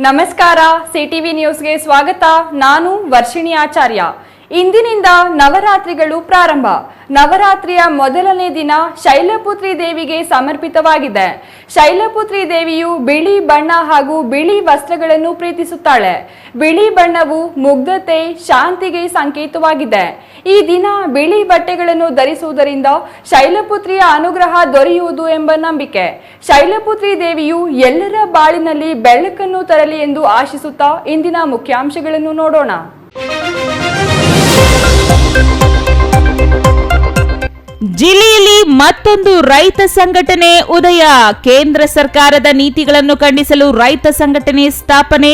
ನಮಸ್ಕಾರ ಸಿಟಿವಿ ನ್ಯೂಸ್ಗೆ ಸ್ವಾಗತ. ನಾನು ವರ್ಷಿಣಿ ಆಚಾರ್ಯ. ಇಂದಿನಿಂದ ನವರಾತ್ರಿಗಳು ಪ್ರಾರಂಭ. ನವರಾತ್ರಿಯ ಮೊದಲನೇ ದಿನ ಶೈಲಪುತ್ರಿ ದೇವಿಗೆ ಸಮರ್ಪಿತವಾಗಿದೆ. ಶೈಲಪುತ್ರಿ ದೇವಿಯು ಬಿಳಿ ಬಣ್ಣ ಹಾಗೂ ಬಿಳಿ ವಸ್ತ್ರಗಳನ್ನು ಪ್ರೀತಿಸುತ್ತಾಳೆ. ಬಿಳಿ ಬಣ್ಣವು ಮುಗ್ಧತೆ, ಶಾಂತಿಗೆ ಸಂಕೇತವಾಗಿದೆ. ಈ ದಿನ ಬಿಳಿ ಬಟ್ಟೆಗಳನ್ನು ಧರಿಸುವುದರಿಂದ ಶೈಲಪುತ್ರಿಯ ಅನುಗ್ರಹ ದೊರೆಯುವುದು ಎಂಬ ನಂಬಿಕೆ. ಶೈಲಪುತ್ರಿ ದೇವಿಯು ಎಲ್ಲರ ಬಾಳಿನಲ್ಲಿ ಬೆಳಕನ್ನು ತರಲಿ ಎಂದು ಆಶಿಸುತ್ತಾ ಇಂದಿನ ಮುಖ್ಯಾಂಶಗಳನ್ನು ನೋಡೋಣ. ಜಿಲ್ಲೆಯಲ್ಲಿ ಮತ್ತೊಂದು ರೈತ ಸಂಘಟನೆ ಉದಯ. ಕೇಂದ್ರ ಸರ್ಕಾರದ ನೀತಿಗಳನ್ನು ಖಂಡಿಸಲು ರೈತ ಸಂಘಟನೆ ಸ್ಥಾಪನೆ.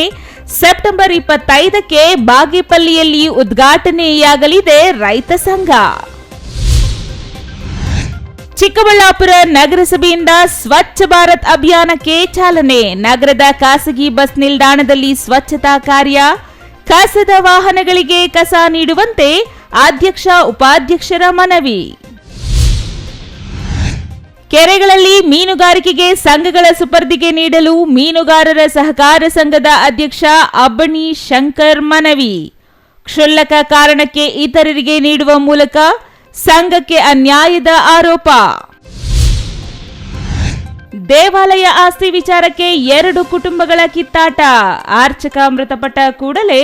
ಸೆಪ್ಟೆಂಬರ್ 25ಕ್ಕೆ ಬಾಗೇಪಲ್ಲಿಯಲ್ಲಿ ಉದ್ಘಾಟನೆಯಾಗಲಿದೆ ರೈತ ಸಂಘ. ಚಿಕ್ಕಬಳ್ಳಾಪುರ ನಗರಸಭೆಯಿಂದ ಸ್ವಚ್ಛ ಭಾರತ್ ಅಭಿಯಾನಕ್ಕೆ ಚಾಲನೆ. ನಗರದ ಖಾಸಗಿ ಬಸ್ ನಿಲ್ದಾಣದಲ್ಲಿ ಸ್ವಚ್ಛತಾ ಕಾರ್ಯ. ಕಸದ ವಾಹನಗಳಿಗೆ ಕಸ ನೀಡುವಂತೆ ಅಧ್ಯಕ್ಷ ಉಪಾಧ್ಯಕ್ಷರ ಮನವಿ. ಕೆರೆಗಳಲ್ಲಿ ಮೀನುಗಾರಿಕೆಗೆ ಸಂಘಗಳ ಸುಪರ್ದಿಗೆ ನೀಡಲು ಮೀನುಗಾರರ ಸಹಕಾರ ಸಂಘದ ಅಧ್ಯಕ್ಷ ಅಬ್ಬಣಿ ಶಂಕರ್ ಮನವಿ. ಕ್ಷುಲ್ಲಕ ಕಾರಣಕ್ಕೆ ಇತರರಿಗೆ ನೀಡುವ ಮೂಲಕ ಸಂಘಕ್ಕೆ ಅನ್ಯಾಯದ ಆರೋಪ. ದೇವಾಲಯ ಆಸ್ತಿ ವಿಚಾರಕ್ಕೆ 2 ಕುಟುಂಬಗಳ ಕಿತ್ತಾಟ. ಅರ್ಚಕ ಮೃತಪಟ್ಟ ಕೂಡಲೇ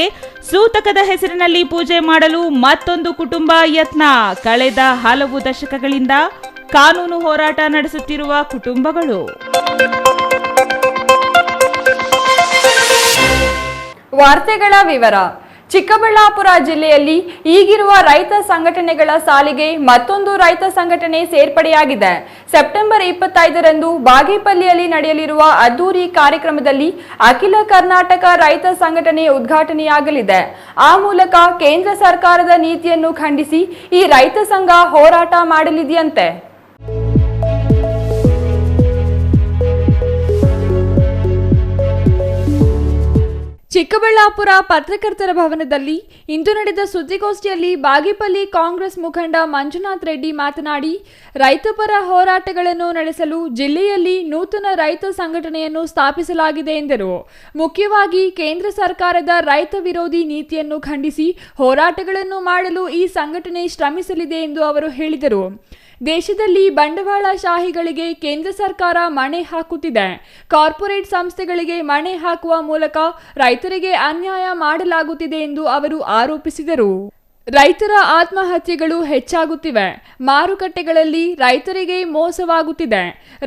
ಸೂತಕದ ಹೆಸರಿನಲ್ಲಿ ಪೂಜೆ ಮಾಡಲು ಮತ್ತೊಂದು ಕುಟುಂಬ ಯತ್ನ. ಕಳೆದ ಹಲವು ದಶಕಗಳಿಂದ ಕಾನೂನು ಹೋರಾಟ ನಡೆಸುತ್ತಿರುವ ಕುಟುಂಬಗಳು. ವಾರ್ತೆಗಳ ವಿವರ. ಚಿಕ್ಕಬಳ್ಳಾಪುರ ಜಿಲ್ಲೆಯಲ್ಲಿ ಈಗಿರುವ ರೈತ ಸಂಘಟನೆಗಳ ಸಾಲಿಗೆ ಮತ್ತೊಂದು ರೈತ ಸಂಘಟನೆ ಸೇರ್ಪಡೆಯಾಗಿದೆ. ಸೆಪ್ಟೆಂಬರ್ 25ರಂದು ಬಾಗೇಪಲ್ಲಿಯಲ್ಲಿ ನಡೆಯಲಿರುವ ಅದ್ದೂರಿ ಕಾರ್ಯಕ್ರಮದಲ್ಲಿ ಅಖಿಲ ಕರ್ನಾಟಕ ರೈತ ಸಂಘಟನೆ ಉದ್ಘಾಟನೆಯಾಗಲಿದೆ. ಆ ಮೂಲಕ ಕೇಂದ್ರ ಸರ್ಕಾರದ ನೀತಿಯನ್ನು ಖಂಡಿಸಿ ಈ ರೈತ ಸಂಘ ಹೋರಾಟ ಮಾಡಲಿದೆಯಂತೆ. ಚಿಕ್ಕಬಳ್ಳಾಪುರ ಪತ್ರಕರ್ತರ ಭವನದಲ್ಲಿ ಇಂದು ನಡೆದ ಸುದ್ದಿಗೋಷ್ಠಿಯಲ್ಲಿ ಬಾಗೇಪಲ್ಲಿ ಕಾಂಗ್ರೆಸ್ ಮುಖಂಡ ಮಂಜುನಾಥ್ ರೆಡ್ಡಿ ಮಾತನಾಡಿ, ರೈತಪರ ಹೋರಾಟಗಳನ್ನು ನಡೆಸಲು ಜಿಲ್ಲೆಯಲ್ಲಿ ನೂತನ ರೈತ ಸಂಘಟನೆಯನ್ನು ಸ್ಥಾಪಿಸಲಾಗಿದೆ ಎಂದರು. ಮುಖ್ಯವಾಗಿ ಕೇಂದ್ರ ಸರ್ಕಾರದ ರೈತ ವಿರೋಧಿ ನೀತಿಯನ್ನು ಖಂಡಿಸಿ ಹೋರಾಟಗಳನ್ನು ಮಾಡಲು ಈ ಸಂಘಟನೆ ಶ್ರಮಿಸಲಿದೆ ಎಂದು ಅವರು ಹೇಳಿದರು. ದೇಶದಲ್ಲಿ ಬಂಡವಾಳಶಾಹಿಗಳಿಗೆ ಕೇಂದ್ರ ಸರ್ಕಾರ ಮಣೆ ಹಾಕುತ್ತಿದೆ. ಕಾರ್ಪೊರೇಟ್ ಸಂಸ್ಥೆಗಳಿಗೆ ಮಣೆ ಹಾಕುವ ಮೂಲಕ ರೈತರಿಗೆ ಅನ್ಯಾಯ ಮಾಡಲಾಗುತ್ತಿದೆ ಎಂದು ಅವರು ಆರೋಪಿಸಿದರು. ರೈತರ ಆತ್ಮಹತ್ಯೆಗಳು ಹೆಚ್ಚಾಗುತ್ತಿವೆ. ಮಾರುಕಟ್ಟೆಗಳಲ್ಲಿ ರೈತರಿಗೆ ಮೋಸವಾಗುತ್ತಿದೆ.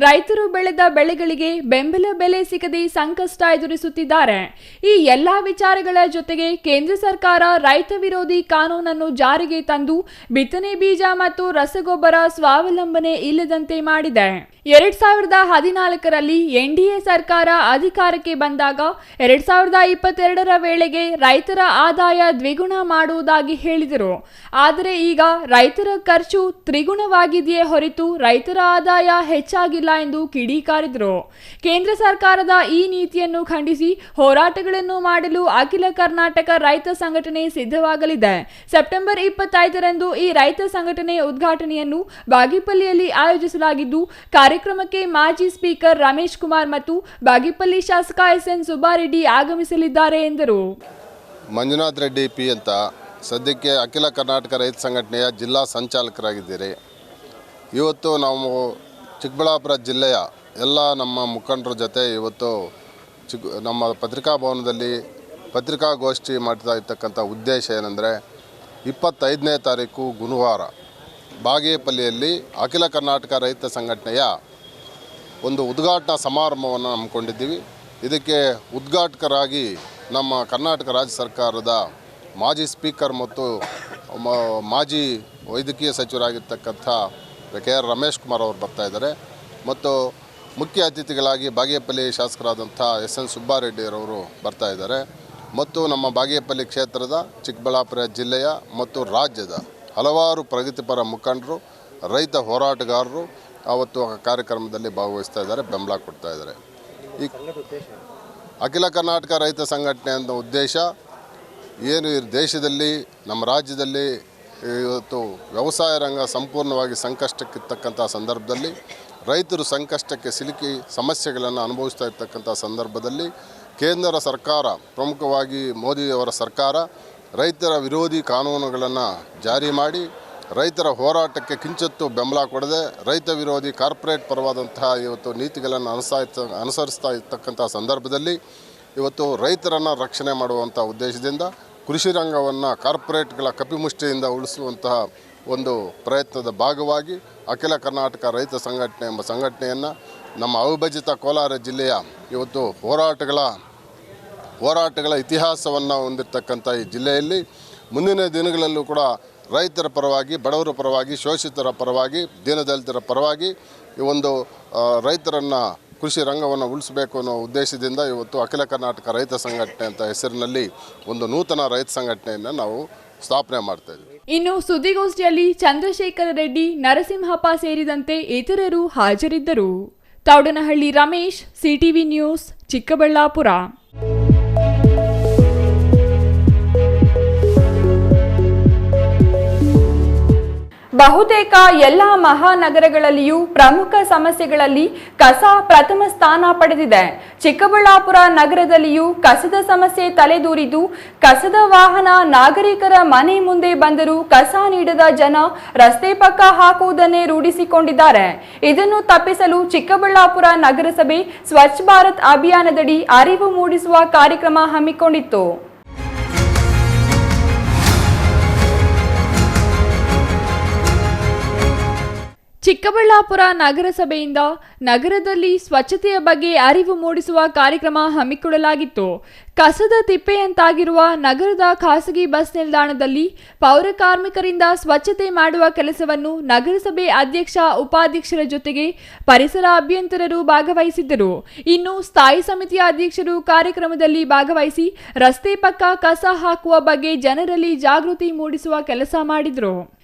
ರೈತರು ಬೆಳೆದ ಬೆಳೆಗಳಿಗೆ ಬೆಂಬಲ ಬೆಲೆ ಸಿಗದೆ ಸಂಕಷ್ಟ ಎದುರಿಸುತ್ತಿದ್ದಾರೆ. ಈ ಎಲ್ಲಾ ವಿಚಾರಗಳ ಜೊತೆಗೆ ಕೇಂದ್ರ ಸರ್ಕಾರ ರೈತ ವಿರೋಧಿ ಕಾನೂನನ್ನು ಜಾರಿಗೆ ತಂದು ಬಿತ್ತನೆ ಬೀಜ ಮತ್ತು ರಸಗೊಬ್ಬರ ಸ್ವಾವಲಂಬನೆ ಇಲ್ಲದಂತೆ ಮಾಡಿದೆ. 2014ರಲ್ಲಿ ಎನ್ಡಿಎ ಸರ್ಕಾರ ಅಧಿಕಾರಕ್ಕೆ ಬಂದಾಗ 2022ರ ವೇಳೆಗೆ ರೈತರ ಆದಾಯ ದ್ವಿಗುಣ ಮಾಡುವುದಾಗಿ ಹೇಳಿದರು. ಆದರೆ ಈಗ ರೈತರ ಖರ್ಚು ತ್ರಿಗುಣವಾಗಿದೆಯೇ ಹೊರತು ರೈತರ ಆದಾಯ ಹೆಚ್ಚಾಗಿಲ್ಲ ಎಂದು ಕಿಡಿಕಾರಿದರು. ಕೇಂದ್ರ ಸರ್ಕಾರದ ಈ ನೀತಿಯನ್ನು ಖಂಡಿಸಿ ಹೋರಾಟಗಳನ್ನು ಮಾಡಲು ಅಖಿಲ ಕರ್ನಾಟಕ ರೈತ ಸಂಘಟನೆ ಸಿದ್ಧವಾಗಲಿದೆ. ಸೆಪ್ಟೆಂಬರ್ 25ರಂದು ಈ ರೈತ ಸಂಘಟನೆ ಉದ್ಘಾಟನೆಯನ್ನು ಬಾಗೇಪಲ್ಲಿಯಲ್ಲಿ ಆಯೋಜಿಸಲಾಗಿದ್ದು, ಕಾರ್ಯಕ್ರಮಕ್ಕೆ ಮಾಜಿ ಸ್ಪೀಕರ್ ರಮೇಶ್ ಕುಮಾರ್ ಮತ್ತು ಬಾಗೇಪಲ್ಲಿ ಶಾಸಕ ಎಸ್ಎನ್ ಸುಬ್ಬಾರೆಡ್ಡಿ ಆಗಮಿಸಲಿದ್ದಾರೆ ಎಂದರು. ಮಂಜುನಾಥ್ ರೆಡ್ಡಿ ಪಿ ಅಂತ ಸದ್ಯಕ್ಕೆ ಅಖಿಲ ಕರ್ನಾಟಕ ರೈತ ಸಂಘಟನೆಯ ಜಿಲ್ಲಾ ಸಂಚಾಲಕರಾಗಿದ್ದೀರಿ. ಇವತ್ತು ನಾವು ಚಿಕ್ಕಬಳ್ಳಾಪುರ ಜಿಲ್ಲೆಯ ಎಲ್ಲ ನಮ್ಮ ಮುಖಂಡರ ಜೊತೆ ಇವತ್ತು ನಮ್ಮ ಪತ್ರಿಕಾ ಭವನದಲ್ಲಿ ಪತ್ರಿಕಾಗೋಷ್ಠಿ ಮಾಡ್ತಾ ಇರ್ತಕ್ಕಂಥ ಉದ್ದೇಶ ಏನೆಂದರೆ 25ನೇ ತಾರೀಕು ಗುರುವಾರ ಬಾಗೇಪಲ್ಲಿಯಲ್ಲಿ ಅಖಿಲ ಕರ್ನಾಟಕ ರೈತ ಸಂಘಟನೆಯ ಒಂದು ಉದ್ಘಾಟನಾ ಸಮಾರಂಭವನ್ನು ಹಮ್ಮಿಕೊಂಡಿದ್ದೀವಿ. ಇದಕ್ಕೆ ಉದ್ಘಾಟಕರಾಗಿ ನಮ್ಮ ಕರ್ನಾಟಕ ರಾಜ್ಯ ಸರ್ಕಾರದ ಮಾಜಿ ಸ್ಪೀಕರ್ ಮತ್ತು ಮಾಜಿ ವೈದ್ಯಕೀಯ ಸಚಿವರಾಗಿರ್ತಕ್ಕಂಥ ಕೆ.ಆರ್. ರಮೇಶ್ ಕುಮಾರ್ ಅವರು ಬರ್ತಾಯಿದ್ದಾರೆ. ಮತ್ತು ಮುಖ್ಯ ಅತಿಥಿಗಳಾಗಿ ಬಾಗೇಪಲ್ಲಿ ಶಾಸಕರಾದಂಥ ಎಸ್.ಎನ್. ಸುಬ್ಬಾರೆಡ್ಡಿಯರವರು ಬರ್ತಾಯಿದ್ದಾರೆ. ಮತ್ತು ನಮ್ಮ ಬಾಗೇಪಲ್ಲಿ ಕ್ಷೇತ್ರದ ಚಿಕ್ಕಬಳ್ಳಾಪುರ ಜಿಲ್ಲೆಯ ಮತ್ತು ರಾಜ್ಯದ ಹಲವಾರು ಪ್ರಗತಿಪರ ಮುಖಂಡರು, ರೈತ ಹೋರಾಟಗಾರರು ಅವತ್ತು ಕಾರ್ಯಕ್ರಮದಲ್ಲಿ ಭಾಗವಹಿಸ್ತಾ ಇದ್ದಾರೆ, ಬೆಂಬಲ ಕೊಡ್ತಾ ಇದ್ದಾರೆ. ಈ ಅಖಿಲ ಕರ್ನಾಟಕ ರೈತ ಸಂಘಟನೆ ಅಂತ ಉದ್ದೇಶ ಏನು, ಈ ದೇಶದಲ್ಲಿ ನಮ್ಮ ರಾಜ್ಯದಲ್ಲಿ ಇವತ್ತು ವ್ಯವಸಾಯ ರಂಗ ಸಂಪೂರ್ಣವಾಗಿ ಸಂಕಷ್ಟಕ್ಕಿರ್ತಕ್ಕಂಥ ಸಂದರ್ಭದಲ್ಲಿ ರೈತರು ಸಂಕಷ್ಟಕ್ಕೆ ಸಿಲುಕಿ ಸಮಸ್ಯೆಗಳನ್ನು ಅನುಭವಿಸ್ತಾ ಇರ್ತಕ್ಕಂಥ ಸಂದರ್ಭದಲ್ಲಿ ಕೇಂದ್ರ ಸರ್ಕಾರ, ಪ್ರಮುಖವಾಗಿ ಮೋದಿಯವರ ಸರ್ಕಾರ ರೈತರ ವಿರೋಧಿ ಕಾನೂನುಗಳನ್ನು ಜಾರಿ ಮಾಡಿ ರೈತರ ಹೋರಾಟಕ್ಕೆ ಕಿಂಚಿತ್ತೂ ಬೆಂಬಲ ಕೊಡದೆ ರೈತ ವಿರೋಧಿ ಕಾರ್ಪೊರೇಟ್ ಪರವಾದಂತಹ ಇವತ್ತು ನೀತಿಗಳನ್ನು ಅನುಸರಿಸ್ತಾ ಇರ್ತಕ್ಕಂಥ ಸಂದರ್ಭದಲ್ಲಿ ಇವತ್ತು ರೈತರನ್ನು ರಕ್ಷಣೆ ಮಾಡುವಂಥ ಉದ್ದೇಶದಿಂದ ಕೃಷಿ ರಂಗವನ್ನು ಕಾರ್ಪೊರೇಟ್ಗಳ ಕಪಿಮುಷ್ಟಿಯಿಂದ ಉಳಿಸುವಂತಹ ಒಂದು ಪ್ರಯತ್ನದ ಭಾಗವಾಗಿ ಅಖಿಲ ಕರ್ನಾಟಕ ರೈತ ಸಂಘಟನೆ ಎಂಬ ಸಂಘಟನೆಯನ್ನು ನಮ್ಮ ಅವಿಭಜಿತ ಕೋಲಾರ ಜಿಲ್ಲೆಯ ಇವತ್ತು ಹೋರಾಟಗಳ ಇತಿಹಾಸವನ್ನು ಹೊಂದಿರತಕ್ಕಂಥ ಈ ಜಿಲ್ಲೆಯಲ್ಲಿ ಮುಂದಿನ ದಿನಗಳಲ್ಲೂ ಕೂಡ ರೈತರ ಪರವಾಗಿ, ಬಡವರ ಪರವಾಗಿ, ಶೋಷಿತರ ಪರವಾಗಿ, ದೀನದಲಿತರ ಪರವಾಗಿ ಈ ಒಂದು ರೈತರನ್ನು ಕೃಷಿ ರಂಗವನ್ನು ಉಳಿಸಬೇಕು ಅನ್ನೋ ಉದ್ದೇಶದಿಂದ ಇವತ್ತು ಅಖಿಲ ಕರ್ನಾಟಕ ರೈತ ಸಂಘಟನೆ ಅಂತ ಹೆಸರಿನಲ್ಲಿ ಒಂದು ನೂತನ ರೈತ ಸಂಘಟನೆಯನ್ನು ನಾವು ಸ್ಥಾಪನೆ ಮಾಡ್ತಾ ಇದ್ದೀವಿ. ಇನ್ನು ಸುದ್ದಿಗೋಷ್ಠಿಯಲ್ಲಿ ಚಂದ್ರಶೇಖರ ರೆಡ್ಡಿ, ನರಸಿಂಹಪ್ಪ ಸೇರಿದಂತೆ ಇತರರು ಹಾಜರಿದ್ದರು. Thoudanahalli Ramesh, CTV news, Chikkaballapur. ಬಹುತೇಕ ಎಲ್ಲ ಮಹಾನಗರಗಳಲ್ಲಿಯೂ ಪ್ರಮುಖ ಸಮಸ್ಯೆಗಳಲ್ಲಿ ಕಸ ಪ್ರಥಮ ಸ್ಥಾನ ಪಡೆದಿದೆ. ಚಿಕ್ಕಬಳ್ಳಾಪುರ ನಗರದಲ್ಲಿಯೂ ಕಸದ ಸಮಸ್ಯೆ ತಲೆದೂರಿದ್ದು, ಕಸದ ವಾಹನ ನಾಗರಿಕರ ಮನೆ ಮುಂದೆ ಬಂದರೂ ಕಸ ನೀಡದ ಜನ ರಸ್ತೆ ಪಕ್ಕ ಹಾಕುವುದನ್ನೇ ರೂಢಿಸಿಕೊಂಡಿದ್ದಾರೆ. ಇದನ್ನು ತಪ್ಪಿಸಲು ಚಿಕ್ಕಬಳ್ಳಾಪುರ ನಗರಸಭೆ ಸ್ವಚ್ಛ ಭಾರತ್ ಅಭಿಯಾನದಡಿ ಅರಿವು ಮೂಡಿಸುವ ಕಾರ್ಯಕ್ರಮ ಹಮ್ಮಿಕೊಂಡಿತ್ತು. ಚಿಕ್ಕಬಳ್ಳಾಪುರ ನಗರಸಭೆಯಿಂದ ನಗರದಲ್ಲಿ ಸ್ವಚ್ಛತೆಯ ಬಗ್ಗೆ ಅರಿವು ಮೂಡಿಸುವ ಕಾರ್ಯಕ್ರಮ ಹಮ್ಮಿಕೊಳ್ಳಲಾಗಿತ್ತು. ಕಸದ ತಿಪ್ಪೆಯಂತಾಗಿರುವ ನಗರದ ಖಾಸಗಿ ಬಸ್ ನಿಲ್ದಾಣದಲ್ಲಿ ಪೌರ ಕಾರ್ಮಿಕರಿಂದ ಸ್ವಚ್ಛತೆ ಮಾಡುವ ಕೆಲಸವನ್ನು ನಗರಸಭೆ ಅಧ್ಯಕ್ಷ, ಉಪಾಧ್ಯಕ್ಷರ ಜೊತೆಗೆ ಪರಿಸರ ಅಭಿಯಂತರರು ಭಾಗವಹಿಸಿದ್ದರು. ಇನ್ನು ಸ್ಥಾಯಿ ಸಮಿತಿಯ ಅಧ್ಯಕ್ಷರು ಕಾರ್ಯಕ್ರಮದಲ್ಲಿ ಭಾಗವಹಿಸಿ ರಸ್ತೆ ಪಕ್ಕ ಕಸ ಹಾಕುವ ಬಗ್ಗೆ ಜನರಲ್ಲಿ ಜಾಗೃತಿ ಮೂಡಿಸುವ ಕೆಲಸ ಮಾಡಿದರು.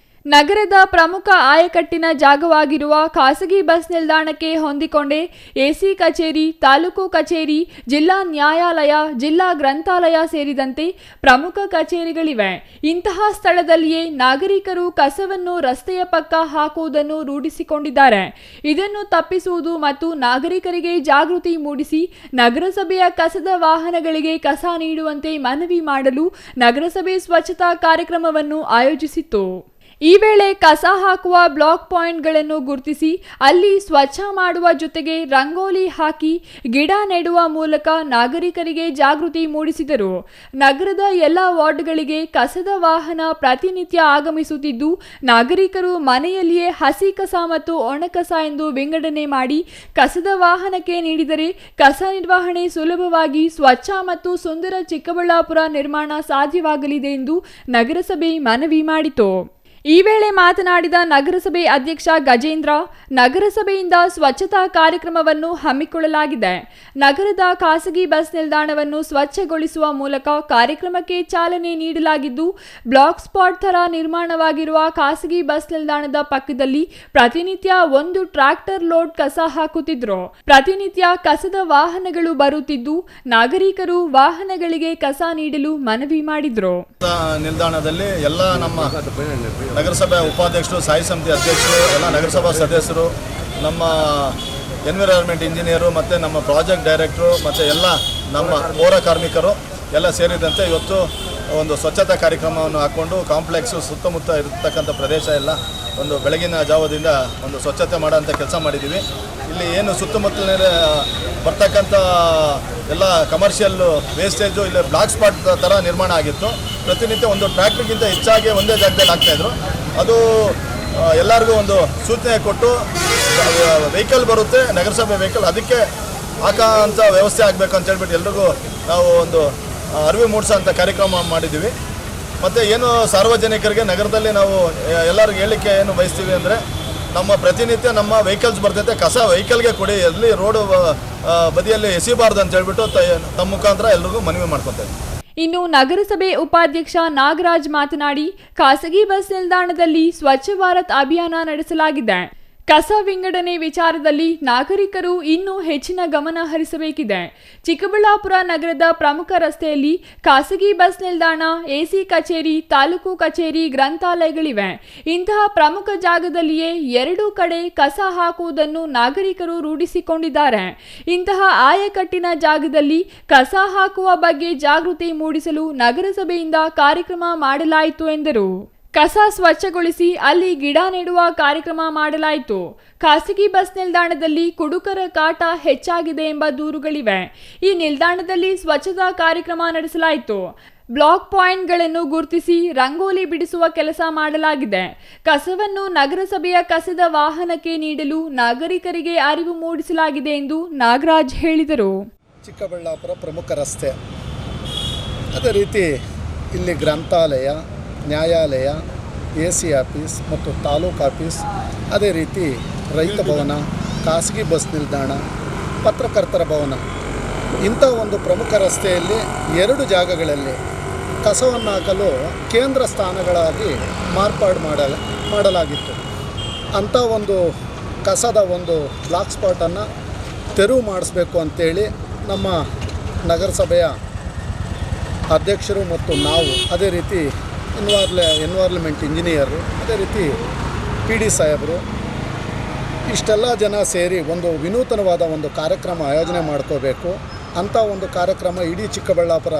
ನಗರದ ಪ್ರಮುಖ ಆಯಕಟ್ಟಿನ ಜಾಗವಾಗಿರುವ ಖಾಸಗಿ ಬಸ್ ನಿಲ್ದಾಣಕ್ಕೆ ಹೊಂದಿಕೊಂಡೇ ಎಸಿ ಕಚೇರಿ, ತಾಲೂಕು ಕಚೇರಿ, ಜಿಲ್ಲಾ ನ್ಯಾಯಾಲಯ, ಜಿಲ್ಲಾ ಗ್ರಂಥಾಲಯ ಸೇರಿದಂತೆ ಪ್ರಮುಖ ಕಚೇರಿಗಳಿವೆ. ಇಂತಹ ಸ್ಥಳದಲ್ಲಿಯೇ ನಾಗರಿಕರು ಕಸವನ್ನು ರಸ್ತೆಯ ಪಕ್ಕ ಹಾಕುವುದನ್ನು ರೂಢಿಸಿಕೊಂಡಿದ್ದಾರೆ. ಇದನ್ನು ತಪ್ಪಿಸುವುದು ಮತ್ತು ನಾಗರಿಕರಿಗೆ ಜಾಗೃತಿ ಮೂಡಿಸಿ ನಗರಸಭೆಯ ಕಸದ ವಾಹನಗಳಿಗೆ ಕಸ ನೀಡುವಂತೆ ಮನವಿ ಮಾಡಲು ನಗರಸಭೆ ಸ್ವಚ್ಛತಾ ಕಾರ್ಯಕ್ರಮವನ್ನು ಆಯೋಜಿಸಿತ್ತು. ಈ ವೇಳೆ ಕಸ ಹಾಕುವ ಬ್ಲಾಕ್ ಪಾಯಿಂಟ್ಗಳನ್ನು ಗುರುತಿಸಿ ಅಲ್ಲಿ ಸ್ವಚ್ಛ ಮಾಡುವ ಜೊತೆಗೆ ರಂಗೋಲಿ ಹಾಕಿ ಗಿಡ ನೆಡುವ ಮೂಲಕ ನಾಗರಿಕರಿಗೆ ಜಾಗೃತಿ ಮೂಡಿಸಿದರು. ನಗರದ ಎಲ್ಲ ವಾರ್ಡ್ಗಳಿಗೆ ಕಸದ ವಾಹನ ಪ್ರತಿನಿತ್ಯ ಆಗಮಿಸುತ್ತಿದ್ದು, ನಾಗರಿಕರು ಮನೆಯಲ್ಲಿಯೇ ಹಸಿ ಕಸ ಮತ್ತು ಒಣ ಕಸ ಎಂದು ವಿಂಗಡಣೆ ಮಾಡಿ ಕಸದ ವಾಹನಕ್ಕೆ ನೀಡಿದರೆ ಕಸ ನಿರ್ವಹಣೆ ಸುಲಭವಾಗಿ ಸ್ವಚ್ಛ ಮತ್ತು ಸುಂದರ ಚಿಕ್ಕಬಳ್ಳಾಪುರ ನಿರ್ಮಾಣ ಸಾಧ್ಯವಾಗಲಿದೆ ಎಂದು ನಗರಸಭೆ ಮನವಿ ಮಾಡಿತು. ಈ ವೇಳೆ ಮಾತನಾಡಿದ ನಗರಸಭೆ ಅಧ್ಯಕ್ಷ ಗಜೇಂದ್ರ, ನಗರಸಭೆಯಿಂದ ಸ್ವಚ್ಛತಾ ಕಾರ್ಯಕ್ರಮವನ್ನು ಹಮ್ಮಿಕೊಳ್ಳಲಾಗಿದೆ. ನಗರದ ಖಾಸಗಿ ಬಸ್ ನಿಲ್ದಾಣವನ್ನು ಸ್ವಚ್ಛಗೊಳಿಸುವ ಮೂಲಕ ಕಾರ್ಯಕ್ರಮಕ್ಕೆ ಚಾಲನೆ ನೀಡಲಾಗಿದ್ದು, ಬ್ಲಾಕ್ ಸ್ಪಾಟ್ ಥರ ನಿರ್ಮಾಣವಾಗಿರುವ ಖಾಸಗಿ ಬಸ್ ನಿಲ್ದಾಣದ ಪಕ್ಕದಲ್ಲಿ ಪ್ರತಿನಿತ್ಯ ಒಂದು ಟ್ರ್ಯಾಕ್ಟರ್ ಲೋಡ್ ಕಸ ಹಾಕುತ್ತಿದ್ರು. ಪ್ರತಿನಿತ್ಯ ಕಸದ ವಾಹನಗಳು ಬರುತ್ತಿದ್ದು, ನಾಗರಿಕರು ವಾಹನಗಳಿಗೆ ಕಸ ನೀಡಲು ಮನವಿ ಮಾಡಿದ್ರು. ನಿಲ್ದಾಣದಲ್ಲಿ ಎಲ್ಲ ನಮ್ಮ ನಗರಸಭೆ ಉಪಾಧ್ಯಕ್ಷರು, ಸ್ಥಾಯಿ ಸಮಿತಿ ಅಧ್ಯಕ್ಷರು, ಎಲ್ಲ ನಗರಸಭಾ ಸದಸ್ಯರು, ನಮ್ಮ ಎನ್ವಿರಾನ್ಮೆಂಟ್ ಇಂಜಿನಿಯರು ಮತ್ತು ನಮ್ಮ ಪ್ರಾಜೆಕ್ಟ್ ಡೈರೆಕ್ಟ್ರು ಮತ್ತು ಎಲ್ಲ ನಮ್ಮ ಪೌರ ಕಾರ್ಮಿಕರು ಎಲ್ಲ ಸೇರಿದಂತೆ ಇವತ್ತು ಒಂದು ಸ್ವಚ್ಛತಾ ಕಾರ್ಯಕ್ರಮವನ್ನು ಹಾಕ್ಕೊಂಡು ಕಾಂಪ್ಲೆಕ್ಸು ಸುತ್ತಮುತ್ತ ಇರತಕ್ಕಂಥ ಪ್ರದೇಶ ಎಲ್ಲ ಒಂದು ಬೆಳಗಿನ ಜಾವದಿಂದ ಒಂದು ಸ್ವಚ್ಛತೆ ಮಾಡೋಂಥ ಕೆಲಸ ಮಾಡಿದ್ದೀವಿ. ಇಲ್ಲಿ ಏನು ಸುತ್ತಮುತ್ತಲಿನ ಬರ್ತಕ್ಕಂಥ ಎಲ್ಲ ಕಮರ್ಷಿಯಲ್ಲು ವೇಸ್ಟೇಜು ಇಲ್ಲಿ ಬ್ಲಾಕ್ ಸ್ಪಾಟ್ ಥರ ನಿರ್ಮಾಣ ಆಗಿತ್ತು. ಪ್ರತಿನಿತ್ಯ ಒಂದು ಟ್ರ್ಯಾಕ್ಟರ್ಗಿಂತ ಹೆಚ್ಚಾಗಿ ಒಂದೇ ಜಾಗದಲ್ಲಿ ಆಗ್ತಾಯಿದ್ರು. ಅದು ಎಲ್ಲರಿಗೂ ಒಂದು ಸೂಚನೆ ಕೊಟ್ಟು ವೆಹಿಕಲ್ ಬರುತ್ತೆ, ನಗರಸಭೆ ವೆಹಿಕಲ್, ಅದಕ್ಕೆ ಹಾಕೋಂಥ ವ್ಯವಸ್ಥೆ ಆಗಬೇಕು ಅಂತ ಹೇಳ್ಬಿಟ್ಟು ಎಲ್ರಿಗೂ ನಾವು ಒಂದು ಅರಿವು ಮೂಡಿಸೋಂಥ ಕಾರ್ಯಕ್ರಮ ಮಾಡಿದ್ದೀವಿ. ಮತ್ತು ಏನು ಸಾರ್ವಜನಿಕರಿಗೆ ನಗರದಲ್ಲಿ ನಾವು ಎಲ್ಲರಿಗೂ ಹೇಳಲಿಕ್ಕೆ ಏನು ಬಯಸ್ತೀವಿ ಅಂದರೆ, ನಮ್ಮ ಪ್ರತಿನಿತ್ಯ ನಮ್ಮ ವೆಹಿಕಲ್ಸ್ ಬರ್ತೈತೆ, ಕಸ ವೆಹಿಕಲ್ಗೆ ಕೊಡಿ, ಎಲ್ಲಿ ರೋಡು ಬದಿಯಲ್ಲಿ ಎಸಿಬಾರ್ದು ಅಂತ ಹೇಳ್ಬಿಟ್ಟು ತಮ್ಮ ಮುಖಾಂತರ ಎಲ್ರಿಗೂ ಮನವಿ ಮಾಡ್ಕೊತೇವೆ. ಇನ್ನು ನಗರಸಭೆ ಉಪಾಧ್ಯಕ್ಷ ನಾಗರಾಜ್ ಮಾತನಾಡಿ, ಖಾಸಗಿ ಬಸ್ ನಿಲ್ದಾಣದಲ್ಲಿ ಸ್ವಚ್ಛ ಭಾರತ್ ಅಭಿಯಾನ ನಡೆಸಲಾಗಿದೆ. ಕಸ ವಿಂಗಡಣೆ ವಿಚಾರದಲ್ಲಿ ನಾಗರಿಕರು ಇನ್ನೂ ಹೆಚ್ಚಿನ ಗಮನ ಹರಿಸಬೇಕಿದೆ. ಚಿಕ್ಕಬಳ್ಳಾಪುರ ನಗರದ ಪ್ರಮುಖ ರಸ್ತೆಯಲ್ಲಿ ಖಾಸಗಿ ಬಸ್ ನಿಲ್ದಾಣ, ಎಸಿ ಕಚೇರಿ, ತಾಲೂಕು ಕಚೇರಿ, ಗ್ರಂಥಾಲಯಗಳಿವೆ. ಇಂತಹ ಪ್ರಮುಖ ಜಾಗದಲ್ಲಿಯೇ 2 ಕಡೆ ಕಸ ಹಾಕುವುದನ್ನು ನಾಗರಿಕರು ರೂಢಿಸಿಕೊಂಡಿದ್ದಾರೆ. ಇಂತಹ ಆಯಕಟ್ಟಿನ ಜಾಗದಲ್ಲಿ ಕಸ ಹಾಕುವ ಬಗ್ಗೆ ಜಾಗೃತಿ ಮೂಡಿಸಲು ನಗರಸಭೆಯಿಂದ ಕಾರ್ಯಕ್ರಮ ಮಾಡಲಾಯಿತು ಎಂದರು. ಕಸ ಸ್ವಚ್ಛಗೊಳಿಸಿ ಅಲ್ಲಿ ಗಿಡ ನೆಡುವ ಕಾರ್ಯಕ್ರಮ ಮಾಡಲಾಯಿತು. ಖಾಸಗಿ ಬಸ್ ನಿಲ್ದಾಣದಲ್ಲಿ ಕುಡುಕರ ಕಾಟ ಹೆಚ್ಚಾಗಿದೆ ಎಂಬ ದೂರುಗಳಿವೆ. ಈ ನಿಲ್ದಾಣದಲ್ಲಿ ಸ್ವಚ್ಛತಾ ಕಾರ್ಯಕ್ರಮ ನಡೆಸಲಾಯಿತು. ಬ್ಲಾಕ್ ಪಾಯಿಂಟ್ಗಳನ್ನು ಗುರುತಿಸಿ ರಂಗೋಲಿ ಬಿಡಿಸುವ ಕೆಲಸ ಮಾಡಲಾಗಿದೆ. ಕಸವನ್ನು ನಗರಸಭೆಯ ಕಸದ ವಾಹನಕ್ಕೆ ನೀಡಲು ನಾಗರಿಕರಿಗೆ ಅರಿವು ಮೂಡಿಸಲಾಗಿದೆ ಎಂದು ನಾಗರಾಜ್ ಹೇಳಿದರು. ಚಿಕ್ಕಬಳ್ಳಾಪುರ ಪ್ರಮುಖ ರಸ್ತೆ, ಅದೇ ರೀತಿ ಇಲ್ಲಿ ಗ್ರಂಥಾಲಯ, ನ್ಯಾಯಾಲಯ, ಎಸಿ ಆಫೀಸ್ ಮತ್ತು ತಾಲೂಕು ಆಫೀಸ್, ಅದೇ ರೀತಿ ರೈತ ಭವನ, ಖಾಸಗಿ ಬಸ್ ನಿಲ್ದಾಣ, ಪತ್ರಕರ್ತರ ಭವನ, ಇಂಥ ಒಂದು ಪ್ರಮುಖ ರಸ್ತೆಯಲ್ಲಿ 2 ಜಾಗಗಳಲ್ಲಿ ಕಸವನ್ನು ಹಾಕಲು ಕೇಂದ್ರ ಸ್ಥಾನಗಳಾಗಿ ಮಾರ್ಪಾಡು ಮಾಡಲಾಗಿತ್ತು. ಅಂಥ ಒಂದು ಕಸದ ಒಂದು ಬ್ಲಾಕ್ ಸ್ಪಾಟನ್ನು ತೆರವು ಮಾಡಿಸ್ಬೇಕು ಅಂತೇಳಿ ನಮ್ಮ ನಗರಸಭೆಯ ಅಧ್ಯಕ್ಷರು ಮತ್ತು ನಾವು, ಅದೇ ರೀತಿ ಎನ್ವೈರ್ನ್ಮೆಂಟ್ ಇಂಜಿನಿಯರು, ಅದೇ ರೀತಿ PD ಸಾಹೇಬರು, ಇಷ್ಟೆಲ್ಲ ಜನ ಸೇರಿ ಒಂದು ವಿನೂತನವಾದ ಒಂದು ಕಾರ್ಯಕ್ರಮ ಆಯೋಜನೆ ಮಾಡ್ಕೋಬೇಕು. ಅಂಥ ಒಂದು ಕಾರ್ಯಕ್ರಮ ಇಡೀ ಚಿಕ್ಕಬಳ್ಳಾಪುರ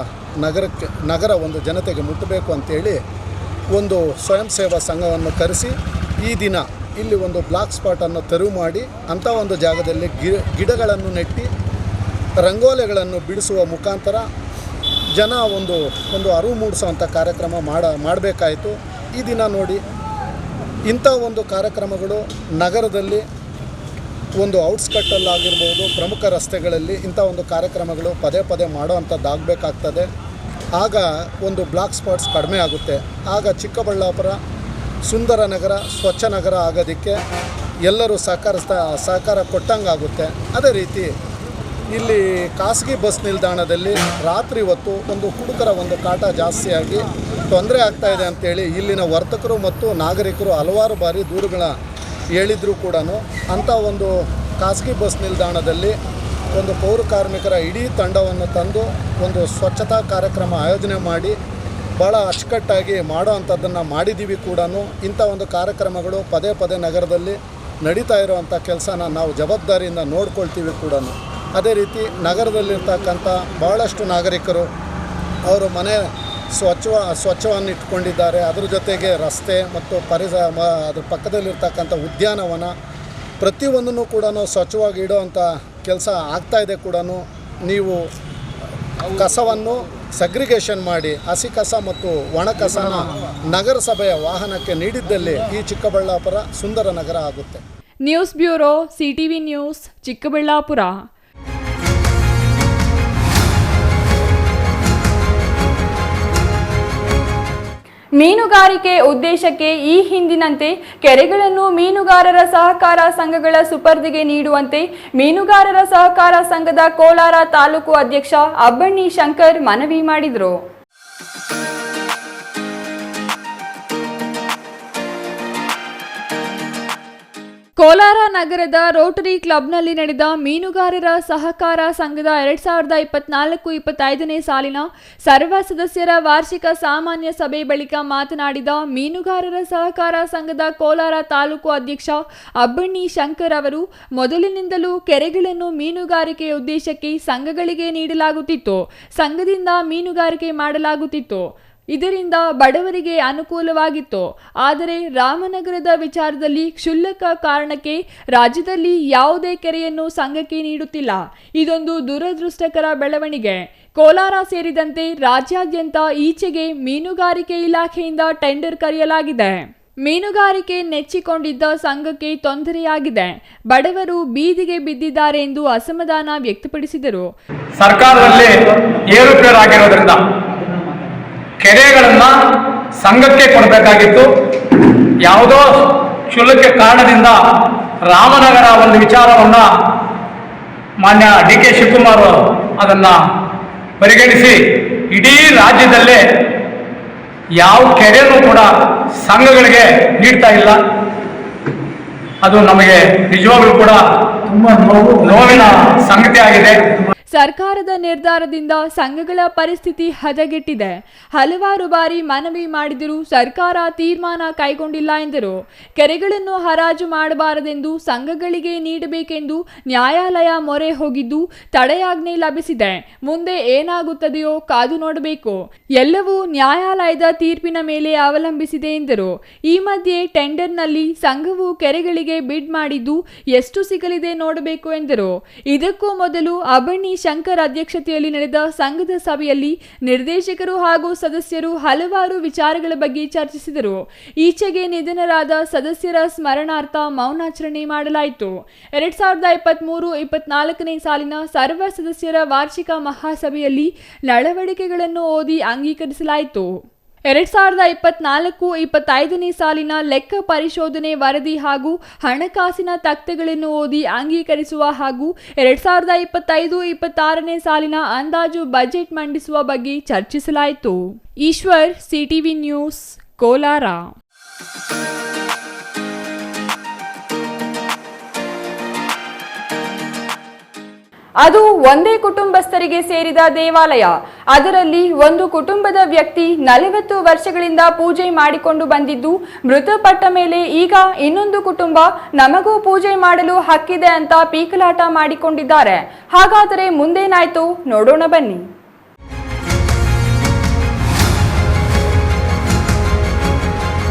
ನಗರ ಒಂದು ಜನತೆಗೆ ಮುಟ್ಟಬೇಕು ಅಂತೇಳಿ ಒಂದು ಸ್ವಯಂ ಸೇವಾ ಸಂಘವನ್ನು ಕರೆಸಿ ಈ ದಿನ ಇಲ್ಲಿ ಒಂದು ಬ್ಲಾಕ್ ಸ್ಪಾಟನ್ನು ತೆರವು ಮಾಡಿ ಅಂಥ ಒಂದು ಜಾಗದಲ್ಲಿ ಗಿಡಗಳನ್ನು ನೆಟ್ಟಿ ರಂಗೋಲಿಗಳನ್ನು ಬಿಡಿಸುವ ಮುಖಾಂತರ ಜನ ಒಂದು ಅರಿವು ಮೂಡಿಸುವಂಥ ಕಾರ್ಯಕ್ರಮ ಮಾಡಬೇಕಾಯಿತು. ಈ ದಿನ ನೋಡಿ ಇಂಥ ಒಂದು ಕಾರ್ಯಕ್ರಮಗಳು ನಗರದಲ್ಲಿ ಒಂದು ಔಟ್ಸ್ಕಟ್ಟಲ್ಲಾಗಿರ್ಬೋದು, ಪ್ರಮುಖ ರಸ್ತೆಗಳಲ್ಲಿ ಇಂಥ ಒಂದು ಕಾರ್ಯಕ್ರಮಗಳು ಪದೇ ಪದೇ ಮಾಡೋವಂಥದ್ದಾಗಬೇಕಾಗ್ತದೆ. ಆಗ ಒಂದು ಬ್ಲಾಕ್ ಸ್ಪಾಟ್ಸ್ ಕಡಿಮೆ ಆಗುತ್ತೆ. ಆಗ ಚಿಕ್ಕಬಳ್ಳಾಪುರ ಸುಂದರ ನಗರ, ಸ್ವಚ್ಛ ನಗರ ಆಗೋದಕ್ಕೆ ಎಲ್ಲರೂ ಸಹಕಾರ ಕೊಟ್ಟಂಗಾಗುತ್ತೆ. ಅದೇ ರೀತಿ ಇಲ್ಲಿ ಖಾಸಗಿ ಬಸ್ ನಿಲ್ದಾಣದಲ್ಲಿ ರಾತ್ರಿ ಹೊತ್ತು ಒಂದು ಕುಡುಕರ ಒಂದು ಕಾಟ ಜಾಸ್ತಿಯಾಗಿ ತೊಂದರೆ ಆಗ್ತಾಯಿದೆ ಅಂತೇಳಿ ಇಲ್ಲಿನ ವರ್ತಕರು ಮತ್ತು ನಾಗರಿಕರು ಹಲವಾರು ಬಾರಿ ದೂರುಗಳ ಹೇಳಿದರೂ ಕೂಡ ಅಂಥ ಒಂದು ಖಾಸಗಿ ಬಸ್ ನಿಲ್ದಾಣದಲ್ಲಿ ಒಂದು ಪೌರ ಕಾರ್ಮಿಕರ ಇಡೀ ತಂಡವನ್ನು ತಂದು ಒಂದು ಸ್ವಚ್ಛತಾ ಕಾರ್ಯಕ್ರಮ ಆಯೋಜನೆ ಮಾಡಿ ಭಾಳ ಅಚ್ಚುಕಟ್ಟಾಗಿ ಮಾಡೋ ಅಂಥದ್ದನ್ನು ಮಾಡಿದ್ದೀವಿ ಕೂಡ. ಇಂಥ ಒಂದು ಕಾರ್ಯಕ್ರಮಗಳು ಪದೇ ಪದೇ ನಗರದಲ್ಲಿ ನಡೀತಾ ಇರೋವಂಥ ಕೆಲಸನ ನಾವು ಜವಾಬ್ದಾರಿಯಿಂದ ನೋಡ್ಕೊಳ್ತೀವಿ ಕೂಡ. ಅದೇ ರೀತಿ ನಗರದಲ್ಲಿರ್ತಕ್ಕಂಥ ಭಾಳಷ್ಟು ನಾಗರಿಕರು ಅವರು ಮನೆ ಸ್ವಚ್ಛವನ್ನು ಇಟ್ಕೊಂಡಿದ್ದಾರೆ. ಅದ್ರ ಜೊತೆಗೆ ರಸ್ತೆ ಮತ್ತು ಅದ್ರ ಪಕ್ಕದಲ್ಲಿರ್ತಕ್ಕಂಥ ಉದ್ಯಾನವನ ಪ್ರತಿಯೊಂದನ್ನು ಕೂಡ ಸ್ವಚ್ಛವಾಗಿ ಇಡೋವಂಥ ಕೆಲಸ ಆಗ್ತಾಯಿದೆ ಕೂಡ. ನೀವು ಕಸವನ್ನು ಸಗ್ರಿಗೇಷನ್ ಮಾಡಿ ಹಸಿ ಕಸ ಮತ್ತು ಒಣ ಕಸನ ನಗರಸಭೆಯ ವಾಹನಕ್ಕೆ ನೀಡಿದ್ದಲ್ಲಿ ಈ ಚಿಕ್ಕಬಳ್ಳಾಪುರ ಸುಂದರ ನಗರ ಆಗುತ್ತೆ. News bureau, CTV news, Chikkaballapur. ಮೀನುಗಾರಿಕೆ ಉದ್ದೇಶಕ್ಕೆ ಈ ಹಿಂದಿನಂತೆ ಕೆರೆಗಳನ್ನು ಮೀನುಗಾರರ ಸಹಕಾರ ಸಂಘಗಳ ಸುಪರ್ದಿಗೆ ನೀಡುವಂತೆ ಮೀನುಗಾರರ ಸಹಕಾರ ಸಂಘದ ಕೋಲಾರ ತಾಲೂಕು ಅಧ್ಯಕ್ಷ ಅಬ್ಬಣ್ಣಿ ಶಂಕರ್ ಮನವಿ ಮಾಡಿದರು. ಕೋಲಾರ ನಗರದ ರೋಟರಿ ಕ್ಲಬ್ನಲ್ಲಿ ನಡೆದ ಮೀನುಗಾರರ ಸಹಕಾರ ಸಂಘದ 2024-25ನೇ ಸಾಲಿನ ಸರ್ವ ಸದಸ್ಯರ ವಾರ್ಷಿಕ ಸಾಮಾನ್ಯ ಸಭೆ ಬಳಿಕ ಮಾತನಾಡಿದ ಮೀನುಗಾರರ ಸಹಕಾರ ಸಂಘದ ಕೋಲಾರ ತಾಲೂಕು ಅಧ್ಯಕ್ಷ ಅಬ್ಬಣ್ಣಿ ಶಂಕರ್ ಅವರು, ಮೊದಲಿನಿಂದಲೂ ಕೆರೆಗಳನ್ನು ಮೀನುಗಾರಿಕೆ ಉದ್ದೇಶಕ್ಕೆ ಸಂಘಗಳಿಗೆ ನೀಡಲಾಗುತ್ತಿತ್ತು. ಸಂಘದಿಂದ ಮೀನುಗಾರಿಕೆ ಮಾಡಲಾಗುತ್ತಿತ್ತು. ಇದರಿಂದ ಬಡವರಿಗೆ ಅನುಕೂಲವಾಗಿತ್ತು. ಆದರೆ ರಾಮನಗರದ ವಿಚಾರದಲ್ಲಿ ಕ್ಷುಲ್ಲಕ ಕಾರಣಕ್ಕೆ ರಾಜ್ಯದಲ್ಲಿ ಯಾವುದೇ ಕೆರೆಯನ್ನು ಸಂಘಕ್ಕೆ ನೀಡುತ್ತಿಲ್ಲ. ಇದೊಂದು ದುರದೃಷ್ಟಕರ ಬೆಳವಣಿಗೆ. ಕೋಲಾರ ಸೇರಿದಂತೆ ರಾಜ್ಯಾದ್ಯಂತ ಈಚೆಗೆ ಮೀನುಗಾರಿಕೆ ಇಲಾಖೆಯಿಂದ ಟೆಂಡರ್ ಕರೆಯಲಾಗಿದೆ. ಮೀನುಗಾರಿಕೆ ನೆಚ್ಚಿಕೊಂಡಿದ್ದ ಸಂಘಕ್ಕೆ ತೊಂದರೆಯಾಗಿದೆ. ಬಡವರು ಬೀದಿಗೆ ಬಿದ್ದಿದ್ದಾರೆ ಎಂದು ಅಸಮಾಧಾನ ವ್ಯಕ್ತಪಡಿಸಿದರು. ಸರ್ಕಾರದಲ್ಲಿ ಏರುಪೇರಾಗಿರೋದ್ರಿಂದ ಕೆರೆಗಳನ್ನ ಸಂಘಕ್ಕೆ ಕೊಡಬೇಕಾಗಿತ್ತು. ಯಾವುದೋ ಕ್ಷುಲ್ಲಕ ಕಾರಣದಿಂದ ರಾಮನಗರ ಒಂದು ವಿಚಾರವನ್ನ ಮಾನ್ಯ DK ಶಿವಕುಮಾರ್ ಅದನ್ನ ಪರಿಗಣಿಸಿ ಇಡೀ ರಾಜ್ಯದಲ್ಲೇ ಯಾವ ಕೆರೆಯೂ ಕೂಡ ಸಂಘಗಳಿಗೆ ನೀಡ್ತಾ ಇಲ್ಲ. ಅದು ನಮಗೆ ನಿಜವಾಗ್ಲೂ ಕೂಡ ತುಂಬ ನೋವಿನ ಸಂಗತಿ ಆಗಿದೆ. ಸರ್ಕಾರದ ನಿರ್ಧಾರದಿಂದ ಸಂಘಗಳ ಪರಿಸ್ಥಿತಿ ಹದಗೆಟ್ಟಿದೆ. ಹಲವಾರು ಬಾರಿ ಮನವಿ ಮಾಡಿದರೂ ಸರ್ಕಾರ ತೀರ್ಮಾನ ಕೈಗೊಂಡಿಲ್ಲ ಎಂದರು. ಕೆರೆಗಳನ್ನು ಹರಾಜು ಮಾಡಬಾರದೆಂದು ಸಂಘಗಳಿಗೆ ನೀಡಬೇಕೆಂದು ನ್ಯಾಯಾಲಯ ಮೊರೆ ಹೋಗಿದ್ದು ತಡೆಯಾಜ್ಞೆ ಲಭಿಸಿದೆ. ಮುಂದೆ ಏನಾಗುತ್ತದೆಯೋ ಕಾದು ನೋಡಬೇಕು. ಎಲ್ಲವೂ ನ್ಯಾಯಾಲಯದ ತೀರ್ಪಿನ ಮೇಲೆ ಅವಲಂಬಿಸಿದೆ ಎಂದರು. ಈ ಮಧ್ಯೆ ಟೆಂಡರ್ನಲ್ಲಿ ಸಂಘವು ಕೆರೆಗಳಿಗೆ ಬಿಡ್ ಮಾಡಿದ್ದು ಎಷ್ಟು ಸಿಗಲಿದೆ ನೋಡಬೇಕು ಎಂದರು. ಇದಕ್ಕೂ ಮೊದಲು ಅಬಣಿ ಶಂಕರ್ ಅಧ್ಯಕ್ಷತೆಯಲ್ಲಿ ನಡೆದ ಸಂಘದ ಸಭೆಯಲ್ಲಿ ನಿರ್ದೇಶಕರು ಹಾಗೂ ಸದಸ್ಯರು ಹಲವಾರು ವಿಚಾರಗಳ ಬಗ್ಗೆ ಚರ್ಚಿಸಿದರು. ಈಚೆಗೆ ನಿಧನರಾದ ಸದಸ್ಯರ ಸ್ಮರಣಾರ್ಥ ಮೌನಾಚರಣೆ ಮಾಡಲಾಯಿತು. 2023-24ನೇ ಸಾಲಿನ ಸರ್ವ ಸದಸ್ಯರ ವಾರ್ಷಿಕ ಮಹಾಸಭೆಯಲ್ಲಿ ನಡವಳಿಕೆಗಳನ್ನು ಓದಿ ಅಂಗೀಕರಿಸಲಾಯಿತು. 2024-25ನೇ ಸಾಲಿನ ಲೆಕ್ಕ ಪರಿಶೋಧನೆ ವರದಿ ಹಾಗೂ ಹಣಕಾಸಿನ ತಖ್ತೆಗಳನ್ನು ಓದಿ ಅಂಗೀಕರಿಸುವ ಹಾಗೂ 2025-26ನೇ ಸಾಲಿನ ಅಂದಾಜು ಬಜೆಟ್ ಮಂಡಿಸುವ ಬಗ್ಗೆ ಚರ್ಚಿಸಲಾಯಿತು. Eshwar, CTV news, Kolar. ಅದು ಒಂದೇ ಕುಟುಂಬಸ್ಥರಿಗೆ ಸೇರಿದ ದೇವಾಲಯ. ಅದರಲ್ಲಿ ಒಂದು ಕುಟುಂಬದ ವ್ಯಕ್ತಿ 40 ವರ್ಷಗಳಿಂದ ಪೂಜೆ ಮಾಡಿಕೊಂಡು ಬಂದಿದ್ದು, ಮೃತಪಟ್ಟ ಮೇಲೆ ಈಗ ಇನ್ನೊಂದು ಕುಟುಂಬ ನಮಗೂ ಪೂಜೆ ಮಾಡಲು ಹಕ್ಕಿದೆ ಅಂತ ಪೀಕಲಾಟ ಮಾಡಿಕೊಂಡಿದ್ದಾರೆ. ಹಾಗಾದರೆ ಮುಂದೇನಾಯ್ತು ನೋಡೋಣ ಬನ್ನಿ.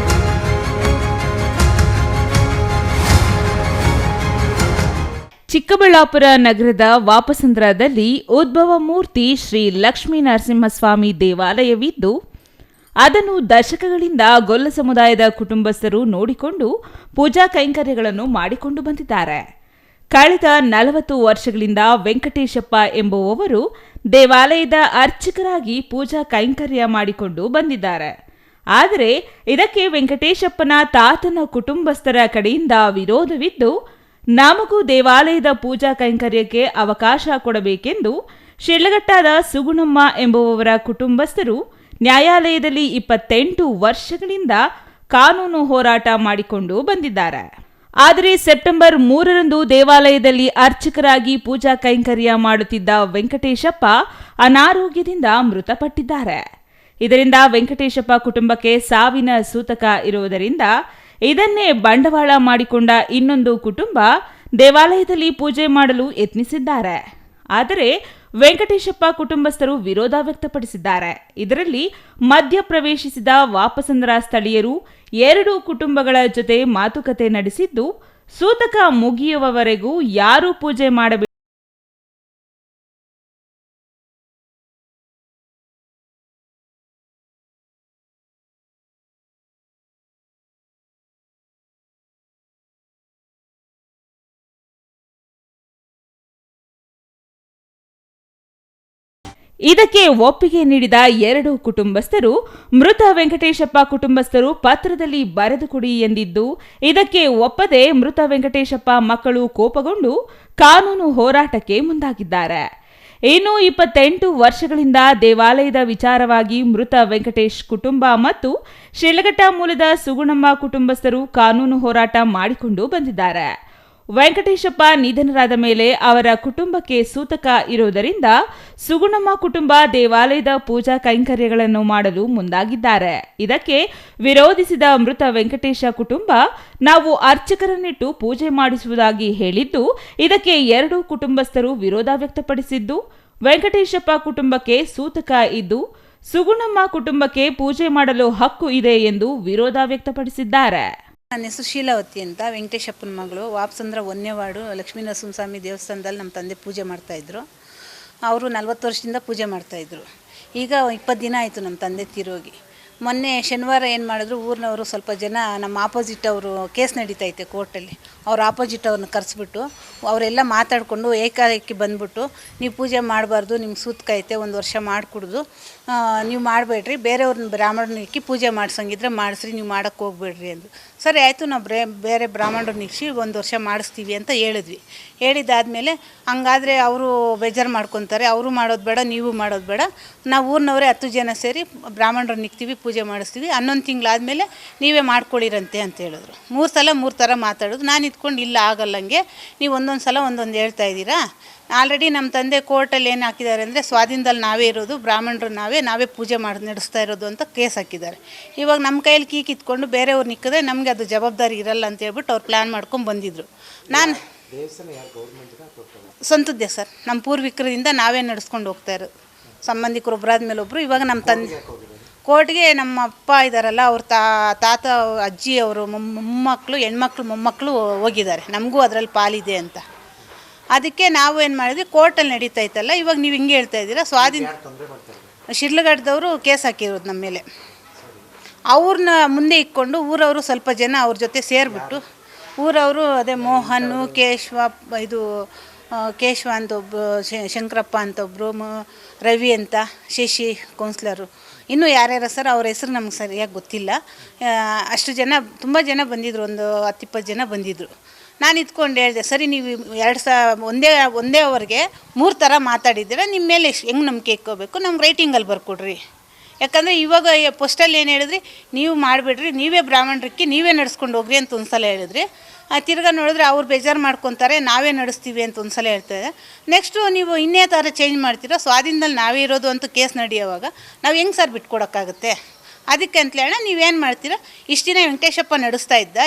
ಚಿಕ್ಕಬಳ್ಳಾಪುರ ನಗರದ ವಾಪಸಂದ್ರದಲ್ಲಿ ಉದ್ಭವ ಮೂರ್ತಿ ಶ್ರೀ ಲಕ್ಷ್ಮೀ ನರಸಿಂಹಸ್ವಾಮಿ ದೇವಾಲಯವಿದ್ದು, ಅದನ್ನು ದಶಕಗಳಿಂದ ಗೊಲ್ಲ ಸಮುದಾಯದ ಕುಟುಂಬಸ್ಥರು ನೋಡಿಕೊಂಡು ಪೂಜಾ ಕೈಂಕರ್ಯಗಳನ್ನು ಮಾಡಿಕೊಂಡು ಬಂದಿದ್ದಾರೆ. ಕಳೆದ 40 ವರ್ಷಗಳಿಂದ ವೆಂಕಟೇಶಪ್ಪ ಎಂಬುವವರು ದೇವಾಲಯದ ಅರ್ಚಕರಾಗಿ ಪೂಜಾ ಕೈಂಕರ್ಯ ಮಾಡಿಕೊಂಡು ಬಂದಿದ್ದಾರೆ. ಆದರೆ ಇದಕ್ಕೆ ವೆಂಕಟೇಶಪ್ಪನ ತಾತನ ಕುಟುಂಬಸ್ಥರ ಕಡೆಯಿಂದ ವಿರೋಧವಿದ್ದು, ನಮಗೂ ದೇವಾಲಯದ ಪೂಜಾ ಕೈಂಕರ್ಯಕ್ಕೆ ಅವಕಾಶ ಕೊಡಬೇಕೆಂದು ಶಿಡ್ಲಘಟ್ಟದ ಸುಗುಣಮ್ಮ ಎಂಬುವವರ ಕುಟುಂಬಸ್ಥರು ನ್ಯಾಯಾಲಯದಲ್ಲಿ 28 ವರ್ಷಗಳಿಂದ ಕಾನೂನು ಹೋರಾಟ ಮಾಡಿಕೊಂಡು ಬಂದಿದ್ದಾರೆ. ಆದರೆ ಸೆಪ್ಟೆಂಬರ್ 3ರಂದು ದೇವಾಲಯದಲ್ಲಿ ಅರ್ಚಕರಾಗಿ ಪೂಜಾ ಕೈಂಕರ್ಯ ಮಾಡುತ್ತಿದ್ದ ವೆಂಕಟೇಶಪ್ಪ ಅನಾರೋಗ್ಯದಿಂದ ಮೃತಪಟ್ಟಿದ್ದಾರೆ. ಇದರಿಂದ ವೆಂಕಟೇಶಪ್ಪ ಕುಟುಂಬಕ್ಕೆ ಸಾವಿನ ಸೂತಕ ಇರುವುದರಿಂದ ಇದನ್ನೇ ಬಂಡವಾಳ ಮಾಡಿಕೊಂಡ ಇನ್ನೊಂದು ಕುಟುಂಬ ದೇವಾಲಯದಲ್ಲಿ ಪೂಜೆ ಮಾಡಲು ಯತ್ನಿಸಿದ್ದಾರೆ. ಆದರೆ ವೆಂಕಟೇಶಪ್ಪ ಕುಟುಂಬಸ್ಥರು ವಿರೋಧ ವ್ಯಕ್ತಪಡಿಸಿದ್ದಾರೆ. ಇದರಲ್ಲಿ ಮಧ್ಯಪ್ರವೇಶಿಸಿದ ವಾಪಸಂದ್ರ ಸ್ಥಳೀಯರು 2 ಕುಟುಂಬಗಳ ಜೊತೆ ಮಾತುಕತೆ ನಡೆಸಿದ್ದು, ಸೂತಕ ಮುಗಿಯುವವರೆಗೂ ಯಾರೂ ಪೂಜೆ ಮಾಡಬೇಕು. ಇದಕ್ಕೆ ಒಪ್ಪಿಗೆ ನೀಡಿದ 2 ಕುಟುಂಬಸ್ಥರು ಮೃತ ವೆಂಕಟೇಶಪ್ಪ ಕುಟುಂಬಸ್ಥರು ಪತ್ರದಲ್ಲಿ ಬರೆದು ಕೊಡಿ ಎಂದಿದ್ದು, ಇದಕ್ಕೆ ಒಪ್ಪದೆ ಮೃತ ವೆಂಕಟೇಶಪ್ಪ ಮಕ್ಕಳು ಕೋಪಗೊಂಡು ಕಾನೂನು ಹೋರಾಟಕ್ಕೆ ಮುಂದಾಗಿದ್ದಾರೆ. ಇನ್ನು 28 ವರ್ಷಗಳಿಂದ ದೇವಾಲಯದ ವಿಚಾರವಾಗಿ ಮೃತ ವೆಂಕಟೇಶ್ ಕುಟುಂಬ ಮತ್ತು ಶಿಡ್ಲಘಟ್ಟ ಮೂಲದ ಸುಗುಣಮ್ಮ ಕುಟುಂಬಸ್ಥರು ಕಾನೂನು ಹೋರಾಟ ಮಾಡಿಕೊಂಡು ಬಂದಿದ್ದಾರೆ. ವೆಂಕಟೇಶಪ್ಪ ನಿಧನರಾದ ಮೇಲೆ ಅವರ ಕುಟುಂಬಕ್ಕೆ ಸೂತಕ ಇರುವುದರಿಂದ ಸುಗುಣಮ್ಮ ಕುಟುಂಬ ದೇವಾಲಯದ ಪೂಜಾ ಕೈಂಕರ್ಯಗಳನ್ನು ಮಾಡಲು ಮುಂದಾಗಿದ್ದಾರೆ. ಇದಕ್ಕೆ ವಿರೋಧಿಸಿದ ಮೃತ ವೆಂಕಟೇಶ ಕುಟುಂಬ ನಾವು ಅರ್ಚಕರನ್ನಿಟ್ಟು ಪೂಜೆ ಮಾಡಿಸುವುದಾಗಿ ಹೇಳಿದ್ದು, ಇದಕ್ಕೆ 2 ಕುಟುಂಬಸ್ಥರು ವಿರೋಧ ವ್ಯಕ್ತಪಡಿಸಿದ್ದು, ವೆಂಕಟೇಶಪ್ಪ ಕುಟುಂಬಕ್ಕೆ ಸೂತಕ ಇದ್ದು ಸುಗುಣಮ್ಮ ಕುಟುಂಬಕ್ಕೆ ಪೂಜೆ ಮಾಡಲು ಹಕ್ಕು ಇದೆ ಎಂದು ವಿರೋಧ ವ್ಯಕ್ತಪಡಿಸಿದ್ದಾರೆ. ನನ್ನ ಹೆಸರು ಶೀಲಾವತಿ ಅಂತ, ವೆಂಕಟೇಶಪ್ಪನ ಮಗಳು. ವಾಪಸಂದ್ರ 1ನೇ ವಾರ್ಡು ಲಕ್ಷ್ಮೀ ನರಸಿಂಹಸ್ವಾಮಿ ದೇವಸ್ಥಾನದಲ್ಲಿ ನಮ್ಮ ತಂದೆ ಪೂಜೆ ಮಾಡ್ತಾಯಿದ್ರು. ಅವರು 40 ವರ್ಷದಿಂದ ಪೂಜೆ ಮಾಡ್ತಾಯಿದ್ರು. ಈಗ 20 ದಿನ ಆಯಿತು ನಮ್ಮ ತಂದೆ ತೀರೋಗಿ. ಮೊನ್ನೆ ಶನಿವಾರ ಏನು ಮಾಡಿದ್ರು, ಊರಿನವರು ಸ್ವಲ್ಪ ಜನ ನಮ್ಮ ಆಪೋಸಿಟ್ ಅವರು ಕೇಸ್ ನಡೀತೈತೆ ಕೋರ್ಟಲ್ಲಿ, ಅವ್ರ ಆಪೋಸಿಟ್ ಅವ್ರನ್ನ ಕರೆಸ್ಬಿಟ್ಟು ಅವರೆಲ್ಲ ಮಾತಾಡಿಕೊಂಡು ಏಕಾಏಕಿ ಬಂದ್ಬಿಟ್ಟು ನೀವು ಪೂಜೆ ಮಾಡಬಾರ್ದು, ನಿಮ್ಗೆ ಸೂತ್ಕೈತೆ, 1 ವರ್ಷ ಮಾಡಿಕೊಡ್ದು ನೀವು ಮಾಡಬೇಡ್ರಿ, ಬೇರೆಯವ್ರನ್ನ ಬ್ರಾಹ್ಮಣರನ್ನ ಇಕ್ಕಿ ಪೂಜೆ ಮಾಡಿಸಂಗಿದ್ರೆ ಮಾಡಿಸ್ರಿ, ನೀವು ಮಾಡೋಕ್ಕೆ ಹೋಗ್ಬೇಡ್ರಿ ಅಂದು. ಸರಿ ಆಯಿತು, ನಾವು ಬೇರೆ ಬ್ರಾಹ್ಮಣರನ್ನ ಇಕ್ಕಿ 1 ವರ್ಷ ಮಾಡಿಸ್ತೀವಿ ಅಂತ ಹೇಳಿದ್ವಿ. ಹೇಳಿದ್ದಾದಮೇಲೆ ಹಂಗಾದರೆ ಅವರು ಬೇಜಾರು ಮಾಡ್ಕೊತಾರೆ, ಅವರು ಮಾಡೋದು ಬೇಡ, ನೀವು ಮಾಡೋದು ಬೇಡ, ನಾವು ಊರಿನವರೇ 10 ಜನ ಸೇರಿ ಬ್ರಾಹ್ಮಣರನ್ನ ಇಕ್ತೀವಿ, ಪೂಜೆ ಮಾಡಿಸ್ತೀವಿ, 11 ತಿಂಗಳಾದಮೇಲೆ ನೀವೇ ಮಾಡ್ಕೊಳ್ಳಿರಂತೆ ಅಂತ ಹೇಳಿದ್ರು. 3 ಸಲ 3 ಥರ ಮಾತಾಡೋದು. ನಾನು ಇದ್ಕೊಂಡು ಇಲ್ಲ ಆಗಲ್ಲಂಗೆ, ನೀವು ಒಂದೊಂದು ಸಲ ಒಂದೊಂದು ಹೇಳ್ತಾ ಇದ್ದೀರಾ. ಆಲ್ರೆಡಿ ನಮ್ಮ ತಂದೆ ಕೋರ್ಟಲ್ಲಿ ಏನು ಹಾಕಿದ್ದಾರೆ ಅಂದರೆ ಸ್ವಾಧೀನದಲ್ಲಿ ನಾವೇ ಇರೋದು, ಬ್ರಾಹ್ಮಣರು ನಾವೇ ಪೂಜೆ ನಡೆಸ್ತಾ ಇರೋದು ಅಂತ ಕೇಸ್ ಹಾಕಿದ್ದಾರೆ. ಇವಾಗ ನಮ್ಮ ಕೈಯಲ್ಲಿ ಕೀ ಕಿತ್ಕೊಂಡು ಬೇರೆಯವ್ರು ನಿಕ್ಕಿದ್ರೆ ನಮಗೆ ಅದು ಜವಾಬ್ದಾರಿ ಇರಲ್ಲ ಅಂತ ಹೇಳ್ಬಿಟ್ಟು ಅವ್ರು ಪ್ಲ್ಯಾನ್ ಮಾಡ್ಕೊಂಡು ಬಂದಿದ್ದರು. ನಾನು ಸ್ವಂತದ್ದೇ ಸರ್, ನಮ್ಮ ಪೂರ್ವಿಕರಿಂದ ನಾವೇ ನಡೆಸ್ಕೊಂಡು ಹೋಗ್ತಾ ಇರೋದು. ಸಂಬಂಧಿಕರು ಒಬ್ಬರಾದ್ಮೇಲೆ ಒಬ್ಬರು. ಇವಾಗ ನಮ್ಮ ತಂದೆ ಕೋರ್ಟ್ಗೆ ನಮ್ಮ ಅಪ್ಪ ಇದ್ದಾರಲ್ಲ, ಅವ್ರ ತಾತ ಅಜ್ಜಿ ಅವರು ಮೊಮ್ಮಕ್ಕಳು, ಹೆಣ್ಮಕ್ಳು, ಮೊಮ್ಮಕ್ಕಳು ಹೋಗಿದ್ದಾರೆ, ನಮಗೂ ಅದರಲ್ಲಿ ಪಾಲಿದೆ ಅಂತ. ಅದಕ್ಕೆ ನಾವು ಏನು ಮಾಡಿದ್ವಿ, ಕೋರ್ಟಲ್ಲಿ ನಡೀತಾ ಇತ್ತಲ್ಲ, ಇವಾಗ ನೀವು ಹಿಂಗೆ ಹೇಳ್ತಾ ಇದ್ದೀರಾ, ಸ್ವಾಧೀನ ಶಿಡ್ಲಘಟ್ಟದವರು ಕೇಸ್ ಹಾಕಿರೋದು ನಮ್ಮ ಮೇಲೆ. ಅವ್ರನ್ನ ಮುಂದೆ ಇಟ್ಕೊಂಡು ಊರವರು ಸ್ವಲ್ಪ ಜನ ಅವ್ರ ಜೊತೆ ಸೇರಿಬಿಟ್ಟು, ಊರವರು ಅದೇ ಮೋಹನ್, ಕೇಶವ ಅಂತ ಒಬ್ಬರು, ಶಂಕರಪ್ಪ ಅಂತ ಒಬ್ಬರು, ರವಿ ಅಂತ, ಶಶಿ ಕೌನ್ಸ್ಲರು, ಇನ್ನೂ ಯಾರ್ಯಾರ ಸರ್ ಅವ್ರ ಹೆಸರು ನಮ್ಗೆ ಸರಿಯಾಗಿ ಗೊತ್ತಿಲ್ಲ. ಅಷ್ಟು ಜನ, ತುಂಬ ಜನ ಬಂದಿದ್ದರು, ಒಂದು 10-20 ಜನ ಬಂದಿದ್ದರು. ನಾನು ಇದ್ಕೊಂಡು ಹೇಳಿದೆ, ಸರಿ ನೀವು ಒಂದೇ ಅವರಿಗೆ 3 ಥರ ಮಾತಾಡಿದ್ದೀರ, ನಿಮ್ಮ ಮೇಲೆ ಹೆಂಗೆ ನಂಬಿಕೆ ಇಕ್ಕೋಬೇಕು, ನಮ್ಗೆ ರೈಟಿಂಗಲ್ಲಿ ಬರ್ಕೊಡ್ರಿ. ಯಾಕಂದರೆ ಇವಾಗ ಪೋಸ್ಟಲ್ಲಿ ಏನು ಹೇಳಿದ್ರಿ, ನೀವು ಮಾಡಿಬಿಡ್ರಿ, ನೀವೇ ಬ್ರಾಹ್ಮಣರಿಗೆ ನೀವೇ ನಡೆಸ್ಕೊಂಡು ಹೋಗ್ರಿ ಅಂತ ಒಂದು ಸಲ ಹೇಳಿದ್ರಿ. ತಿರ್ಗಾ ನೋಡಿದ್ರೆ ಅವ್ರು ಬೇಜಾರು ಮಾಡ್ಕೊತಾರೆ, ನಾವೇ ನಡೆಸ್ತೀವಿ ಅಂತ ಒಂದು ಸಲ ಹೇಳ್ತಾರೆ. ನೆಕ್ಸ್ಟು ನೀವು ಇನ್ನೇ ಥರ ಚೇಂಜ್ ಮಾಡ್ತೀರಾ, ಸ್ವಾಧೀನದಲ್ಲಿ ನಾವೇ ಇರೋದು ಅಂತ ಕೇಸ್ ನಡೆಯೋವಾಗ ನಾವು ಹೆಂಗೆ ಸರ್ ಬಿಟ್ಕೊಡೋಕ್ಕಾಗುತ್ತೆ? ಅದಕ್ಕೆ ಅಂತಲೇ ಅಣ್ಣ ನೀವೇನು ಮಾಡ್ತೀರಾ, ಇಷ್ಟು ದಿನ ವೆಂಕಟೇಶಪ್ಪ ನಡೆಸ್ತಾ ಇದ್ದ,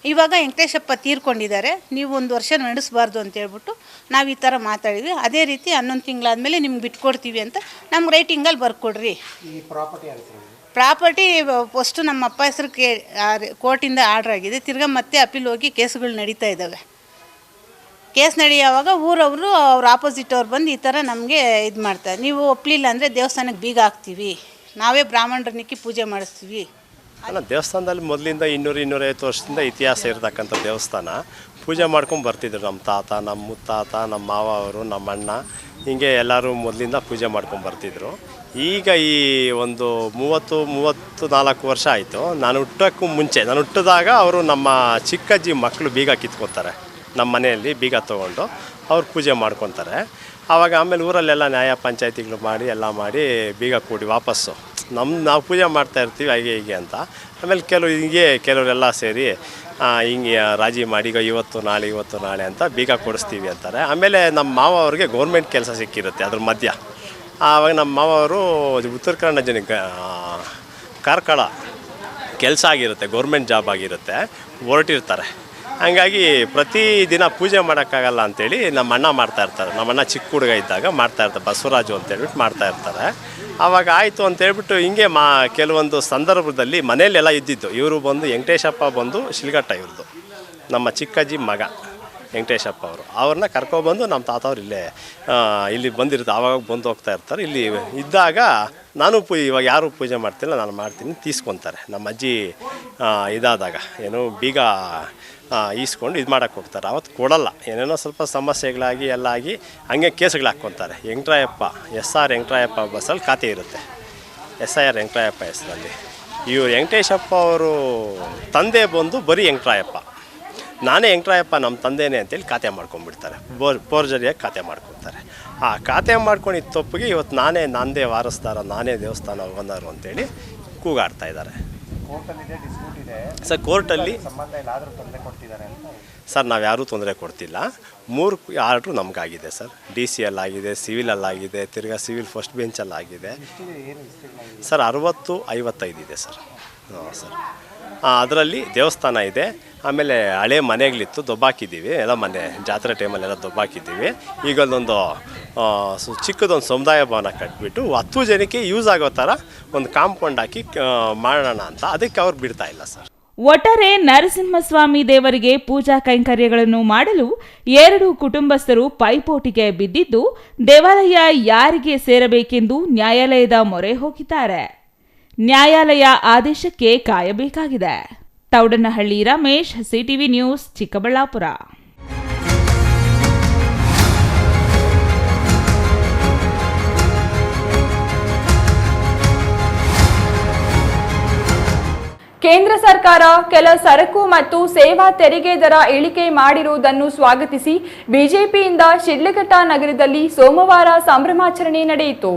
ಇವಾಗ ವೆಂಕಟೇಶಪ್ಪ ತೀರ್ಕೊಂಡಿದ್ದಾರೆ, ನೀವು 1 ವರ್ಷ ನಡೆಸಬಾರ್ದು ಅಂತ ಹೇಳ್ಬಿಟ್ಟು ನಾವು ಈ ಥರ ಮಾತಾಡಿದ್ವಿ. ಅದೇ ರೀತಿ 11 ತಿಂಗಳಾದಮೇಲೆ ನಿಮ್ಗೆ ಬಿಟ್ಕೊಡ್ತೀವಿ ಅಂತ ನಮ್ಗೆ ರೈಟಿಂಗಲ್ಲಿ ಬರ್ಕೊಡ್ರಿ. ಪ್ರಾಪರ್ಟಿ ಫಸ್ಟು ನಮ್ಮ ಅಪ್ಪ ಹೆಸರು ಕೋರ್ಟಿಂದ ಆರ್ಡ್ರ್ ಆಗಿದೆ, ತಿರ್ಗಾ ಮತ್ತೆ ಅಪೀಲ್ ಹೋಗಿ ಕೇಸುಗಳು ನಡೀತಾ ಇದ್ದಾವೆ. ಕೇಸ್ ನಡೆಯುವಾಗ ಊರವರು ಅವ್ರ ಆಪೋಸಿಟ್ ಅವ್ರು ಬಂದು ಈ ಥರ ನಮಗೆ ಇದು ಮಾಡ್ತಾರೆ, ನೀವು ಒಪ್ಪಲಿಲ್ಲ ಅಂದರೆ ದೇವಸ್ಥಾನಕ್ಕೆ ಬೀಗ ಹಾಕ್ತೀವಿ, ನಾವೇ ಬ್ರಾಹ್ಮಣರನ್ನಿಕ್ಕಿ ಪೂಜೆ ಮಾಡಿಸ್ತೀವಿ. ಅಲ್ಲ, ದೇವಸ್ಥಾನದಲ್ಲಿ ಮೊದಲಿಂದ 200-250 ವರ್ಷದಿಂದ ಇತಿಹಾಸ ಇರತಕ್ಕಂಥ ದೇವಸ್ಥಾನ. ಪೂಜೆ ಮಾಡ್ಕೊಂಡು ಬರ್ತಿದ್ರು ನಮ್ಮ ತಾತ, ನಮ್ಮ ಮುತ್ತಾತ, ನಮ್ಮ ಮಾವ ಅವರು, ನಮ್ಮ ಅಣ್ಣ, ಹೀಗೆ ಎಲ್ಲರೂ ಮೊದಲಿಂದ ಪೂಜೆ ಮಾಡ್ಕೊಂಡು ಬರ್ತಿದ್ರು. ಈಗ ಈ ಒಂದು 34 ವರ್ಷ ಆಯಿತು. ನಾನು ಹುಟ್ಟೋಕ್ಕೂ ಮುಂಚೆ, ನಾನು ಹುಟ್ಟಿದಾಗ ಅವರು ನಮ್ಮ ಚಿಕ್ಕಜ್ಜಿ ಮಕ್ಕಳು ಬೀಗ ಕಿತ್ಕೊತಾರೆ, ನಮ್ಮ ಮನೆಯಲ್ಲಿ ಬೀಗ ತೊಗೊಂಡು ಅವ್ರು ಪೂಜೆ ಮಾಡ್ಕೊತಾರೆ. ಆವಾಗ ಆಮೇಲೆ ಊರಲ್ಲೆಲ್ಲ ನ್ಯಾಯ ಪಂಚಾಯತಿಗಳು ಮಾಡಿ ಎಲ್ಲ ಮಾಡಿ ಬೀಗ ಕೂಡಿ ವಾಪಸ್ಸು ನಾವು ಪೂಜೆ ಮಾಡ್ತಾಯಿರ್ತೀವಿ ಹೀಗೆ ಅಂತ. ಆಮೇಲೆ ಕೆಲವರೆಲ್ಲ ಸೇರಿ ಹಿಂಗೆ ರಾಜಿ ಮಾಡಿ ಇವತ್ತು ನಾಳೆ ಅಂತ ಬೀಗ ಕೊಡಿಸ್ತೀವಿ ಅಂತಾರೆ. ಆಮೇಲೆ ನಮ್ಮ ಮಾವ ಅವ್ರಿಗೆ ಗೌರ್ಮೆಂಟ್ ಕೆಲಸ ಸಿಕ್ಕಿರುತ್ತೆ ಅದ್ರ ಮಧ್ಯ. ಆವಾಗ ನಮ್ಮ ಮಾವ ಅವರು ಉತ್ತರ ಕನ್ನಡ ಜನಕ್ಕೆ ಕಾರ್ಕಳ ಕೆಲಸ ಆಗಿರುತ್ತೆ, ಗೌರ್ಮೆಂಟ್ ಜಾಬ್ ಆಗಿರುತ್ತೆ, ಹೊರಟಿರ್ತಾರೆ. ಹಂಗಾಗಿ ಪ್ರತಿದಿನ ಪೂಜೆ ಮಾಡೋಕ್ಕಾಗಲ್ಲ ಅಂಥೇಳಿ ನಮ್ಮ ಅಣ್ಣ ಮಾಡ್ತಾಯಿರ್ತಾರೆ. ನಮ್ಮ ಅಣ್ಣ ಚಿಕ್ಕ ಹುಡುಗ ಇದ್ದಾಗ ಮಾಡ್ತಾಯಿರ್ತಾರೆ, ಬಸವರಾಜು ಅಂತೇಳ್ಬಿಟ್ಟು ಮಾಡ್ತಾಯಿರ್ತಾರೆ. ಆವಾಗ ಆಯಿತು ಅಂತೇಳ್ಬಿಟ್ಟು ಹಿಂಗೆ ಕೆಲವೊಂದು ಸಂದರ್ಭದಲ್ಲಿ ಮನೆಯಲ್ಲೆಲ್ಲ ಇದ್ದಿದ್ದು. ಇವರು ಬಂದು ವೆಂಕಟೇಶಪ್ಪ ಬಂದು ಶಿಲ್ಘಟ್ಟ, ಇವ್ರದ್ದು ನಮ್ಮ ಚಿಕ್ಕಜ್ಜಿ ಮಗ ವೆಂಕಟೇಶಪ್ಪ ಅವ್ರನ್ನ ಕರ್ಕೊಬಂದು ನಮ್ಮ ತಾತವ್ರು ಇಲ್ಲಿ ಬಂದಿರುತ್ತೆ. ಆವಾಗ ಬಂದು ಹೋಗ್ತಾ ಇರ್ತಾರೆ. ಇಲ್ಲಿ ಇದ್ದಾಗ ನಾನು ಇವಾಗ ಯಾರು ಪೂಜೆ ಮಾಡ್ತಿಲ್ಲ, ನಾನು ಮಾಡ್ತೀನಿ, ತೀಸ್ಕೊತಾರೆ. ನಮ್ಮ ಅಜ್ಜಿ ಇದಾದಾಗ ಏನು ಬೀಗ ಈಸ್ಕೊಂಡು ಇದು ಮಾಡೋಕ್ಕೆ ಹೋಗ್ತಾರೆ. ಅವತ್ತು ಕೊಡಲ್ಲ, ಏನೇನೋ ಸ್ವಲ್ಪ ಸಮಸ್ಯೆಗಳಾಗಿ ಎಲ್ಲ ಆಗಿ ಹಂಗೆ ಕೇಸುಗಳು ಹಾಕ್ಕೊತಾರೆ. ವೆಂಕಟರಾಯಪ್ಪ SR ವೆಂಕಟರಾಯಪ್ಪ ಬಸ್ಸಲ್ಲಿ ಖಾತೆ ಇರುತ್ತೆ, SIR ವೆಂಕಟರಾಯಪ್ಪ ಹೆಸರಲ್ಲಿ. ಇವರು ವೆಂಕಟೇಶಪ್ಪ ಅವರು ತಂದೆ ಬಂದು ಬರೀ ವೆಂಕಟರಾಯಪ್ಪ, ನಾನೇ ವೆಂಕಟರಾಯಪ್ಪ ನಮ್ಮ ತಂದೆನೇ ಅಂತೇಳಿ ಖಾತೆ ಮಾಡ್ಕೊಂಡ್ಬಿಡ್ತಾರೆ. ಫೋರ್ಜರಿಯಾಗಿ ಖಾತೆ ಮಾಡ್ಕೊತಾರೆ. ಆ ಖಾತೆ ಮಾಡ್ಕೊಂಡಿದ್ದ ತಪ್ಪಿಗೆ ಇವತ್ತು ನಾನೇ ವಾರಸ್ದಾರ, ನಾನೇ ದೇವಸ್ಥಾನ ಓನರು ಅಂತೇಳಿ ಕೂಗಾಡ್ತಾ ಇದ್ದಾರೆ. ಸರ್ ಕೋರ್ಟಲ್ಲಿ ಸರ್ ನಾವು ಯಾರೂ ತೊಂದರೆ ಕೊಡ್ತಿಲ್ಲ. 3 ಆರ್ಡ್ರು ನಮಗಾಗಿದೆ ಸರ್. DCಯಲ್ಲಿ ಆಗಿದೆ, ಸಿವಿಲಲ್ಲಾಗಿದೆ, ತಿರ್ಗಾ ಸಿವಿಲ್ ಫಸ್ಟ್ ಬೆಂಚಲ್ಲಾಗಿದೆ ಸರ್. 60-55 ಇದೆ ಸರ್. ಹಾಂ ಸರ್. ಅದರಲ್ಲಿ ದೇವಸ್ಥಾನ ಇದೆ, ಆಮೇಲೆ ಹಳೆ ಮನೆಗಳಿತ್ತು, ದೊಬ್ಬಾಕಿದ್ದೀವಿ ಎಲ್ಲ. ಮನೆ ಜಾತ್ರೆ ಟೈಮಲ್ಲೆಲ್ಲ ದೊಬ್ಬಾಕಿದ್ದೀವಿ. ಈಗ ಅಲ್ಲೊಂದು ಚಿಕ್ಕದೊಂದು ಸಮುದಾಯ ಭವನ ಕಟ್ಟಿಬಿಟ್ಟು 10 ಜನಕ್ಕೆ ಯೂಸ್ ಆಗೋ ಥರ ಒಂದು ಕಾಂಪೌಂಡ್ ಹಾಕಿ ಮಾಡೋಣ ಅಂತ, ಅದಕ್ಕೆ ಅವ್ರು ಬಿಡ್ತಾ ಇಲ್ಲ ಸರ್. ಒಟ್ಟಾರೆ ನರಸಿಂಹಸ್ವಾಮಿ ದೇವರಿಗೆ ಪೂಜಾ ಕೈಂಕರ್ಯಗಳನ್ನು ಮಾಡಲು 2 ಕುಟುಂಬಸ್ಥರು ಪೈಪೋಟಿಗೆ ಬಿದ್ದಿದ್ದು, ದೇವಾಲಯ ಯಾರಿಗೆ ಸೇರಬೇಕೆಂದು ನ್ಯಾಯಾಲಯದ ಮೊರೆ ಹೋಗಿದ್ದಾರೆ. ನ್ಯಾಯಾಲಯ ಆದೇಶಕ್ಕೆ ಕಾಯಬೇಕಾಗಿದೆ. Thoudanahalli Ramesh, CTV news, Chikkaballapur. ಕೇಂದ್ರ ಸರ್ಕಾರ ಕೆಲ ಸರಕು ಮತ್ತು ಸೇವಾ ತೆರಿಗೆ ದರ ಇಳಿಕೆ ಮಾಡಿರುವುದನ್ನು ಸ್ವಾಗತಿಸಿ ಬಿಜೆಪಿಯಿಂದ ಶಿಡ್ಲಘಟ್ಟ ನಗರದಲ್ಲಿ ಸೋಮವಾರ ಸಂಭ್ರಮಾಚರಣೆ ನಡೆಯಿತು.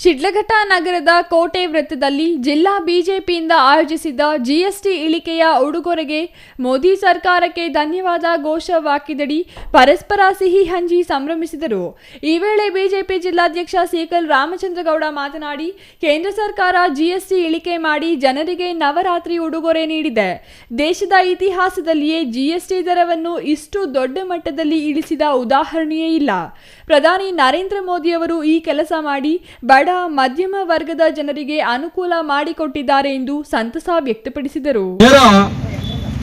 ಶಿಡ್ಲಘಟ್ಟ ನಗರದ ಕೋಟೆ ವೃತ್ತದಲ್ಲಿ ಜಿಲ್ಲಾ ಬಿಜೆಪಿಯಿಂದ ಆಯೋಜಿಸಿದ್ದ ಜಿಎಸ್ಟಿ ಇಳಿಕೆಯ ಉಡುಗೊರೆಗೆ ಮೋದಿ ಸರ್ಕಾರಕ್ಕೆ ಧನ್ಯವಾದ ಘೋಷವಾಕ್ಯದಡಿ ಪರಸ್ಪರ ಸಿಹಿ ಹಂಚಿ ಸಂಭ್ರಮಿಸಿದರು. ಈ ವೇಳೆ ಬಿಜೆಪಿ ಜಿಲ್ಲಾಧ್ಯಕ್ಷ ಸಿಕಲ್ ರಾಮಚಂದ್ರಗೌಡ ಮಾತನಾಡಿ, ಕೇಂದ್ರ ಸರ್ಕಾರ ಜಿಎಸ್ಟಿ ಇಳಿಕೆ ಮಾಡಿ ಜನರಿಗೆ ನವರಾತ್ರಿ ಉಡುಗೊರೆ ನೀಡಿದೆ. ದೇಶದ ಇತಿಹಾಸದಲ್ಲಿಯೇ ಜಿಎಸ್ಟಿ ದರವನ್ನು ಇಷ್ಟು ದೊಡ್ಡ ಮಟ್ಟದಲ್ಲಿ ಇಳಿಸಿದ ಉದಾಹರಣೆಯೇ ಇಲ್ಲ. ಪ್ರಧಾನಿ ನರೇಂದ್ರ ಮೋದಿ ಅವರು ಈ ಕೆಲಸ ಮಾಡಿ ಬಡ ಮಧ್ಯಮ ವರ್ಗದ ಜನರಿಗೆ ಅನುಕೂಲ ಮಾಡಿಕೊಟ್ಟಿದ್ದಾರೆ ಎಂದು ಸಂತಸ ವ್ಯಕ್ತಪಡಿಸಿದರು.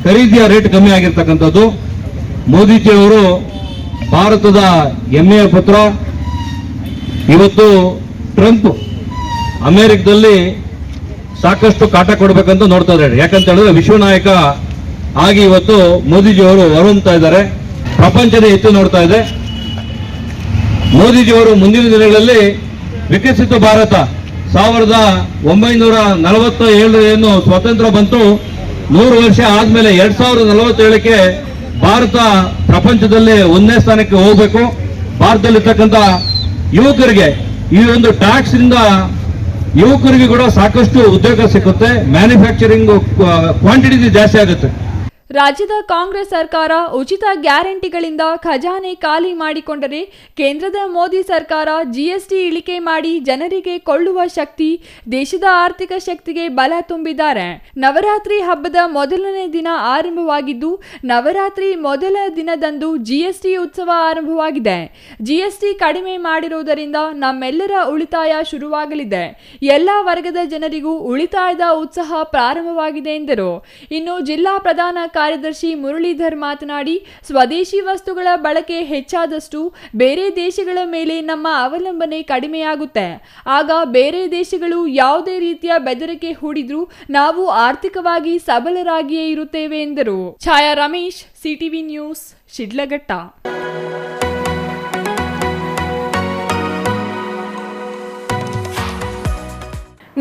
ಖರೀದಿಯ ರೇಟ್ ಕಮ್ಮಿ ಆಗಿರ್ತಕ್ಕಂಥದ್ದು ಮೋದಿಜಿ ಅವರು ಭಾರತದ ಹೆಮ್ಮೆಯ ಪುತ್ರ. ಇವತ್ತು ಟ್ರಂಪ್ ಅಮೆರಿಕದಲ್ಲಿ ಸಾಕಷ್ಟು ಕಾಟ ಕೊಡಬೇಕಂತ ನೋಡ್ತಾ ಇದ್ದಾರೆ. ಯಾಕಂತ ಹೇಳಿದ್ರೆ ವಿಶ್ವನಾಯಕ ಆಗಿ ಇವತ್ತು ಮೋದಿಜಿ ಅವರು ಹೊರಹೊಮ್ತಾ ಇದ್ದಾರೆ. ಪ್ರಪಂಚದ ಎತ್ತು ನೋಡ್ತಾ ಇದೆ. ಮೋದಿಜಿ ಅವರು ಮುಂದಿನ ದಿನಗಳಲ್ಲಿ ವಿಕಸಿತ ಭಾರತ 1947 ಏನು ಸ್ವಾತಂತ್ರ್ಯ ಬಂತು, 100 ವರ್ಷ ಆದ್ಮೇಲೆ 2047ಕ್ಕೆ ಭಾರತ ಪ್ರಪಂಚದಲ್ಲಿ 1ನೇ ಸ್ಥಾನಕ್ಕೆ ಹೋಗಬೇಕು. ಭಾರತದಲ್ಲಿರ್ತಕ್ಕಂಥ ಯುವಕರಿಗೆ ಈ ಒಂದು ಟ್ಯಾಕ್ಸ್ ಇಂದ ಯುವಕರಿಗೆ ಕೂಡ ಸಾಕಷ್ಟು ಉದ್ಯೋಗ ಸಿಗುತ್ತೆ. ಮ್ಯಾನುಫ್ಯಾಕ್ಚರಿಂಗ್ ಕ್ವಾಂಟಿಟಿ ಜಾಸ್ತಿ ಆಗುತ್ತೆ. ರಾಜ್ಯದ ಕಾಂಗ್ರೆಸ್ ಸರ್ಕಾರ ಉಚಿತ ಗ್ಯಾರಂಟಿಗಳಿಂದ ಖಜಾನೆ ಖಾಲಿ ಮಾಡಿಕೊಂಡರೆ ಕೇಂದ್ರದ ಮೋದಿ ಸರ್ಕಾರ ಜಿಎಸ್ಟಿ ಇಳಿಕೆ ಮಾಡಿ ಜನರಿಗೆ ಕೊಳ್ಳುವ ಶಕ್ತಿ, ದೇಶದ ಆರ್ಥಿಕ ಶಕ್ತಿಗೆ ಬಲ ತುಂಬಿದ್ದಾರೆ. ನವರಾತ್ರಿ ಹಬ್ಬದ ಮೊದಲನೇ ದಿನ ಆರಂಭವಾಗಿದ್ದು, ನವರಾತ್ರಿ ಮೊದಲ ದಿನದಂದು ಜಿಎಸ್ಟಿ ಉತ್ಸವ ಆರಂಭವಾಗಿದೆ. ಜಿಎಸ್ಟಿ ಕಡಿಮೆ ಮಾಡಿರುವುದರಿಂದ ನಮ್ಮೆಲ್ಲರ ಉಳಿತಾಯ ಶುರುವಾಗಲಿದೆ. ಎಲ್ಲ ವರ್ಗದ ಜನರಿಗೂ ಉಳಿತಾಯದ ಉತ್ಸಾಹ ಪ್ರಾರಂಭವಾಗಿದೆ ಎಂದರು. ಇನ್ನು ಜಿಲ್ಲಾ ಪ್ರಧಾನ ಕಾರ್ಯದರ್ಶಿ ಮುರಳೀಧರ್ ಮಾತನಾಡಿ, ಸ್ವದೇಶಿ ವಸ್ತುಗಳ ಬಳಕೆ ಹೆಚ್ಚಾದಷ್ಟು ಬೇರೆ ದೇಶಗಳ ಮೇಲೆ ನಮ್ಮ ಅವಲಂಬನೆ ಕಡಿಮೆಯಾಗುತ್ತೆ. ಆಗ ಬೇರೆ ದೇಶಗಳು ಯಾವುದೇ ರೀತಿಯ ಬೆದರಿಕೆ ಹೂಡಿದ್ರೂ ನಾವು ಆರ್ಥಿಕವಾಗಿ ಸಬಲರಾಗಿಯೇ ಇರುತ್ತೇವೆ ಎಂದರು. ಛಾಯಾ ರಮೇಶ್, ಸಿಟಿವಿ ನ್ಯೂಸ್, ಶಿಡ್ಲಘಟ್ಟ.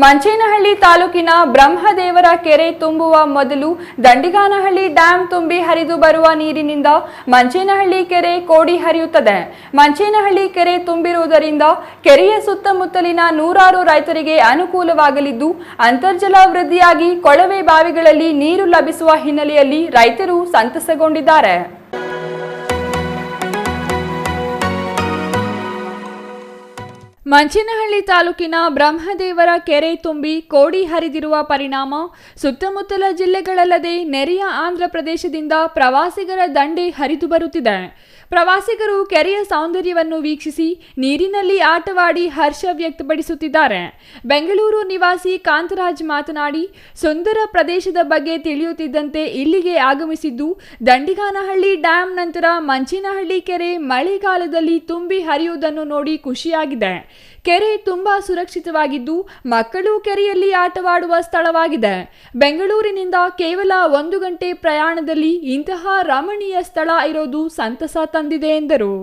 ಮಂಚೇನಹಳ್ಳಿ ತಾಲೂಕಿನ ಬ್ರಹ್ಮದೇವರ ಕೆರೆ ತುಂಬುವ ಮೊದಲು ದಂಡಿಗಾನಹಳ್ಳಿ ಡ್ಯಾಂ ತುಂಬಿ ಹರಿದು ಬರುವ ನೀರಿನಿಂದ ಮಂಚೇನಹಳ್ಳಿ ಕೆರೆ ಕೋಡಿ ಹರಿಯುತ್ತದೆ. ಮಂಚೇನಹಳ್ಳಿ ಕೆರೆ ತುಂಬಿರುವುದರಿಂದ ಕೆರೆಯ ಸುತ್ತಮುತ್ತಲಿನ ನೂರಾರು ರೈತರಿಗೆ ಅನುಕೂಲವಾಗಲಿದ್ದು, ಅಂತರ್ಜಲ ವೃದ್ಧಿಯಾಗಿ ಕೊಳವೆ ಬಾವಿಗಳಲ್ಲಿ ನೀರು ಲಭಿಸುವ ಹಿನ್ನೆಲೆಯಲ್ಲಿ ರೈತರು ಸಂತಸಗೊಂಡಿದ್ದಾರೆ. ಮಂಚೇನಹಳ್ಳಿ ತಾಲೂಕಿನ ಬ್ರಹ್ಮದೇವರ ಕೆರೆ ತುಂಬಿ ಕೋಡಿ ಹರಿದಿರುವ ಪರಿಣಾಮ ಸುತ್ತಮುತ್ತಲ ಜಿಲ್ಲೆಗಳಲ್ಲದೆ ನೆರೆಯ ಆಂಧ್ರ ಪ್ರದೇಶದಿಂದ ಪ್ರವಾಸಿಗರ ದಂಡೆ ಹರಿದು ಬರುತ್ತಿದೆ. ಪ್ರವಾಸಿಗರು ಕೆರೆಯ ಸೌಂದರ್ಯವನ್ನು ವೀಕ್ಷಿಸಿ ನೀರಿನಲ್ಲಿ ಆಟವಾಡಿ ಹರ್ಷ ವ್ಯಕ್ತಪಡಿಸುತ್ತಿದ್ದಾರೆ. ಬೆಂಗಳೂರು ನಿವಾಸಿ ಕಾಂತರಾಜ್ ಮಾತನಾಡಿ, ಸುಂದರ ಪ್ರದೇಶದ ಬಗ್ಗೆ ತಿಳಿಯುತ್ತಿದ್ದಂತೆ ಇಲ್ಲಿಗೆ ಆಗಮಿಸಿದ್ದು, ದಂಡಿಗಾನಹಳ್ಳಿ ಡ್ಯಾಂ ನಂತರ ಮಂಚೇನಹಳ್ಳಿ ಕೆರೆ ಮಳೆಗಾಲದಲ್ಲಿ ತುಂಬಿ ಹರಿಯುವುದನ್ನು ನೋಡಿ ಖುಷಿಯಾಗಿದೆ. ಕೆರೆ ತುಂಬಾ ಸುರಕ್ಷಿತವಾಗಿದ್ದು, ಮಕ್ಕಳು ಕೆರೆಯಲ್ಲಿ ಆಟವಾಡುವ ಸ್ಥಳವಾಗಿದೆ. ಬೆಂಗಳೂರಿನಿಂದ ಕೇವಲ 1 ಗಂಟೆ ಪ್ರಯಾಣದಲ್ಲಿ ಇಂತಹ ರಮಣೀಯ ಸ್ಥಳ ಇರೋದು ಸಂತಸ ತಂದಿದೆ ಎಂದರು.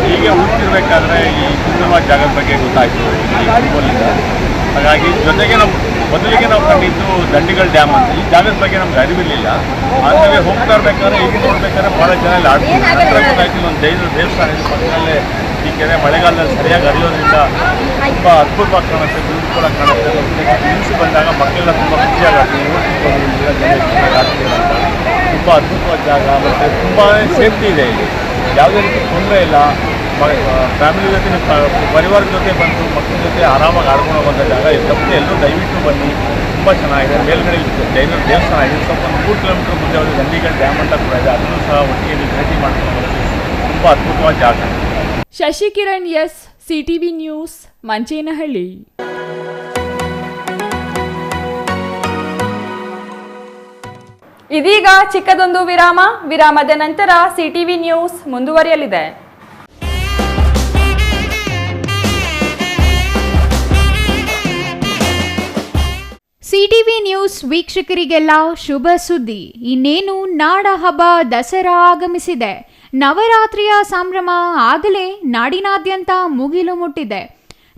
ಹೀಗೆ ಉಳಿತಿರ್ಬೇಕಾದ್ರೆ ಈ ಸುಂದರವಾದ ಜಾಗದ ಬಗ್ಗೆ ಗೊತ್ತಾಯಿತು. ಹಾಗಾಗಿ ಜೊತೆಗೆ ಮೊದಲಿಗೆ ನಾವು ಕಂಡಿದ್ದು ದಂಡಿಗಳ ಡ್ಯಾಮ್ ಅಂತ. ಈ ಜಾಗದ ಬಗ್ಗೆ ನಮ್ಗೆ ಅರಿವಿರಲಿಲ್ಲ. ಆಮೇಲೆ ಹೋಗ್ತಾ ಇರ್ಬೇಕಾದ್ರೆ ಈಗ ನೋಡ್ಬೇಕಾದ್ರೆ ಭಾಳ ಜನ ಇಲ್ಲಿ ಆಡ್ತೀವಿ. ನಂತರ ಗೊತ್ತಾಯ್ತು ಒಂದು ದೇವಸ್ಥಾನ ಇದೆ ಪಕ್ಕದಲ್ಲೇ. ಈ ಕೆರೆ ಮಳೆಗಾಲದಲ್ಲಿ ಸರಿಯಾಗಿ ಹರಿಯೋದ್ರಿಂದ ತುಂಬ ಅದ್ಭುತವಾಗಿ ಕಾಣುತ್ತೆ, ಬ್ಯೂಟಿಫುಲ್ ಆಗಿ ಕಾಣುತ್ತೆ. ನಿಲ್ಲಿಸಿ ಬಂದಾಗ ಮಕ್ಕಳೆಲ್ಲ ತುಂಬ ಖುಷಿಯಾಗುತ್ತೆ. ತುಂಬ ಅದ್ಭುತವಾದ ಜಾಗ ಮತ್ತು ತುಂಬ ಸೇಫ್ಟಿ ಇದೆ. ಇಲ್ಲಿ ಯಾವುದೇ ರೀತಿ ತೊಂದರೆ ಇಲ್ಲ. ಫ್ಯಾಮಿಲಿ ಜೊತೆ ಪರಿವಾರದ ಜೊತೆ ಬಂದು ಮಕ್ಕಳ ಜೊತೆ ಆರಾಮಾಗಿ ಆಡ್ಕೊಂಡು ಬಂದ ಜಾಗ. ತಪ್ಪದೆ ಎಲ್ಲರೂ ದಯವಿಟ್ಟು ಬನ್ನಿ. ತುಂಬ ಚೆನ್ನಾಗಿದೆ. ಮೇಲ್ಗಡೆ ಜೈನರ ದೇವಸ್ಥಾನ ಇದೆ. ಸ್ವಲ್ಪ 3 ಕಿಲೋಮೀಟರ್ ಮುಂದೆ ಒಂದು ದಂಡಿಗಲ್ ಡ್ಯಾಮ್ ಅಂತ ಕೂಡ ಇದೆ. ಅದನ್ನು ಸಹ ಒಟ್ಟಿಗೆ ಭೇಟಿ ಮಾಡ್ಕೊಂಡು ತುಂಬ ಅದ್ಭುತವಾದ ಜಾಗ. Shashikiran S, CTV news, Manchenahalli. ಇದೀಗ ಚಿಕ್ಕದೊಂದು ವಿರಾಮ. ವಿರಾಮದ ನಂತರ ಸಿಟಿವಿ ನ್ಯೂಸ್ ಮುಂದುವರಿಯಲಿದೆ. ಸಿಟಿವಿ ನ್ಯೂಸ್ ವೀಕ್ಷಕರಿಗೆಲ್ಲ ಶುಭ ಸುದ್ದಿ. ಇನ್ನೇನು ನಾಡ ಹಬ್ಬ ದಸರಾ ಆಗಮಿಸಿದೆ. ನವರಾತ್ರಿಯ ಸಂಭ್ರಮ ಆಗಲೇ ನಾಡಿನಾದ್ಯಂತ ಮುಗಿಲು ಮುಟ್ಟಿದೆ.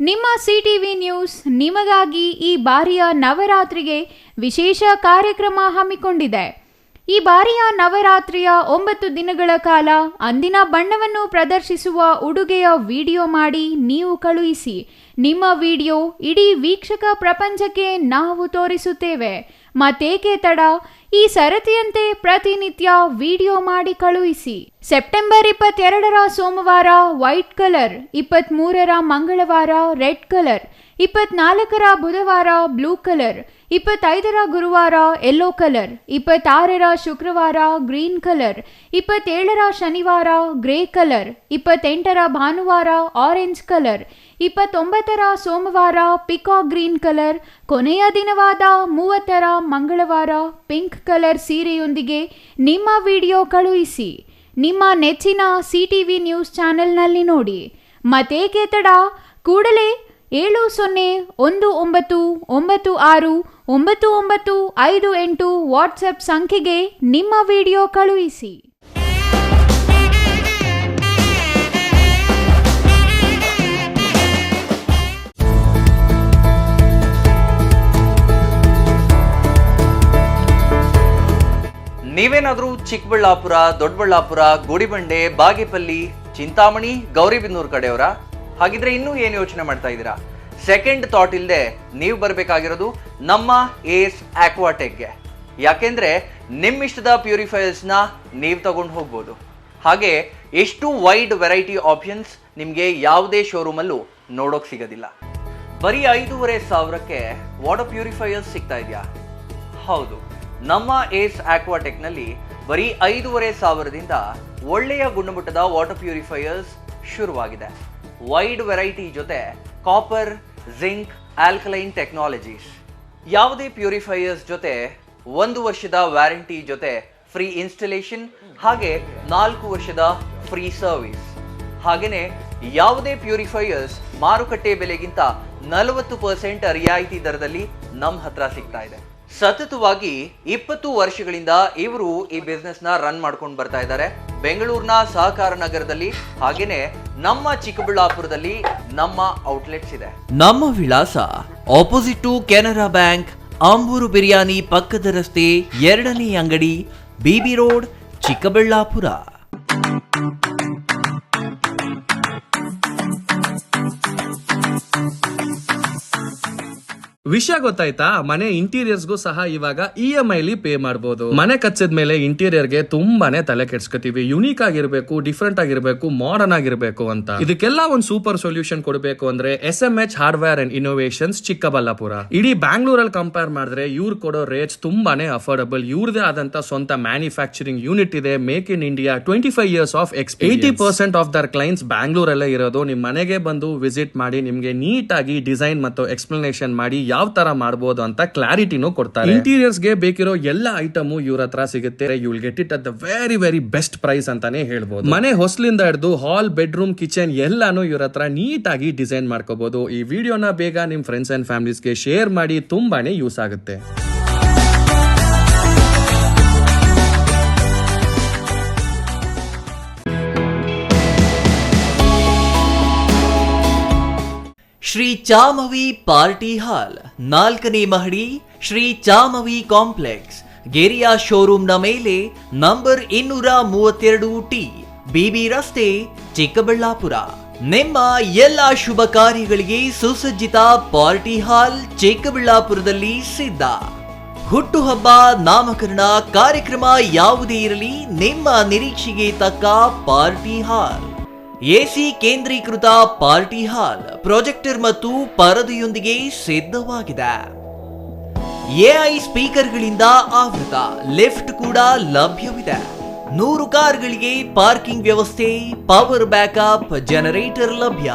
ನಿಮ್ಮ ಸಿಟಿವಿ ನ್ಯೂಸ್ ನಿಮಗಾಗಿ ಈ ಬಾರಿಯ ನವರಾತ್ರಿಗೆ ವಿಶೇಷ ಕಾರ್ಯಕ್ರಮ ಹಮ್ಮಿಕೊಂಡಿದೆ. ಈ ಬಾರಿಯ ನವರಾತ್ರಿಯ 9 ದಿನಗಳ ಕಾಲ ಅಂದಿನ ಬಣ್ಣವನ್ನು ಪ್ರದರ್ಶಿಸುವ ಉಡುಗೆಯ ವಿಡಿಯೋ ಮಾಡಿ ನೀವು ಕಳುಹಿಸಿ. ನಿಮ್ಮ ವಿಡಿಯೋ ಇಡೀ ವೀಕ್ಷಕ ಪ್ರಪಂಚಕ್ಕೆ ನಾವು ತೋರಿಸುತ್ತೇವೆ. ಮತ್ತೇಕೆ ತಡ, ಈ ಸರತಿಯಂತೆ ಪ್ರತಿನಿತ್ಯ ವಿಡಿಯೋ ಮಾಡಿ ಕಳುಹಿಸಿ. ಸೆಪ್ಟೆಂಬರ್ 22ರ ಸೋಮವಾರ ವೈಟ್ ಕಲರ್, 23ರ ಮಂಗಳವಾರ ರೆಡ್ ಕಲರ್, 24ರ ಬುಧವಾರ ಬ್ಲೂ ಕಲರ್, 25ರ ಗುರುವಾರ ಯೆಲ್ಲೋ ಕಲರ್, 26ರ ಶುಕ್ರವಾರ ಗ್ರೀನ್ ಕಲರ್, 27ರ ಶನಿವಾರ ಗ್ರೇ ಕಲರ್, 28ರ ಭಾನುವಾರ ಆರೆಂಜ್ ಕಲರ್, 29ರ ಸೋಮವಾರ ಪಿಕಾಕ್ ಗ್ರೀನ್ ಕಲರ್, ಕೊನೆಯ ದಿನವಾದ 30ರ ಮಂಗಳವಾರ ಪಿಂಕ್ ಕಲರ್ ಸೀರೆಯೊಂದಿಗೆ ನಿಮ್ಮ ವಿಡಿಯೋ ಕಳುಹಿಸಿ. ನಿಮ್ಮ ನೆಚ್ಚಿನ ಸಿಟಿವಿ ನ್ಯೂಸ್ ಚಾನೆಲ್ನಲ್ಲಿ ನೋಡಿ. ಮತ್ತೇಕೆ ತಡ, ಕೂಡಲೇ 7019969958 ವಾಟ್ಸಪ್ ಸಂಖ್ಯೆಗೆ ನಿಮ್ಮ ವಿಡಿಯೋ ಕಳುಹಿಸಿ. ನೀವೇನಾದರೂ ಚಿಕ್ಕಬಳ್ಳಾಪುರ, ದೊಡ್ಡಬಳ್ಳಾಪುರ, ಗುಡಿಬಂಡೆ, ಬಾಗೇಪಲ್ಲಿ, ಚಿಂತಾಮಣಿ, ಗೌರಿಬಿದನೂರು ಕಡೆಯವರ? ಹಾಗಿದ್ರೆ ಇನ್ನೂ ಏನು ಯೋಚನೆ ಮಾಡ್ತಾ ಇದ್ದೀರಾ? ಸೆಕೆಂಡ್ ಥಾಟ್ ಇಲ್ಲದೆ ನೀವು ಬರಬೇಕಾಗಿರೋದು ನಮ್ಮ ಏಸ್ ಆಕ್ವಾಟೆಕ್ಗೆ. ಯಾಕೆಂದ್ರೆ ನಿಮ್ಮಿಷ್ಟದ ಪ್ಯೂರಿಫೈಯರ್ಸ್ನ ನೀವು ತಗೊಂಡು ಹೋಗ್ಬೋದು. ಹಾಗೆ ಎಷ್ಟು ವೈಡ್ ವೆರೈಟಿ ಆಪ್ಷನ್ಸ್ ನಿಮಗೆ ಯಾವುದೇ ಶೋರೂಮಲ್ಲೂ ನೋಡೋಕೆ ಸಿಗೋದಿಲ್ಲ. ಬರೀ 5,500ಕ್ಕೆ ವಾಟರ್ ಪ್ಯೂರಿಫೈಯರ್ಸ್ ಸಿಗ್ತಾ ಇದೆಯಾ? ಹೌದು, ನಮ್ಮ ಏಸ್ ಆಕ್ವಾಟೆಕ್ನಲ್ಲಿ ಬರೀ 5,500ದಿಂದ ಒಳ್ಳೆಯ ಗುಣಮಟ್ಟದ ವಾಟರ್ ಪ್ಯೂರಿಫೈಯರ್ಸ್ ಶುರುವಾಗಿದೆ. ವೈಡ್ ವೆರೈಟಿ ಜೊತೆ ಕಾಪರ್, ಜಿಂಕ್, ಆಲ್ಕಲೈನ್ ಟೆಕ್ನಾಲಜೀಸ್. ಯಾವುದೇ ಪ್ಯೂರಿಫೈಯರ್ಸ್ ಜೊತೆ 1 ವರ್ಷದ ವ್ಯಾರಂಟಿ ಜೊತೆ ಫ್ರೀ ಇನ್ಸ್ಟಾಲೇಷನ್, ಹಾಗೆ 4 ವರ್ಷದ ಫ್ರೀ ಸರ್ವಿಸ್. ಹಾಗೆಯೇ ಯಾವುದೇ ಪ್ಯೂರಿಫೈಯರ್ಸ್ ಮಾರುಕಟ್ಟೆ ಬೆಲೆಗಿಂತ 40% ರಿಯಾಯಿತಿ ದರದಲ್ಲಿ ನಮ್ಮ ಹತ್ರ ಸಿಗ್ತಾ ಇದೆ. ಸತತವಾಗಿ 20 ವರ್ಷಗಳಿಂದ ಇವರು ಈ ಬಿಸ್ನೆಸ್ ನ ರನ್ ಮಾಡ್ಕೊಂಡು ಬರ್ತಾ ಇದ್ದಾರೆ. ಬೆಂಗಳೂರಿನ ಸಹಕಾರ ನಗರದಲ್ಲಿ, ಹಾಗೇನೆ ನಮ್ಮ ಚಿಕ್ಕಬಳ್ಳಾಪುರದಲ್ಲಿ ನಮ್ಮ ಔಟ್ಲೆಟ್ಸ್ ಇದೆ. ನಮ್ಮ ವಿಳಾಸ opposite to Canara bank, Ambur biryani ಪಕ್ಕದ ರಸ್ತೆ, 2ನೇ ಅಂಗಡಿ, ಬಿಬಿ ರೋಡ್, ಚಿಕ್ಕಬಳ್ಳಾಪುರ. ವಿಷಯ ಗೊತ್ತಾಯ್ತಾ? ಮನೆ ಇಂಟೀರಿಯರ್ಸ್ಗೂ ಸಹ ಇವಾಗ EMI ಪೇ ಮಾಡಬಹುದು. ಮನೆ ಕಚ್ಚಿದ ಮೇಲೆ ಇಂಟೀರಿಯರ್ಗೆ ತುಂಬಾನೇ ತಲೆ ಕೆಡ್ಸ್ಕೊತೀವಿ. ಯುನೀಕ್ ಆಗಿರ್ಬೇಕು, ಡಿಫ್ರೆಂಟ್ ಆಗಿರ್ಬೇಕು, ಮಾಡರ್ನ್ ಆಗಿರ್ಬೇಕು ಅಂತ. ಇದಕ್ಕೆಲ್ಲ ಒಂದು ಸೂಪರ್ ಸೊಲ್ಯೂಷನ್ ಕೊಡಬೇಕು ಅಂದ್ರೆ SMH hardware and innovations Chikkaballapur. ಇಡೀ ಬ್ಯಾಂಗ್ಳೂರಲ್ಲಿ ಕಂಪೇರ್ ಮಾಡಿದ್ರೆ ಇವ್ರು ಕೊಡೋ ರೇಟ್ಸ್ ತುಂಬಾನೇ ಅಫೋರ್ಡಬಲ್. ಇವ್ರದೇ ಆದಂತ ಸ್ವಂತ ಮ್ಯಾನುಫ್ಯಾಕ್ಚರಿಂಗ್ ಯೂನಿಟ್ ಇದೆ. Make in India, 25 years of experience. 80% of their clients ಬ್ಯಾಂಗ್ಳೂರಲ್ಲೇ ಇರೋದು. ನಿಮ್ ಮನೆಗೆ ಬಂದು ವಿಸಿಟ್ ಮಾಡಿ ನಿಮ್ಗೆ ನೀಟ್ ಆಗಿ ಡಿಸೈನ್ ಮತ್ತು ಎಕ್ಸ್ಪ್ಲನೇಷನ್ ಮಾಡಿ ಯಾವ ತರ ಮಾಡಬಹುದು ಅಂತ ಕ್ಲಾರಿಟಿನೂ ಕೊಡ್ತಾರೆ. ಇಂಟೀರಿಯರ್ಸ್ ಗೆ ಬೇಕಿರೋ ಎಲ್ಲ ಐಟಮ್ ಇವ್ರ ಹತ್ರ ಸಿಗುತ್ತೆ. You will get it at the very very best price ಅಂತಾನೆ ಹೇಳ್ಬೋದು. ಮನೆ ಹೊಸಲಿಂದ ಹಿಡಿದು ಹಾಲ್, ಬೆಡ್ರೂಮ್, ಕಿಚನ್ ಎಲ್ಲಾನು ಇವ್ರ ಹತ್ರ ನೀಟ್ ಆಗಿ ಡಿಸೈನ್ ಮಾಡ್ಕೋಬಹುದು. ಈ ವಿಡಿಯೋನ ಬೇಗ ನಿಮ್ ಫ್ರೆಂಡ್ಸ್ ಅಂಡ್ ಫ್ಯಾಮಿಲೀಸ್ಗೆ ಶೇರ್ ಮಾಡಿ, ತುಂಬಾನೇ ಯೂಸ್ ಆಗುತ್ತೆ. ಶ್ರೀ ಚಾಮವಿ ಪಾರ್ಟಿ ಹಾಲ್, 4ನೇ ಮಹಡಿ, ಶ್ರೀ ಚಾಮವಿ ಕಾಂಪ್ಲೆಕ್ಸ್, ಗೆರಿಯಾ ಶೋರೂಮ್ನ ಮೇಲೆ, ನಂಬರ್ 232T, ಬಿಬಿ ರಸ್ತೆ, ಚಿಕ್ಕಬಳ್ಳಾಪುರ. ನಿಮ್ಮ ಎಲ್ಲ ಶುಭ ಕಾರ್ಯಗಳಿಗೆ ಸುಸಜ್ಜಿತ ಪಾರ್ಟಿ ಹಾಲ್ ಚಿಕ್ಕಬಳ್ಳಾಪುರದಲ್ಲಿ ಸಿದ್ಧ. ಹುಟ್ಟುಹಬ್ಬ, ನಾಮಕರಣ, ಕಾರ್ಯಕ್ರಮ ಯಾವುದೇ ಇರಲಿ, ನಿಮ್ಮ ನಿರೀಕ್ಷೆಗೆ ತಕ್ಕ ಪಾರ್ಟಿ ಹಾಲ್. AC ಕೇಂದ್ರೀಕೃತ ಪಾರ್ಟಿ ಹಾಲ್, ಪ್ರೊಜೆಕ್ಟರ್ ಮತ್ತು ಪರದೆಯೊಂದಿಗೆ ಸಿದ್ಧವಾಗಿದೆ. AI ಸ್ಪೀಕರ್ಗಳಿಂದ ಆವೃತ, ಲಿಫ್ಟ್ ಕೂಡ ಲಭ್ಯವಿದೆ. 100 ಕಾರ್ಗಳಿಗೆ ಪಾರ್ಕಿಂಗ್ ವ್ಯವಸ್ಥೆ, ಪವರ್ ಬ್ಯಾಕಪ್, ಜನರೇಟರ್ ಲಭ್ಯ.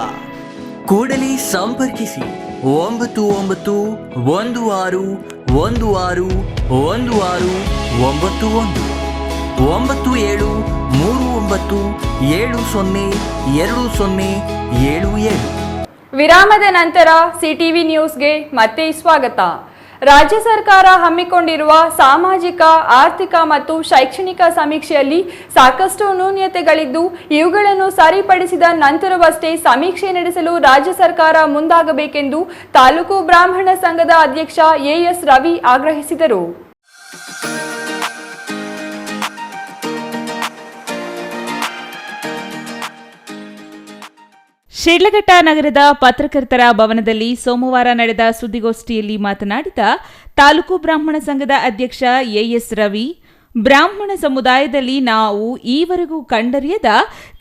ಕೂಡಲೇ ಸಂಪರ್ಕಿಸಿ 99161639702077. ವಿರಾಮದ ನಂತರ ಸಿಟಿವಿ ನ್ಯೂಸ್ಗೆ ಮತ್ತೆ ಸ್ವಾಗತ. ರಾಜ್ಯ ಸರ್ಕಾರ ಹಮ್ಮಿಕೊಂಡಿರುವ ಸಾಮಾಜಿಕ, ಆರ್ಥಿಕ ಮತ್ತು ಶೈಕ್ಷಣಿಕ ಸಮೀಕ್ಷೆಯಲ್ಲಿ ಸಾಕಷ್ಟು ನ್ಯೂನತೆಗಳಿದ್ದು ಇವುಗಳನ್ನು ಸರಿಪಡಿಸಿದ ನಂತರವಷ್ಟೇ ಸಮೀಕ್ಷೆ ನಡೆಸಲು ರಾಜ್ಯ ಸರ್ಕಾರ ಮುಂದಾಗಬೇಕೆಂದು ತಾಲೂಕು ಬ್ರಾಹ್ಮಣ ಸಂಘದ ಅಧ್ಯಕ್ಷ ಎಎಸ್ ರವಿ ಆಗ್ರಹಿಸಿದರು. ಶಿಡ್ಲಘಟ್ಟ ನಗರದ ಪತ್ರಕರ್ತರ ಭವನದಲ್ಲಿ ಸೋಮವಾರ ನಡೆದ ಸುದ್ದಿಗೋಷ್ಠಿಯಲ್ಲಿ ಮಾತನಾಡಿದ ತಾಲೂಕು ಬ್ರಾಹ್ಮಣ ಸಂಘದ ಅಧ್ಯಕ್ಷ ಎಎಸ್ ರವಿ, ಬ್ರಾಹ್ಮಣ ಸಮುದಾಯದಲ್ಲಿ ನಾವು ಈವರೆಗೂ ಕಂಡರಿಯದ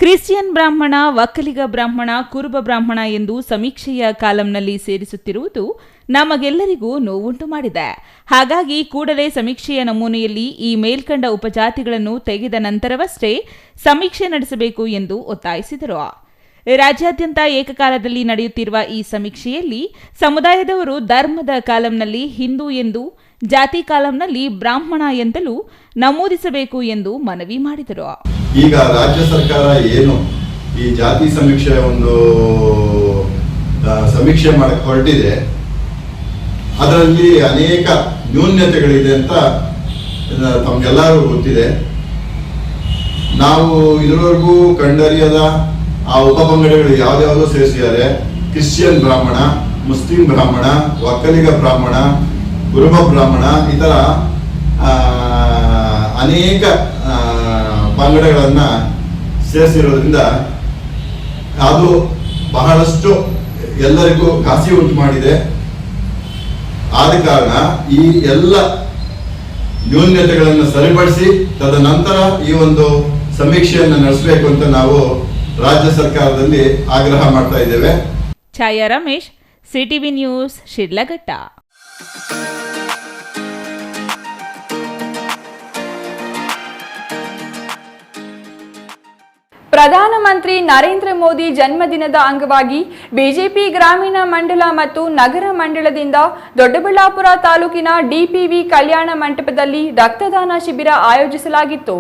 ಕ್ರಿಶ್ಚಿಯನ್ ಬ್ರಾಹ್ಮಣ, ಒಕ್ಕಲಿಗ ಬ್ರಾಹ್ಮಣ, ಕುರುಬ ಬ್ರಾಹ್ಮಣ ಎಂದು ಸಮೀಕ್ಷೆಯ ಕಾಲಂನಲ್ಲಿ ಸೇರಿಸುತ್ತಿರುವುದು ನಮಗೆಲ್ಲರಿಗೂ ನೋವುಂಟು ಮಾಡಿದೆ. ಹಾಗಾಗಿ ಕೂಡಲೇ ಸಮೀಕ್ಷೆಯ ನಮೂನೆಯಲ್ಲಿ ಈ ಮೇಲ್ಕಂಡ ಉಪಜಾತಿಗಳನ್ನು ತೆಗೆದ ನಂತರವಷ್ಟೇ ಸಮೀಕ್ಷೆ ನಡೆಸಬೇಕು ಎಂದು ಒತ್ತಾಯಿಸಿದರು. ರಾಜ್ಯಾದ್ಯಂತ ಏಕಕಾಲದಲ್ಲಿ ನಡೆಯುತ್ತಿರುವ ಈ ಸಮೀಕ್ಷೆಯಲ್ಲಿ ಸಮುದಾಯದವರು ಧರ್ಮದ ಕಾಲಂನಲ್ಲಿ ಹಿಂದೂ ಎಂದು, ಜಾತಿ ಕಾಲಂನಲ್ಲಿ ಬ್ರಾಹ್ಮಣ ಎಂದಲೂ ನಮೂದಿಸಬೇಕು ಎಂದು ಮನವಿ ಮಾಡಿದರು. ಈಗ ರಾಜ್ಯ ಸರ್ಕಾರ ಏನು ಈ ಜಾತಿ ಸಮೀಕ್ಷೆ ಸಮೀಕ್ಷೆ ಮಾಡಕ್ಕೆ ಹೊರಟಿದೆ, ಅದರಲ್ಲಿ ಅನೇಕ ನ್ಯೂನ್ಯತೆಗಳಿದೆ ಅಂತ ತಮಗೆಲ್ಲರಿಗೂ ಗೊತ್ತಿದೆ. ನಾವು ಇದುವರೆಗೂ ಕಂಡರಿಯದ ಆ ಉಪಪಂಗಡಗಳು ಯಾವ್ದಾವುದೋ ಸೇರಿಸಿದ್ದಾರೆ. ಕ್ರಿಶ್ಚಿಯನ್ ಬ್ರಾಹ್ಮಣ, ಮುಸ್ಲಿಂ ಬ್ರಾಹ್ಮಣ, ಒಕ್ಕಲಿಗ ಬ್ರಾಹ್ಮಣ, ಕುರುಬ ಬ್ರಾಹ್ಮಣ, ಈ ಥರ ಅನೇಕ ಪಂಗಡಗಳನ್ನು ಸೇರಿಸಿರೋದ್ರಿಂದ ಅದು ಬಹಳಷ್ಟು ಎಲ್ಲರಿಗೂ ಘಾಸಿ ಉಂಟು ಮಾಡಿದೆ. ಆದ ಕಾರಣ ಈ ಎಲ್ಲ ನ್ಯೂನ್ಯತೆಗಳನ್ನು ಸರಿಪಡಿಸಿ ತದನಂತರ ಈ ಒಂದು ಸಮೀಕ್ಷೆಯನ್ನು ನಡೆಸಬೇಕು ಅಂತ ನಾವು ರಾಜ್ಯ ಸರ್ಕಾರದಲ್ಲಿ ಆಗ್ರಹ ಮಾಡ್ತಾ ಇದ್ದೇವೆ. ಛಾಯಾ ರಮೇಶ್, ಸಿಟಿವಿ ನ್ಯೂಸ್, ಶಿಡ್ಲಘಟ್ಟ. ಪ್ರಧಾನಮಂತ್ರಿ ನರೇಂದ್ರ ಮೋದಿ ಜನ್ಮದಿನದ ಅಂಗವಾಗಿ ಬಿಜೆಪಿ ಗ್ರಾಮೀಣ ಮಂಡಲ ಮತ್ತು ನಗರ ಮಂಡಳದಿಂದ ದೊಡ್ಡಬಳ್ಳಾಪುರ ತಾಲೂಕಿನ ಡಿಪಿವಿ ಕಲ್ಯಾಣ ಮಂಟಪದಲ್ಲಿ ರಕ್ತದಾನ ಶಿಬಿರ ಆಯೋಜಿಸಲಾಗಿತ್ತು.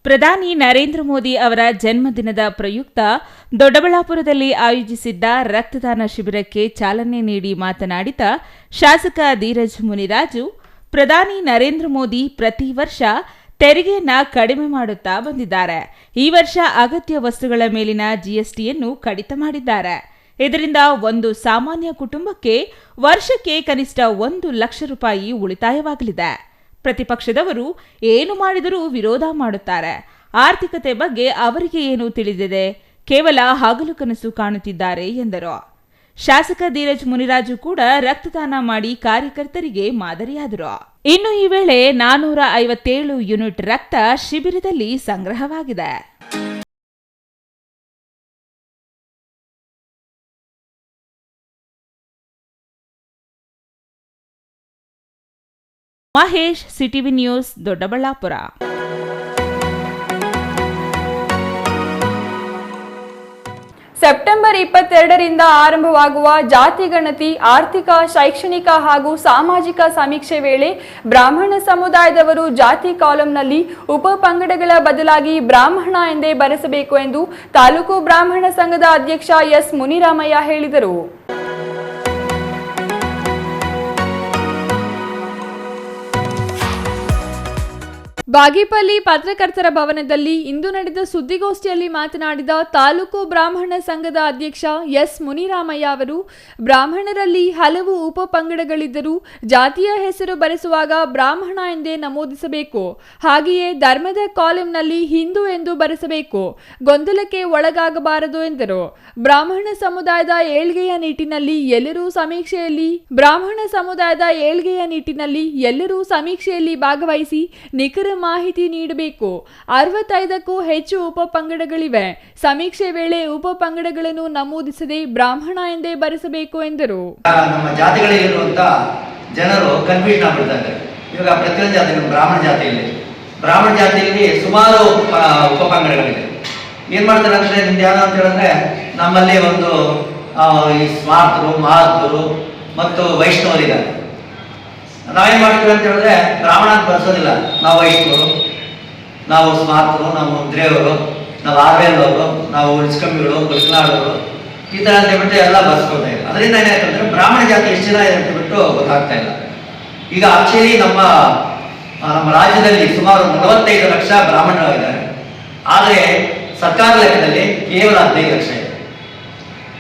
ಪ್ರಧಾನಿ ನರೇಂದ್ರ ಮೋದಿ ಅವರ ಜನ್ಮದಿನದ ಪ್ರಯುಕ್ತ ದೊಡ್ಡಬಳ್ಳಾಪುರದಲ್ಲಿ ಆಯೋಜಿಸಿದ್ದ ರಕ್ತದಾನ ಶಿಬಿರಕ್ಕೆ ಚಾಲನೆ ನೀಡಿ ಮಾತನಾಡಿದ ಶಾಸಕ ಧೀರಜ್ ಮುನಿರಾಜು, ಪ್ರಧಾನಿ ನರೇಂದ್ರ ಮೋದಿ ಪ್ರತಿ ವರ್ಷ ತೆರಿಗೆಯನ್ನ ಕಡಿಮೆ ಮಾಡುತ್ತಾ ಬಂದಿದ್ದಾರೆ. ಈ ವರ್ಷ ಅಗತ್ಯ ವಸ್ತುಗಳ ಮೇಲಿನ ಜಿಎಸ್ಟಿಯನ್ನು ಕಡಿತ ಮಾಡಿದ್ದಾರೆ. ಇದರಿಂದ ಒಂದು ಸಾಮಾನ್ಯ ಕುಟುಂಬಕ್ಕೆ ವರ್ಷಕ್ಕೆ ಕನಿಷ್ಠ 1 ಲಕ್ಷ ರೂಪಾಯಿ ಉಳಿತಾಯವಾಗಲಿದೆ. ಪ್ರತಿಪಕ್ಷದವರು ಏನು ಮಾಡಿದರೂ ವಿರೋಧ ಮಾಡುತ್ತಾರೆ. ಆರ್ಥಿಕತೆ ಬಗ್ಗೆ ಅವರಿಗೆ ಏನು ತಿಳಿದಿದೆ? ಕೇವಲ ಹಗಲು ಕನಸು ಕಾಣುತ್ತಿದ್ದಾರೆ ಎಂದರು. ಶಾಸಕ ಧೀರಜ್ ಮುನಿರಾಜು ಕೂಡ ರಕ್ತದಾನ ಮಾಡಿ ಕಾರ್ಯಕರ್ತರಿಗೆ ಮಾದರಿಯಾದರು. ಇನ್ನು ಈ ವೇಳೆ 457 ಯೂನಿಟ್ ರಕ್ತ ಶಿಬಿರದಲ್ಲಿ ಸಂಗ್ರಹವಾಗಿದೆ. Mahesh, CTV news, Doddaballapura. September 22ರಿಂದ ಆರಂಭವಾಗುವ ಜಾತಿ ಗಣತಿ, ಆರ್ಥಿಕ, ಶೈಕ್ಷಣಿಕ ಹಾಗೂ ಸಾಮಾಜಿಕ ಸಮೀಕ್ಷೆ ವೇಳೆ ಬ್ರಾಹ್ಮಣ ಸಮುದಾಯದವರು ಜಾತಿ ಕಾಲಂನಲ್ಲಿ ಉಪ ಪಂಗಡಗಳ ಬದಲಾಗಿ ಬ್ರಾಹ್ಮಣ ಎಂದೇ ಬರೆಸಬೇಕು ಎಂದು ತಾಲೂಕು ಬ್ರಾಹ್ಮಣ ಸಂಘದ ಅಧ್ಯಕ್ಷ ಎಸ್ ಮುನಿರಾಮಯ್ಯ ಹೇಳಿದರು. ಬಾಗೇಪಲ್ಲಿ ಪತ್ರಕರ್ತರ ಭವನದಲ್ಲಿ ಇಂದು ನಡೆದ ಸುದ್ದಿಗೋಷ್ಠಿಯಲ್ಲಿ ಮಾತನಾಡಿದ ತಾಲೂಕು ಬ್ರಾಹ್ಮಣ ಸಂಘದ ಅಧ್ಯಕ್ಷ ಎಸ್ ಮುನಿರಾಮಯ್ಯ ಅವರು, ಬ್ರಾಹ್ಮಣರಲ್ಲಿ ಹಲವು ಉಪ ಪಂಗಡಗಳಿದ್ದರೂ ಜಾತಿಯ ಹೆಸರು ಬರೆಸುವಾಗ ಬ್ರಾಹ್ಮಣ ಎಂದೇ ನಮೂದಿಸಬೇಕು. ಹಾಗೆಯೇ ಧರ್ಮದ ಕಾಲಂನಲ್ಲಿ ಹಿಂದೂ ಎಂದು ಬರೆಸಬೇಕು. ಗೊಂದಲಕ್ಕೆ ಒಳಗಾಗಬಾರದು ಎಂದರು. ಬ್ರಾಹ್ಮಣ ಸಮುದಾಯದ ಏಳ್ಗೆಯ ನಿಟ್ಟಿನಲ್ಲಿ ಎಲ್ಲರೂ ಸಮೀಕ್ಷೆಯಲ್ಲಿ ಭಾಗವಹಿಸಿ ನಿಖರ ಮಾಹಿತಿ ನೀಡಬೇಕು. 65ಕ್ಕೂ ಹೆಚ್ಚು ಉಪ ಪಂಗಡಗಳಿವೆ. ಸಮೀಕ್ಷೆ ವೇಳೆ ಉಪ ಪಂಗಡಗಳನ್ನು ನಮೂದಿಸದೆ ಬ್ರಾಹ್ಮಣ ಎಂದೇ ಬರೆಸಬೇಕು ಎಂದರು. ನಮ್ಮ ಜಾತಿಗಳಲ್ಲಿರುವಂತ ಜನರು ಕನ್ಫ್ಯೂಷನ್ ಆಗ್ಬಿಡ್ತಾರೆ. ಇವಾಗ ಪ್ರತಿಯೊಂದು ಜಾತಿ, ಬ್ರಾಹ್ಮಣ ಜಾತಿಯಲ್ಲಿ ಸುಮಾರು ಉಪ ಪಂಗಡಗಳಿದೆ. ಏನ್ ಮಾಡ್ತಾರೆ ಅಂದ್ರೆ, ನಿಮ್ದು ಯಾವ್ದು ಅಂತ ಹೇಳಿದ್ರೆ, ನಮ್ಮಲ್ಲಿ ಒಂದು ಈ ಸ್ಮಾರ್ತರು, ಮಹಾತ್ಮರು ಮತ್ತು ವೈಷ್ಣವರಿದ್ದಾರೆ. ನಾವೇನ್ ಮಾಡ್ತೀವಿ ಅಂತ ಹೇಳಿದ್ರೆ, ಬ್ರಾಹ್ಮಣ ಅಂತ ಬರ್ಸೋದಿಲ್ಲ. ನಾವು ವೈಷ್ಣವರು, ನಾವು ಸ್ಮಾರ್ತರು, ನಾವು ಮುದ್ರೆಯವರು, ನಾವು ಆರ್ವೇಲ್ವರು, ನಾವು ಉಳಿಸ್ಕಂಬಿಗಳು, ಕೃಷ್ಣಾಳವರು, ಈ ಥರ ಅಂತ ಹೇಳ್ಬಿಟ್ಟು ಎಲ್ಲ ಬರ್ಸ್ಕೊಳ್ತಾ ಇಲ್ಲ. ಅದರಿಂದ ಏನಾಯ್ತು ಅಂದರೆ ಬ್ರಾಹ್ಮಣ ಜಾತಿ ಎಷ್ಟು ಜನ ಇದೆ ಅಂತ ಹೇಳ್ಬಿಟ್ಟು ಗೊತ್ತಾಗ್ತಾ ಇಲ್ಲ. ಈಗ ಆಕ್ಚುಲಿ ನಮ್ಮ ರಾಜ್ಯದಲ್ಲಿ ಸುಮಾರು 45 ಲಕ್ಷ ಬ್ರಾಹ್ಮಣರಾಗಿದ್ದಾರೆ, ಆದರೆ ಸರ್ಕಾರ ಲೆಕ್ಕದಲ್ಲಿ ಕೇವಲ 15 ಲಕ್ಷ ಇದೆ.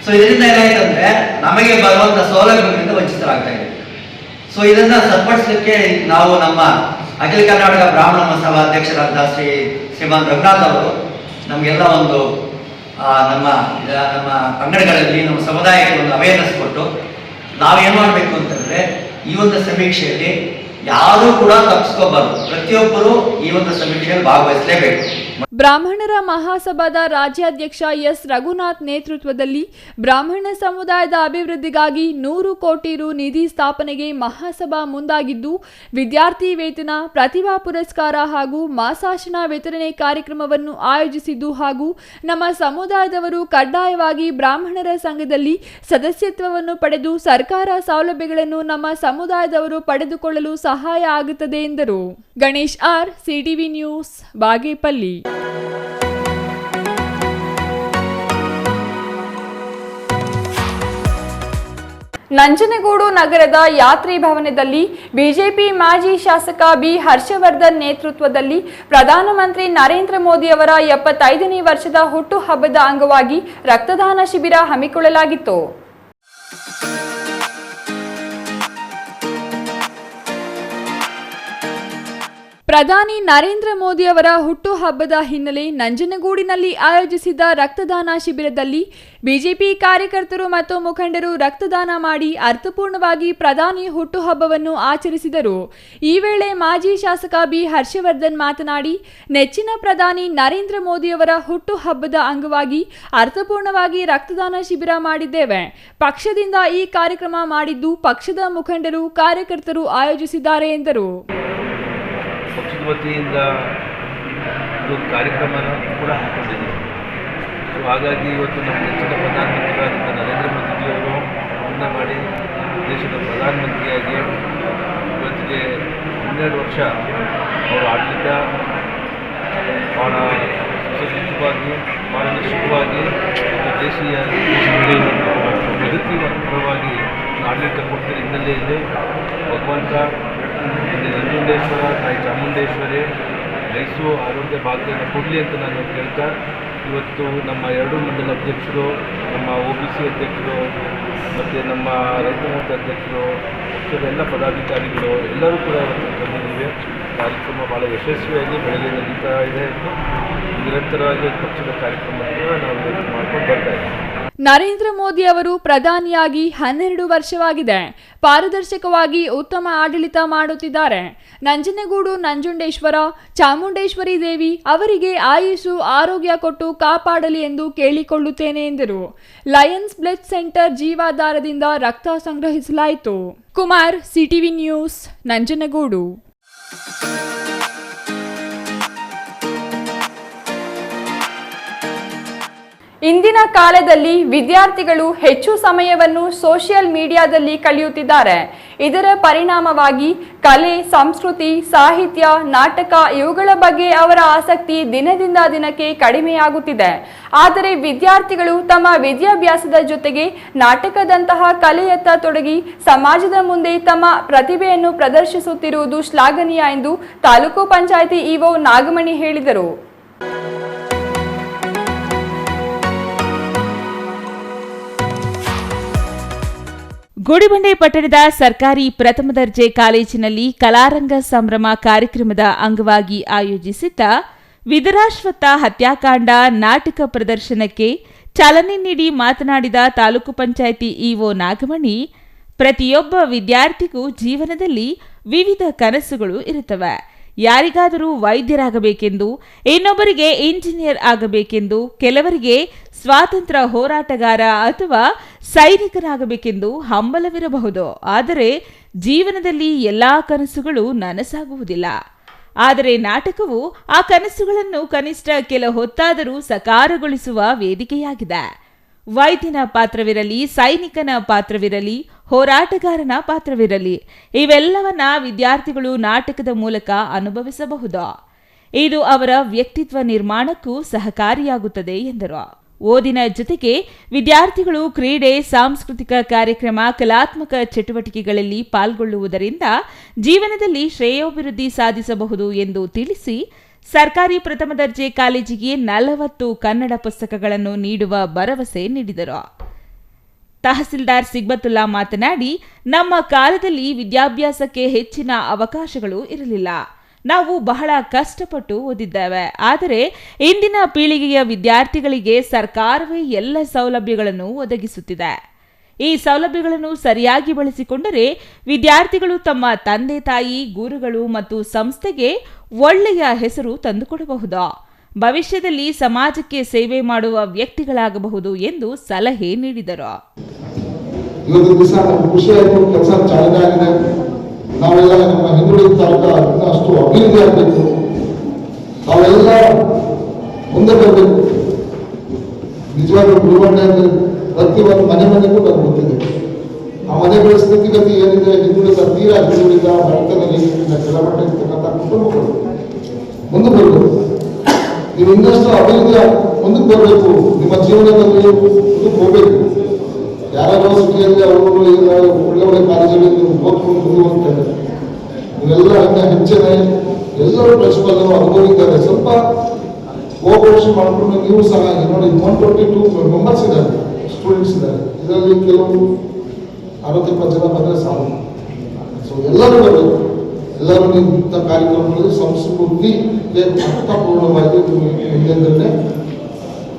ಸೊ ಇದರಿಂದ ಏನಾಯ್ತು ಅಂದರೆ ನಮಗೆ ಬರುವಂಥ ಸೌಲಭ್ಯಗಳಿಂದ ವಂಚಿತರಾಗ್ತಾ ಇದೆ. ಸೊ ಇದನ್ನ ಸರಿಪಡಿಸಲಿಕ್ಕೆ ನಾವು ನಮ್ಮ ಅಖಿಲ ಕರ್ನಾಟಕ ಬ್ರಾಹ್ಮಣ ಮಹಾಸಭಾ ಅಧ್ಯಕ್ಷರಾದ ಶ್ರೀಮಾನ್ ರಘುನಾಥ್ ಅವರು ನಮಗೆಲ್ಲ ಒಂದು ನಮ್ಮ ಅಂಗಡಿಗಳಲ್ಲಿ ನಮ್ಮ ಸಮುದಾಯಕ್ಕೆ ಒಂದು ಅವೇರ್ನೆಸ್ ಕೊಟ್ಟು ನಾವೇನು ಮಾಡಬೇಕು ಅಂತಂದ್ರೆ ಈ ಒಂದು ಸಮೀಕ್ಷೆಯಲ್ಲಿ ಯಾರೂ ಕೂಡ ತಪ್ಪಿಸ್ಕೋಬಾರ್ದು, ಪ್ರತಿಯೊಬ್ಬರು ಈ ಒಂದು ಸಮೀಕ್ಷೆಯಲ್ಲಿ ಭಾಗವಹಿಸಲೇಬೇಕು. ಬ್ರಾಹ್ಮಣರ ಮಹಾಸಭಾದ ರಾಜ್ಯಾಧ್ಯಕ್ಷ ಎಸ್ ರಘುನಾಥ್ ನೇತೃತ್ವದಲ್ಲಿ ಬ್ರಾಹ್ಮಣ ಸಮುದಾಯದ ಅಭಿವೃದ್ಧಿಗಾಗಿ 100 ಕೋಟಿ ರು ನಿಧಿ ಸ್ಥಾಪನೆಗೆ ಮಹಾಸಭಾ ಮುಂದಾಗಿದ್ದು, ವಿದ್ಯಾರ್ಥಿ ವೇತನ, ಪ್ರತಿಭಾ ಪುರಸ್ಕಾರ ಹಾಗೂ ಮಾಸಾಶನ ವಿತರಣೆ ಕಾರ್ಯಕ್ರಮವನ್ನು ಆಯೋಜಿಸಿದ್ದು ಹಾಗೂ ನಮ್ಮ ಸಮುದಾಯದವರು ಕಡ್ಡಾಯವಾಗಿ ಬ್ರಾಹ್ಮಣರ ಸಂಘದಲ್ಲಿ ಸದಸ್ಯತ್ವವನ್ನು ಪಡೆದು ಸರ್ಕಾರ ಸೌಲಭ್ಯಗಳನ್ನು ನಮ್ಮ ಸಮುದಾಯದವರು ಪಡೆದುಕೊಳ್ಳಲು ಸಹಾಯ ಆಗುತ್ತದೆ ಎಂದರು. Ganesh R, CTV news, Bagepalli. Nanjangud ನಗರದ ಯಾತ್ರಿ ಭವನದಲ್ಲಿ ಬಿಜೆಪಿ ಮಾಜಿ ಶಾಸಕ ಬಿ ಹರ್ಷವರ್ಧನ್ ನೇತೃತ್ವದಲ್ಲಿ ಪ್ರಧಾನಮಂತ್ರಿ ನರೇಂದ್ರ ಮೋದಿ ಅವರ 75ನೇ ವರ್ಷದ ಹುಟ್ಟುಹಬ್ಬದ ಅಂಗವಾಗಿ ರಕ್ತದಾನ ಶಿಬಿರ ಹಮ್ಮಿಕೊಳ್ಳಲಾಗಿತ್ತು. ಪ್ರಧಾನಿ ನರೇಂದ್ರ ಮೋದಿ ಅವರ ಹುಟ್ಟುಹಬ್ಬದ ಹಿನ್ನೆಲೆ ನಂಜನಗೂಡಿನಲ್ಲಿ ಆಯೋಜಿಸಿದ್ದ ರಕ್ತದಾನ ಶಿಬಿರದಲ್ಲಿ ಬಿಜೆಪಿ ಕಾರ್ಯಕರ್ತರು ಮತ್ತು ಮುಖಂಡರು ರಕ್ತದಾನ ಮಾಡಿ ಅರ್ಥಪೂರ್ಣವಾಗಿ ಪ್ರಧಾನಿ ಹುಟ್ಟುಹಬ್ಬವನ್ನು ಆಚರಿಸಿದರು. ಈ ವೇಳೆ ಮಾಜಿ ಶಾಸಕ ಬಿ ಹರ್ಷವರ್ಧನ್ ಮಾತನಾಡಿ, ನೆಚ್ಚಿನ ಪ್ರಧಾನಿ ನರೇಂದ್ರ ಮೋದಿ ಅವರ ಹುಟ್ಟುಹಬ್ಬದ ಅಂಗವಾಗಿ ಅರ್ಥಪೂರ್ಣವಾಗಿ ರಕ್ತದಾನ ಶಿಬಿರ ಮಾಡಿದ್ದೇವೆ. ಪಕ್ಷದಿಂದ ಈ ಕಾರ್ಯಕ್ರಮ ಮಾಡಿದ್ದು ಪಕ್ಷದ ಮುಖಂಡರು ಕಾರ್ಯಕರ್ತರು ಆಯೋಜಿಸಿದ್ದಾರೆ ಎಂದರು. ಪಕ್ಷದ ವತಿಯಿಂದ ಒಂದು ಕಾರ್ಯಕ್ರಮನ ಕೂಡ ಹಾಕೊಂಡಿದ್ದೀವಿ. ಸೊ ಹಾಗಾಗಿ ಇವತ್ತು ನಮ್ಮ ನೆಚ್ಚಿನ ಪ್ರಧಾನಮಂತ್ರಿಗಳಾದಂಥ ನರೇಂದ್ರ ಮೋದಿಜಿಯವರು ಮುನ್ನ ಮಾಡಿ ದೇಶದ ಪ್ರಧಾನಮಂತ್ರಿಯಾಗಿ ಇವತ್ತಿಗೆ 12 ವರ್ಷ ಅವರ ಆಡಳಿತ ಭಾಳ ಸುಸಜ್ಜಿತವಾಗಿ ಭಾಳ ಸುಖವಾಗಿ ದೇಶೀಯ ಪ್ರಗತಿಪರವಾಗಿ ಆಡಳಿತ ಕೊಡ್ತಿರೋ ಹಿನ್ನೆಲೆಯಲ್ಲಿ ಭಗವಂತ ನಂಜುಂಡೇಶ್ವರ, ತಾಯಿ ಚಾಮುಂಡೇಶ್ವರಿ ಲೈಸು ಆರೋಗ್ಯ ಭಾಗ್ಯನ ಕೊಡಲಿ ಅಂತ ನಾನು ಕೇಳ್ತಾ, ಇವತ್ತು ನಮ್ಮ 2 ಮಂಡಲ ಅಧ್ಯಕ್ಷರು, ನಮ್ಮ OBC ಅಧ್ಯಕ್ಷರು ಮತ್ತು ನಮ್ಮ ರೈತ ಮೋರ್ಚಾ ಅಧ್ಯಕ್ಷರು, ಪಕ್ಷದ ಎಲ್ಲ ಪದಾಧಿಕಾರಿಗಳು ಎಲ್ಲರೂ ಕೂಡ ಇವತ್ತು ಬಂದಿದ್ದೀವಿ. ಕಾರ್ಯಕ್ರಮ ಭಾಳ ಯಶಸ್ವಿಯಾಗಿ ಬೆಳಗ್ಗೆ ನಡೀತಾ ಇದೆ. ನಿರಂತರವಾಗಿ ಪಕ್ಷದ ಕಾರ್ಯಕ್ರಮವನ್ನು ನಾವು ಮಾಡ್ಕೊಂಡು ಬರ್ತಾ ಇದ್ದೀವಿ. ನರೇಂದ್ರ ಮೋದಿ ಅವರು ಪ್ರಧಾನಿಯಾಗಿ 12 ವರ್ಷವಾಗಿದೆ. ಪಾರದರ್ಶಕವಾಗಿ ಉತ್ತಮ ಆಡಳಿತ ಮಾಡುತ್ತಿದ್ದಾರೆ. ನಂಜನಗೂಡು ನಂಜುಂಡೇಶ್ವರ, ಚಾಮುಂಡೇಶ್ವರಿ ದೇವಿ ಅವರಿಗೆ ಆಯುಷು ಆರೋಗ್ಯ ಕೊಟ್ಟು ಕಾಪಾಡಲಿ ಎಂದು ಕೇಳಿಕೊಳ್ಳುತ್ತೇನೆ ಎಂದರು. ಲಯನ್ಸ್ ಬ್ಲಡ್ ಸೆಂಟರ್ ಜೀವಾಧಾರದಿಂದ ರಕ್ತ ಸಂಗ್ರಹಿಸಲಾಯಿತು. Kumar, CTV news, Nanjangud. ಇಂದಿನ ಕಾಲದಲ್ಲಿ ವಿದ್ಯಾರ್ಥಿಗಳು ಹೆಚ್ಚು ಸಮಯವನ್ನು ಸೋಷಿಯಲ್ ಮೀಡಿಯಾದಲ್ಲಿ ಕಳೆಯುತ್ತಿದ್ದಾರೆ. ಇದರ ಪರಿಣಾಮವಾಗಿ ಕಲೆ, ಸಂಸ್ಕೃತಿ, ಸಾಹಿತ್ಯ, ನಾಟಕ ಇವುಗಳ ಬಗ್ಗೆ ಅವರ ಆಸಕ್ತಿ ದಿನದಿಂದ ದಿನಕ್ಕೆ ಕಡಿಮೆಯಾಗುತ್ತಿದೆ. ಆದರೆ ವಿದ್ಯಾರ್ಥಿಗಳು ತಮ್ಮ ವಿದ್ಯಾಭ್ಯಾಸದ ಜೊತೆಗೆ ನಾಟಕದಂತಹ ಕಲೆಯತ್ತ ತೊಡಗಿ ಸಮಾಜದ ಮುಂದೆ ತಮ್ಮ ಪ್ರತಿಭೆಯನ್ನು ಪ್ರದರ್ಶಿಸುತ್ತಿರುವುದು ಶ್ಲಾಘನೀಯ ಎಂದು ತಾಲೂಕು ಪಂಚಾಯಿತಿ ಇಒ ನಾಗಮಣಿ ಹೇಳಿದರು. ಗುಡಿಬಂಡೆ ಪಟ್ಟಣದ ಸರ್ಕಾರಿ ಪ್ರಥಮ ದರ್ಜೆ ಕಾಲೇಜಿನಲ್ಲಿ ಕಲಾರಂಗ ಸಂಭ್ರಮ ಕಾರ್ಯಕ್ರಮದ ಅಂಗವಾಗಿ ಆಯೋಜಿಸಿದ್ದ ವಿಧುರಾಶ್ವತ್ಥ ಹತ್ಯಾಕಾಂಡ ನಾಟಕ ಪ್ರದರ್ಶನಕ್ಕೆ ಚಾಲನೆ ನೀಡಿ ಮಾತನಾಡಿದ ತಾಲೂಕು ಪಂಚಾಯಿತಿ ಇಒ ನಾಗಮಣಿ, ಪ್ರತಿಯೊಬ್ಬ ವಿದ್ಯಾರ್ಥಿಗೂ ಜೀವನದಲ್ಲಿ ವಿವಿಧ ಕನಸುಗಳು ಇರುತ್ತವೆ. ಯಾರಿಗಾದರೂ ವೈದ್ಯರಾಗಬೇಕೆಂದು, ಇನ್ನೊಬ್ಬರಿಗೆ ಇಂಜಿನಿಯರ್ ಆಗಬೇಕೆಂದು, ಕೆಲವರಿಗೆ ಸ್ವಾತಂತ್ರ್ಯ ಹೋರಾಟಗಾರ ಅಥವಾ ಸೈನಿಕರಾಗಬೇಕೆಂದು ಹಂಬಲವಿರಬಹುದು. ಆದರೆ ಜೀವನದಲ್ಲಿ ಎಲ್ಲಾ ಕನಸುಗಳು ನನಸಾಗುವುದಿಲ್ಲ. ಆದರೆ ನಾಟಕವು ಆ ಕನಸುಗಳನ್ನು ಕನಿಷ್ಠ ಕೆಲ ಹೊತ್ತಾದರೂ ಸಕಾರಗೊಳಿಸುವ ವೇದಿಕೆಯಾಗಿದೆ. ವೈದ್ಯನ ಪಾತ್ರವಿರಲಿ, ಸೈನಿಕನ ಪಾತ್ರವಿರಲಿ, ಹೋರಾಟಗಾರನ ಪಾತ್ರವಿರಲಿ, ಇವೆಲ್ಲವನ್ನ ವಿದ್ಯಾರ್ಥಿಗಳು ನಾಟಕದ ಮೂಲಕ ಅನುಭವಿಸಬಹುದು. ಇದು ಅವರ ವ್ಯಕ್ತಿತ್ವ ನಿರ್ಮಾಣಕ್ಕೂ ಸಹಕಾರಿಯಾಗುತ್ತದೆ ಎಂದರು. ಓದಿನ ಜೊತೆಗೆ ವಿದ್ಯಾರ್ಥಿಗಳು ಕ್ರೀಡೆ, ಸಾಂಸ್ಕೃತಿಕ ಕಾರ್ಯಕ್ರಮ, ಕಲಾತ್ಮಕ ಚಟುವಟಿಕೆಗಳಲ್ಲಿ ಪಾಲ್ಗೊಳ್ಳುವುದರಿಂದ ಜೀವನದಲ್ಲಿ ಶ್ರೇಯೋಭಿವೃದ್ಧಿ ಸಾಧಿಸಬಹುದು ಎಂದು ತಿಳಿಸಿ ಸರ್ಕಾರಿ ಪ್ರಥಮ ದರ್ಜೆ ಕಾಲೇಜಿಗೆ 40 ಕನ್ನಡ ಪುಸ್ತಕಗಳನ್ನು ನೀಡುವ ಭರವಸೆ ನೀಡಿದರು. ತಹಸೀಲ್ದಾರ್ ಸಿಗ್ಬತುಲ್ಲಾ ಮಾತನಾಡಿ, ನಮ್ಮ ಕಾಲದಲ್ಲಿ ವಿದ್ಯಾಭ್ಯಾಸಕ್ಕೆ ಹೆಚ್ಚಿನ ಅವಕಾಶಗಳು ಇರಲಿಲ್ಲ. ನಾವು ಬಹಳ ಕಷ್ಟಪಟ್ಟು ಓದಿದ್ದೇವೆ. ಆದರೆ ಇಂದಿನ ಪೀಳಿಗೆಯ ವಿದ್ಯಾರ್ಥಿಗಳಿಗೆ ಸರ್ಕಾರವೇ ಎಲ್ಲ ಸೌಲಭ್ಯಗಳನ್ನು ಒದಗಿಸುತ್ತಿದೆ. ಈ ಸೌಲಭ್ಯಗಳನ್ನು ಸರಿಯಾಗಿ ಬಳಸಿಕೊಂಡರೆ ವಿದ್ಯಾರ್ಥಿಗಳು ತಮ್ಮ ತಂದೆ ತಾಯಿ, ಗುರುಗಳು ಮತ್ತು ಸಂಸ್ಥೆಗೆ ಒಳ್ಳೆಯ ಹೆಸರು ತಂದುಕೊಡಬಹುದು. ಭವಿಷ್ಯದಲ್ಲಿ ಸಮಾಜಕ್ಕೆ ಸೇವೆ ಮಾಡುವ ವ್ಯಕ್ತಿಗಳಾಗಬಹುದು ಎಂದು ಸಲಹೆ ನೀಡಿದರು. ನಾವೆಲ್ಲ ನಮ್ಮ ಹಿಂದುಳಿದ ತಾಲೂಕ ಅಷ್ಟು ಅಭಿವೃದ್ಧಿ ಆಗಬೇಕು, ನಾವೆಲ್ಲ ಮುಂದೆ ಬರಬೇಕು. ನಿಜವಾಗ್ಲೂ ಗುರುಬಂಡೆಯಲ್ಲಿ ಪ್ರತಿಯೊಂದು ಮನೆಗೂ ನಾವು ಗೊತ್ತಿದೆ. ಆ ಮನೆಗಳ ಸ್ಥಿತಿಗತಿ ಏನಿದೆ, ಹಿಂದುಳಿದ ತೀರಾ ಹಿಂದುಳಿದ ಬಡತನದಲ್ಲಿ ಕೆಳಮಟ್ಟ ಇರ್ತಕ್ಕಂಥ ಕುಟುಂಬಗಳು ಮುಂದೆ ಬರಬೇಕು. ನೀವು ಇನ್ನಷ್ಟು ಅಭಿವೃದ್ಧಿ ಮುಂದಕ್ಕೆ ಬರಬೇಕು. ನಿಮ್ಮ ಜೀವನದಲ್ಲಿ ಮುಂದಕ್ಕೆ ಹೋಗಬೇಕು. ಯಾರೋ ಸಿಟಿಯಲ್ಲಿ ಅವರು ಒಳ್ಳೆ ಕಾಲೇಜಲ್ಲಿ ಓದ್ಕೊಂಡು ಮುಂದುವರಿತಾರೆ. ಇವೆಲ್ಲ ಹೆಚ್ಚಿನ ಎಲ್ಲರೂ ಪ್ರಿನ್ಸಿಪಲ್ ಅನುಭವಿದ್ದಾರೆ. ಸ್ವಲ್ಪ ಕೋಆಪರೇಷನ್ ಮಾಡಿಕೊಂಡು ನೀವು ಸಹ ನೋಡಿ 122 ಮೆಂಬರ್ಸ್ ಇದ್ದಾರೆ, ಸ್ಟೂಡೆಂಟ್ಸ್ ಇದ್ದಾರೆ. ಇದರಲ್ಲಿ ಕೆಲವು 60-70 ಜನ ಬಂದರೆ ಸಾಕು. ಸೊ ಎಲ್ಲರೂ ಬರಬೇಕು. ಎಲ್ಲರೂ ಇಂಥ ಕಾರ್ಯಕ್ರಮಗಳಲ್ಲಿ ಸಂಸ್ಕೃತಿಗೆ ಅರ್ಥಪೂರ್ಣವಾಗಿ ಹಿಂದೆ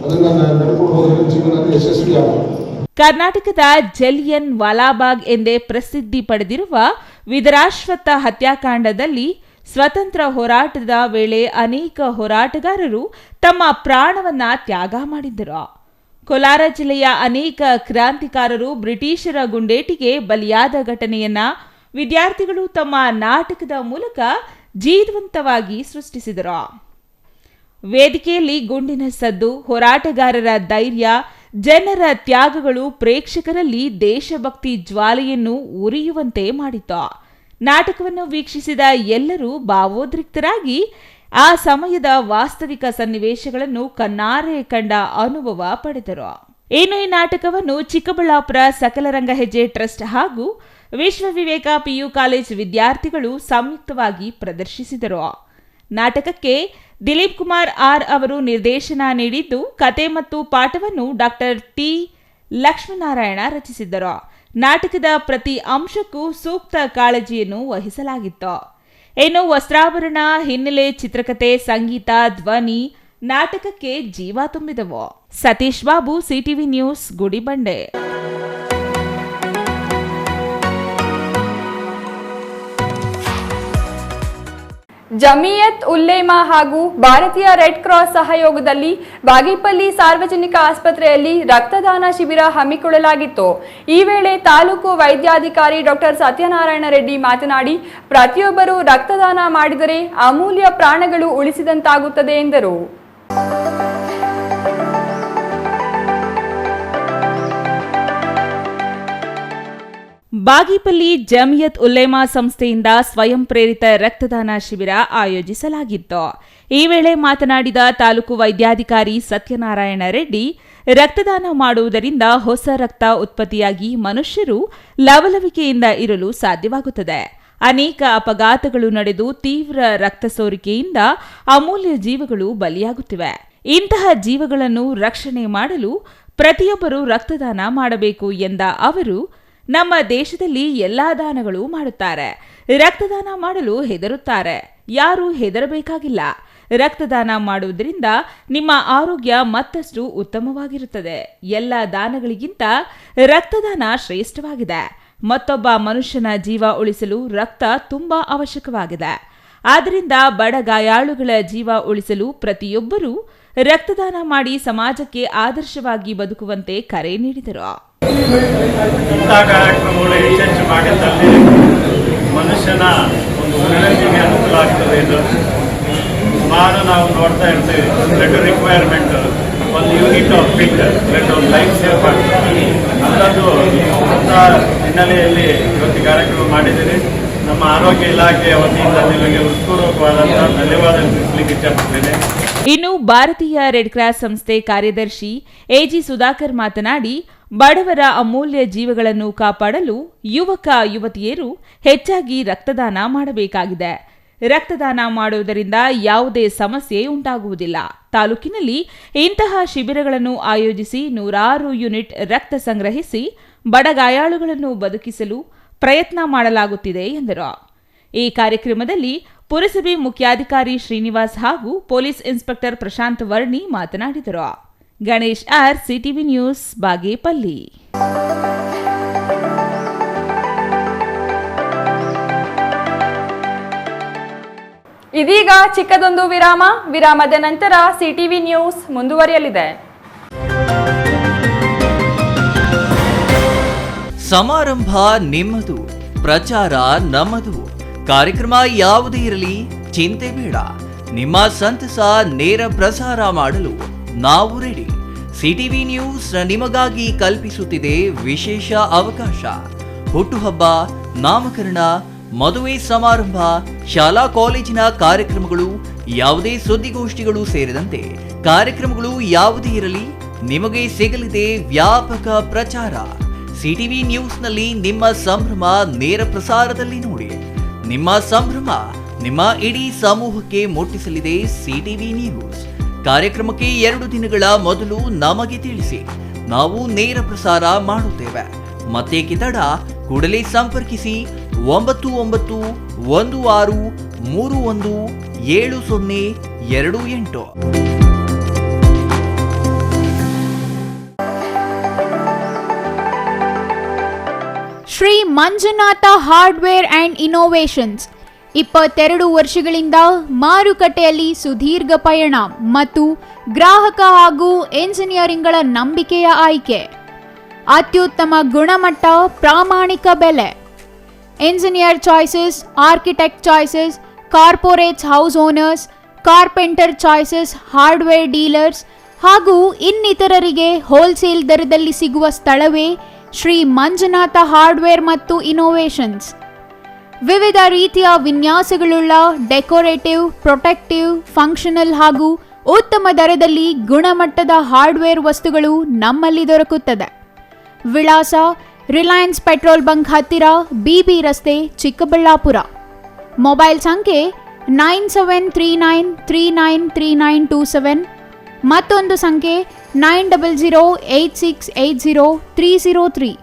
ಅದನ್ನು ನಡ್ಕೊಂಡು ಹೋದರೆ ಜೀವನದಲ್ಲಿ ಯಶಸ್ವಿ ಆಗುತ್ತೆ. ಕರ್ನಾಟಕದ ಜಲಿಯನ್ ವಾಲಾಬಾಗ್ ಎಂದೇ ಪ್ರಸಿದ್ಧಿ ಪಡೆದಿರುವ ವಿದರಾಶ್ವತ್ಥ ಹತ್ಯಾಕಾಂಡದಲ್ಲಿ ಸ್ವತಂತ್ರ ಹೋರಾಟದ ವೇಳೆ ಅನೇಕ ಹೋರಾಟಗಾರರು ತಮ್ಮ ಪ್ರಾಣವನ್ನ ತ್ಯಾಗ ಮಾಡಿದ್ದರು. ಕೋಲಾರ ಜಿಲ್ಲೆಯ ಅನೇಕ ಕ್ರಾಂತಿಕಾರರು ಬ್ರಿಟಿಷರ ಗುಂಡೇಟಿಗೆ ಬಲಿಯಾದ ಘಟನೆಯನ್ನ ವಿದ್ಯಾರ್ಥಿಗಳು ತಮ್ಮ ನಾಟಕದ ಮೂಲಕ ಜೀವಂತವಾಗಿ ಸೃಷ್ಟಿಸಿದರು. ವೇದಿಕೆಯಲ್ಲಿ ಗುಂಡಿನ ಸದ್ದು, ಹೋರಾಟಗಾರರ ಧೈರ್ಯ, ಜನರ ತ್ಯಾಗಗಳು ಪ್ರೇಕ್ಷಕರಲ್ಲಿ ದೇಶಭಕ್ತಿ ಜ್ವಾಲೆಯನ್ನು ಉರಿಯುವಂತೆ ಮಾಡಿತು. ನಾಟಕವನ್ನು ವೀಕ್ಷಿಸಿದ ಎಲ್ಲರೂ ಭಾವೋದ್ರಿಕ್ತರಾಗಿ ಆ ಸಮಯದ ವಾಸ್ತವಿಕ ಸನ್ನಿವೇಶಗಳನ್ನು ಕಣ್ಣಾರೆ ಕಂಡ ಅನುಭವ ಪಡೆದರು. ಇನ್ನು ಈ ನಾಟಕವನ್ನು ಚಿಕ್ಕಬಳ್ಳಾಪುರ ಸಕಲರಂಗ ಹೆಜ್ಜೆ ಟ್ರಸ್ಟ್ ಹಾಗೂ ವಿಶ್ವ ವಿವೇಕ PU ಕಾಲೇಜ್ ವಿದ್ಯಾರ್ಥಿಗಳು ಸಂಯುಕ್ತವಾಗಿ ಪ್ರದರ್ಶಿಸಿದರು. ನಾಟಕಕ್ಕೆ ದಿಲೀಪ್ ಕುಮಾರ್ R ಅವರು ನಿರ್ದೇಶನ ನೀಡಿದ್ದು, ಕತೆ ಮತ್ತು ಪಾಠವನ್ನು ಡಾಕ್ಟರ್ T ಲಕ್ಷ್ಮೀನಾರಾಯಣ ರಚಿಸಿದ್ದರು. ನಾಟಕದ ಪ್ರತಿ ಅಂಶಕ್ಕೂ ಸೂಕ್ತ ಕಾಳಜಿಯನ್ನು ವಹಿಸಲಾಗಿತ್ತು. ಇನ್ನು ವಸ್ತ್ರಾಭರಣ, ಹಿನ್ನೆಲೆ, ಚಿತ್ರಕಥೆ, ಸಂಗೀತ, ಧ್ವನಿ ನಾಟಕಕ್ಕೆ ಜೀವ ತುಂಬಿದವು. Satish Babu, CTV news, Gudibande. ಜಮಿಯತ್ ಉಲ್ಲೇಮಾ ಹಾಗೂ ಭಾರತೀಯ ರೆಡ್ ಕ್ರಾಸ್ ಸಹಯೋಗದಲ್ಲಿ ಬಾಗೇಪಲ್ಲಿ ಸಾರ್ವಜನಿಕ ಆಸ್ಪತ್ರೆಯಲ್ಲಿ ರಕ್ತದಾನ ಶಿಬಿರ ಹಮ್ಮಿಕೊಳ್ಳಲಾಗಿತ್ತು. ಈ ವೇಳೆ ತಾಲೂಕು ವೈದ್ಯಾಧಿಕಾರಿ ಡಾಕ್ಟರ್ ಸತ್ಯನಾರಾಯಣ ರೆಡ್ಡಿ ಮಾತನಾಡಿ, ಪ್ರತಿಯೊಬ್ಬರು ರಕ್ತದಾನ ಮಾಡಿದರೆ ಅಮೂಲ್ಯ ಪ್ರಾಣಗಳು ಉಳಿಸಿದಂತಾಗುತ್ತದೆ ಎಂದರು. ಬಾಗೇಪಲ್ಲಿ ಜಮಿಯತ್ ಉಲ್ಲೇಮಾ ಸಂಸ್ಥೆಯಿಂದ ಸ್ವಯಂ ಪ್ರೇರಿತ ರಕ್ತದಾನ ಶಿಬಿರ ಆಯೋಜಿಸಲಾಗಿತ್ತು. ಈ ವೇಳೆ ಮಾತನಾಡಿದ ತಾಲೂಕು ವೈದ್ಯಾಧಿಕಾರಿ ಸತ್ಯನಾರಾಯಣ ರೆಡ್ಡಿ, ರಕ್ತದಾನ ಮಾಡುವುದರಿಂದ ಹೊಸ ರಕ್ತ ಉತ್ಪತ್ತಿಯಾಗಿ ಮನುಷ್ಯರು ಲವಲವಿಕೆಯಿಂದ ಇರಲು ಸಾಧ್ಯವಾಗುತ್ತದೆ. ಅನೇಕ ಅಪಘಾತಗಳು ನಡೆದು ತೀವ್ರ ರಕ್ತ ಸೋರಿಕೆಯಿಂದ ಅಮೂಲ್ಯ ಜೀವಗಳು ಬಲಿಯಾಗುತ್ತಿವೆ. ಇಂತಹ ಜೀವಗಳನ್ನು ರಕ್ಷಣೆ ಮಾಡಲು ಪ್ರತಿಯೊಬ್ಬರು ರಕ್ತದಾನ ಮಾಡಬೇಕು ಎಂದ ಅವರು, ನಮ್ಮ ದೇಶದಲ್ಲಿ ಎಲ್ಲಾ ದಾನಗಳು ಮಾಡುತ್ತಾರೆ. ರಕ್ತದಾನ ಮಾಡಲು ಹೆದರುತ್ತಾರೆ. ಯಾರೂ ಹೆದರಬೇಕಾಗಿಲ್ಲ. ರಕ್ತದಾನ ಮಾಡುವುದರಿಂದ ನಿಮ್ಮ ಆರೋಗ್ಯ ಮತ್ತಷ್ಟು ಉತ್ತಮವಾಗಿರುತ್ತದೆ. ಎಲ್ಲ ದಾನಗಳಿಗಿಂತ ರಕ್ತದಾನ ಶ್ರೇಷ್ಠವಾಗಿದೆ. ಮತ್ತೊಬ್ಬ ಮನುಷ್ಯನ ಜೀವ ಉಳಿಸಲು ರಕ್ತ ತುಂಬಾ ಅವಶ್ಯಕವಾಗಿದೆ. ಆದ್ದರಿಂದ ಬಡ ಗಾಯಾಳುಗಳ ಜೀವ ಉಳಿಸಲು ಪ್ರತಿಯೊಬ್ಬರೂ ರಕ್ತದಾನ ಮಾಡಿ ಸಮಾಜಕ್ಕೆ ಆದರ್ಶವಾಗಿ ಬದುಕುವಂತೆ ಕರೆ ನೀಡಿದರು. ಇಂಥ ಕಾರ್ಯಕ್ರಮಗಳು ಯಶಸ್ವಿ ಮಾಡಿದ್ದಲ್ಲಿ ಮನುಷ್ಯನ ಒಂದು ಉಳಿವಿಗೆ ಅನುಕೂಲ ಆಗ್ತದೆ. ಇದು ಸುಮಾರು ನಾವು ನೋಡ್ತಾ ಇರ್ತೀವಿ, ಬ್ಲಡ್ ರಿಕ್ವೈರ್ಮೆಂಟ್ ಒಂದು ಯೂನಿಟ್ ಆಫ್ ಬ್ಲಡ್ ಒಂದು ಲೈಫ್ ಸೇವ್ ಮಾಡ್ತೀವಿ. ಅಂಥದ್ದು ಅಂಥ ಹಿನ್ನೆಲೆಯಲ್ಲಿ ಇವತ್ತು ಕಾರ್ಯಕ್ರಮ ಮಾಡಿದ್ದೀರಿ. ನಮ್ಮ ಆರೋಗ್ಯ ಇಲಾಖೆಯ ವತಿಯಿಂದ ನಿಮಗೆ ಹೃತ್ಪೂರ್ವಕವಾದಂಥ ಧನ್ಯವಾದ ತಿಳಿಸಲಿಕ್ಕೆ ಇಚ್ಛಪಡ್ತೇನೆ. ಇನ್ನು ಭಾರತೀಯ ರೆಡ್ ಕ್ರಾಸ್ ಸಂಸ್ಥೆ ಕಾರ್ಯದರ್ಶಿ ಎಜಿ ಸುಧಾಕರ್ ಮಾತನಾಡಿ, ಬಡವರ ಅಮೂಲ್ಯ ಜೀವಗಳನ್ನು ಕಾಪಾಡಲು ಯುವಕ ಯುವತಿಯರು ಹೆಚ್ಚಾಗಿ ರಕ್ತದಾನ ಮಾಡಬೇಕಾಗಿದೆ. ರಕ್ತದಾನ ಮಾಡುವುದರಿಂದ ಯಾವುದೇ ಸಮಸ್ಯೆ ಉಂಟಾಗುವುದಿಲ್ಲ. ತಾಲೂಕಿನಲ್ಲಿ ಇಂತಹ ಶಿಬಿರಗಳನ್ನು ಆಯೋಜಿಸಿ 106 ಯೂನಿಟ್ ರಕ್ತ ಸಂಗ್ರಹಿಸಿ ಬಡ ಗಾಯಾಳುಗಳನ್ನು ಬದುಕಿಸಲು ಪ್ರಯತ್ನ ಮಾಡಲಾಗುತ್ತಿದೆ ಎಂದರು. ಈ ಕಾರ್ಯಕ್ರಮದಲ್ಲಿ ಪುರಸಭೆ ಮುಖ್ಯಾಧಿಕಾರಿ ಶ್ರೀನಿವಾಸ್ ಹಾಗೂ ಪೊಲೀಸ್ ಇನ್ಸ್ಪೆಕ್ಟರ್ ಪ್ರಶಾಂತ್ ವರ್ಣಿ ಮಾತನಾಡಿದರು. Ganesh R, CTV news, Bagepalli. ಇದೀಗ ಚಿಕ್ಕದೊಂದು ವಿರಾಮದ ನಂತರ ಸಿಟಿವಿ ನ್ಯೂಸ್ ಮುಂದುವರಿಯಲಿದೆ. ಸಮಾರಂಭ ನಿಮ್ಮದು, ಪ್ರಚಾರ ನಮ್ಮದು. ಕಾರ್ಯಕ್ರಮ ಯಾವುದೇ ಇರಲಿ ಚಿಂತೆ ಬೇಡ. ನಿಮ್ಮ ಸಂತಸ ನೇರ ಪ್ರಸಾರ ಮಾಡಲು ನಾವು ರೆಡಿ. ಸಿಟಿವಿ ನ್ಯೂಸ್ ನಿಮಗಾಗಿ ಕಲ್ಪಿಸುತ್ತಿದೆ ವಿಶೇಷ ಅವಕಾಶ. ಹುಟ್ಟುಹಬ್ಬ, ನಾಮಕರಣ, ಮದುವೆ ಸಮಾರಂಭ, ಶಾಲಾ ಕಾಲೇಜಿನ ಕಾರ್ಯಕ್ರಮಗಳು, ಯಾವುದೇ ಸುದ್ದಿಗೋಷ್ಠಿಗಳು ಸೇರಿದಂತೆ ಕಾರ್ಯಕ್ರಮಗಳು ಯಾವುದೇ ಇರಲಿ ನಿಮಗೆ ಸಿಗಲಿದೆ ವ್ಯಾಪಕ ಪ್ರಚಾರ. ಸಿಟಿವಿ ನ್ಯೂಸ್ನಲ್ಲಿ ನಿಮ್ಮ ಸಂಭ್ರಮ ನೇರ ಪ್ರಸಾರದಲ್ಲಿ ನೋಡಿ. ನಿಮ್ಮ ಸಂಭ್ರಮ ನಿಮ್ಮ ಇಡೀ ಸಮೂಹಕ್ಕೆ ಮುಟ್ಟಿಸಲಿದೆ ಸಿಟಿವಿ ನ್ಯೂಸ್. ಕಾರ್ಯಕ್ರಮಕ್ಕೆ 2 ದಿನಗಳ ಮೊದಲು ನಮಗೆ ತಿಳಿಸಿ, ನಾವು ನೇರ ಪ್ರಸಾರ ಮಾಡುತ್ತೇವೆ. ಮತ್ತೇಕೆ ತಡ, ಕೂಡಲೇ ಸಂಪರ್ಕಿಸಿ 9916317028. Shri Manjunatha hardware and innovations 22 ವರ್ಷಗಳಿಂದ ಮಾರುಕಟ್ಟೆಯಲ್ಲಿ ಸುದೀರ್ಘ ಪಯಣ ಮತ್ತು ಗ್ರಾಹಕ ಹಾಗೂ ಎಂಜಿನಿಯರಿಂಗ್ಗಳ ನಂಬಿಕೆಯ ಆಯ್ಕೆ. ಅತ್ಯುತ್ತಮ ಗುಣಮಟ್ಟ, ಪ್ರಾಮಾಣಿಕ ಬೆಲೆ. Engineer choices, architect choices, corporates house owners, carpenter choices, hardware dealers ಹಾಗೂ ಇನ್ನಿತರರಿಗೆ ಹೋಲ್ಸೇಲ್ ದರದಲ್ಲಿ ಸಿಗುವ ಸ್ಥಳವೇ ಶ್ರೀ ಮಂಜುನಾಥ ಹಾರ್ಡ್ವೇರ್ ಮತ್ತು ಇನ್ನೋವೇಷನ್ಸ್. ವಿವಿಧ ರೀತಿಯ ವಿನ್ಯಾಸಗಳುಳ್ಳ ಡೆಕೋರೇಟಿವ್, ಪ್ರೊಟೆಕ್ಟಿವ್, ಫಂಕ್ಷನಲ್ ಹಾಗೂ ಉತ್ತಮ ದರದಲ್ಲಿ ಗುಣಮಟ್ಟದ ಹಾರ್ಡ್ವೇರ್ ವಸ್ತುಗಳು ನಮ್ಮಲ್ಲಿ ದೊರಕುತ್ತದೆ. ವಿಳಾಸ: ರಿಲಯನ್ಸ್ ಪೆಟ್ರೋಲ್ ಬಂಕ್ ಹತ್ತಿರ, ಬಿಬಿ ರಸ್ತೆ, ಚಿಕ್ಕಬಳ್ಳಾಪುರ. ಮೊಬೈಲ್ ಸಂಖ್ಯೆ 9739393927, ಮತ್ತೊಂದು ಸಂಖ್ಯೆ 9008680303.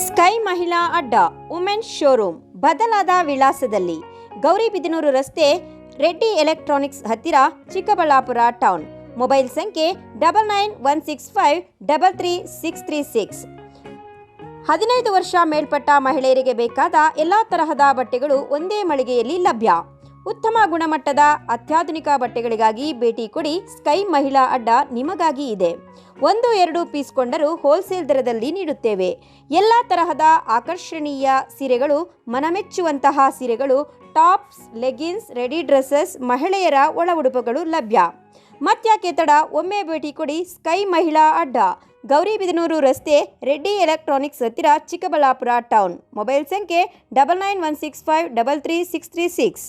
ಸ್ಕೈ ಮಹಿಳಾ ಅಡ್ಡ ವುಮೆನ್ಸ್ ಶೋರೂಮ್ ಬದಲಾದ ವಿಳಾಸದಲ್ಲಿ, ಗೌರಿಬಿದನೂರು ರಸ್ತೆ, ರೆಡ್ಡಿ ಎಲೆಕ್ಟ್ರಾನಿಕ್ಸ್ ಹತ್ತಿರ, ಚಿಕ್ಕಬಳ್ಳಾಪುರ ಟೌನ್. ಮೊಬೈಲ್ ಸಂಖ್ಯೆ 9916533636. 15 ವರ್ಷ ಮೇಲ್ಪಟ್ಟ ಮಹಿಳೆಯರಿಗೆ ಬೇಕಾದ ಎಲ್ಲ ತರಹದ ಬಟ್ಟೆಗಳು ಒಂದೇ ಮಳಿಗೆಯಲ್ಲಿ ಲಭ್ಯ. ಉತ್ತಮ ಗುಣಮಟ್ಟದ ಅತ್ಯಾಧುನಿಕ ಬಟ್ಟೆಗಳಿಗಾಗಿ ಭೇಟಿ ಕೊಡಿ. ಸ್ಕೈ ಮಹಿಳಾ ಅಡ್ಡ ನಿಮಗಾಗಿ ಇದೆ. 1-2 ಪೀಸ್ ಕೊಂಡರೂ ಹೋಲ್ಸೇಲ್ ದರದಲ್ಲಿ ನೀಡುತ್ತೇವೆ. ಎಲ್ಲ ತರಹದ ಆಕರ್ಷಣೀಯ ಸೀರೆಗಳು, ಮನಮೆಚ್ಚುವಂತಹ ಸೀರೆಗಳು, ಟಾಪ್ಸ್, ಲೆಗಿನ್ಸ್, ರೆಡಿ ಡ್ರೆಸ್ಸಸ್, ಮಹಿಳೆಯರ ಒಳ ಉಡುಪುಗಳು ಲಭ್ಯ. ಮತ್ಯಾಕೆ ತಡ, ಒಮ್ಮೆ ಭೇಟಿ ಕೊಡಿ. ಸ್ಕೈ ಮಹಿಳಾ ಅಡ್ಡ, ಗೌರಿಬಿದನೂರು ರಸ್ತೆ, ರೆಡ್ಡಿ ಎಲೆಕ್ಟ್ರಾನಿಕ್ಸ್ ಹತ್ತಿರ, ಚಿಕ್ಕಬಳ್ಳಾಪುರ ಟೌನ್. ಮೊಬೈಲ್ ಸಂಖ್ಯೆ 9916533636.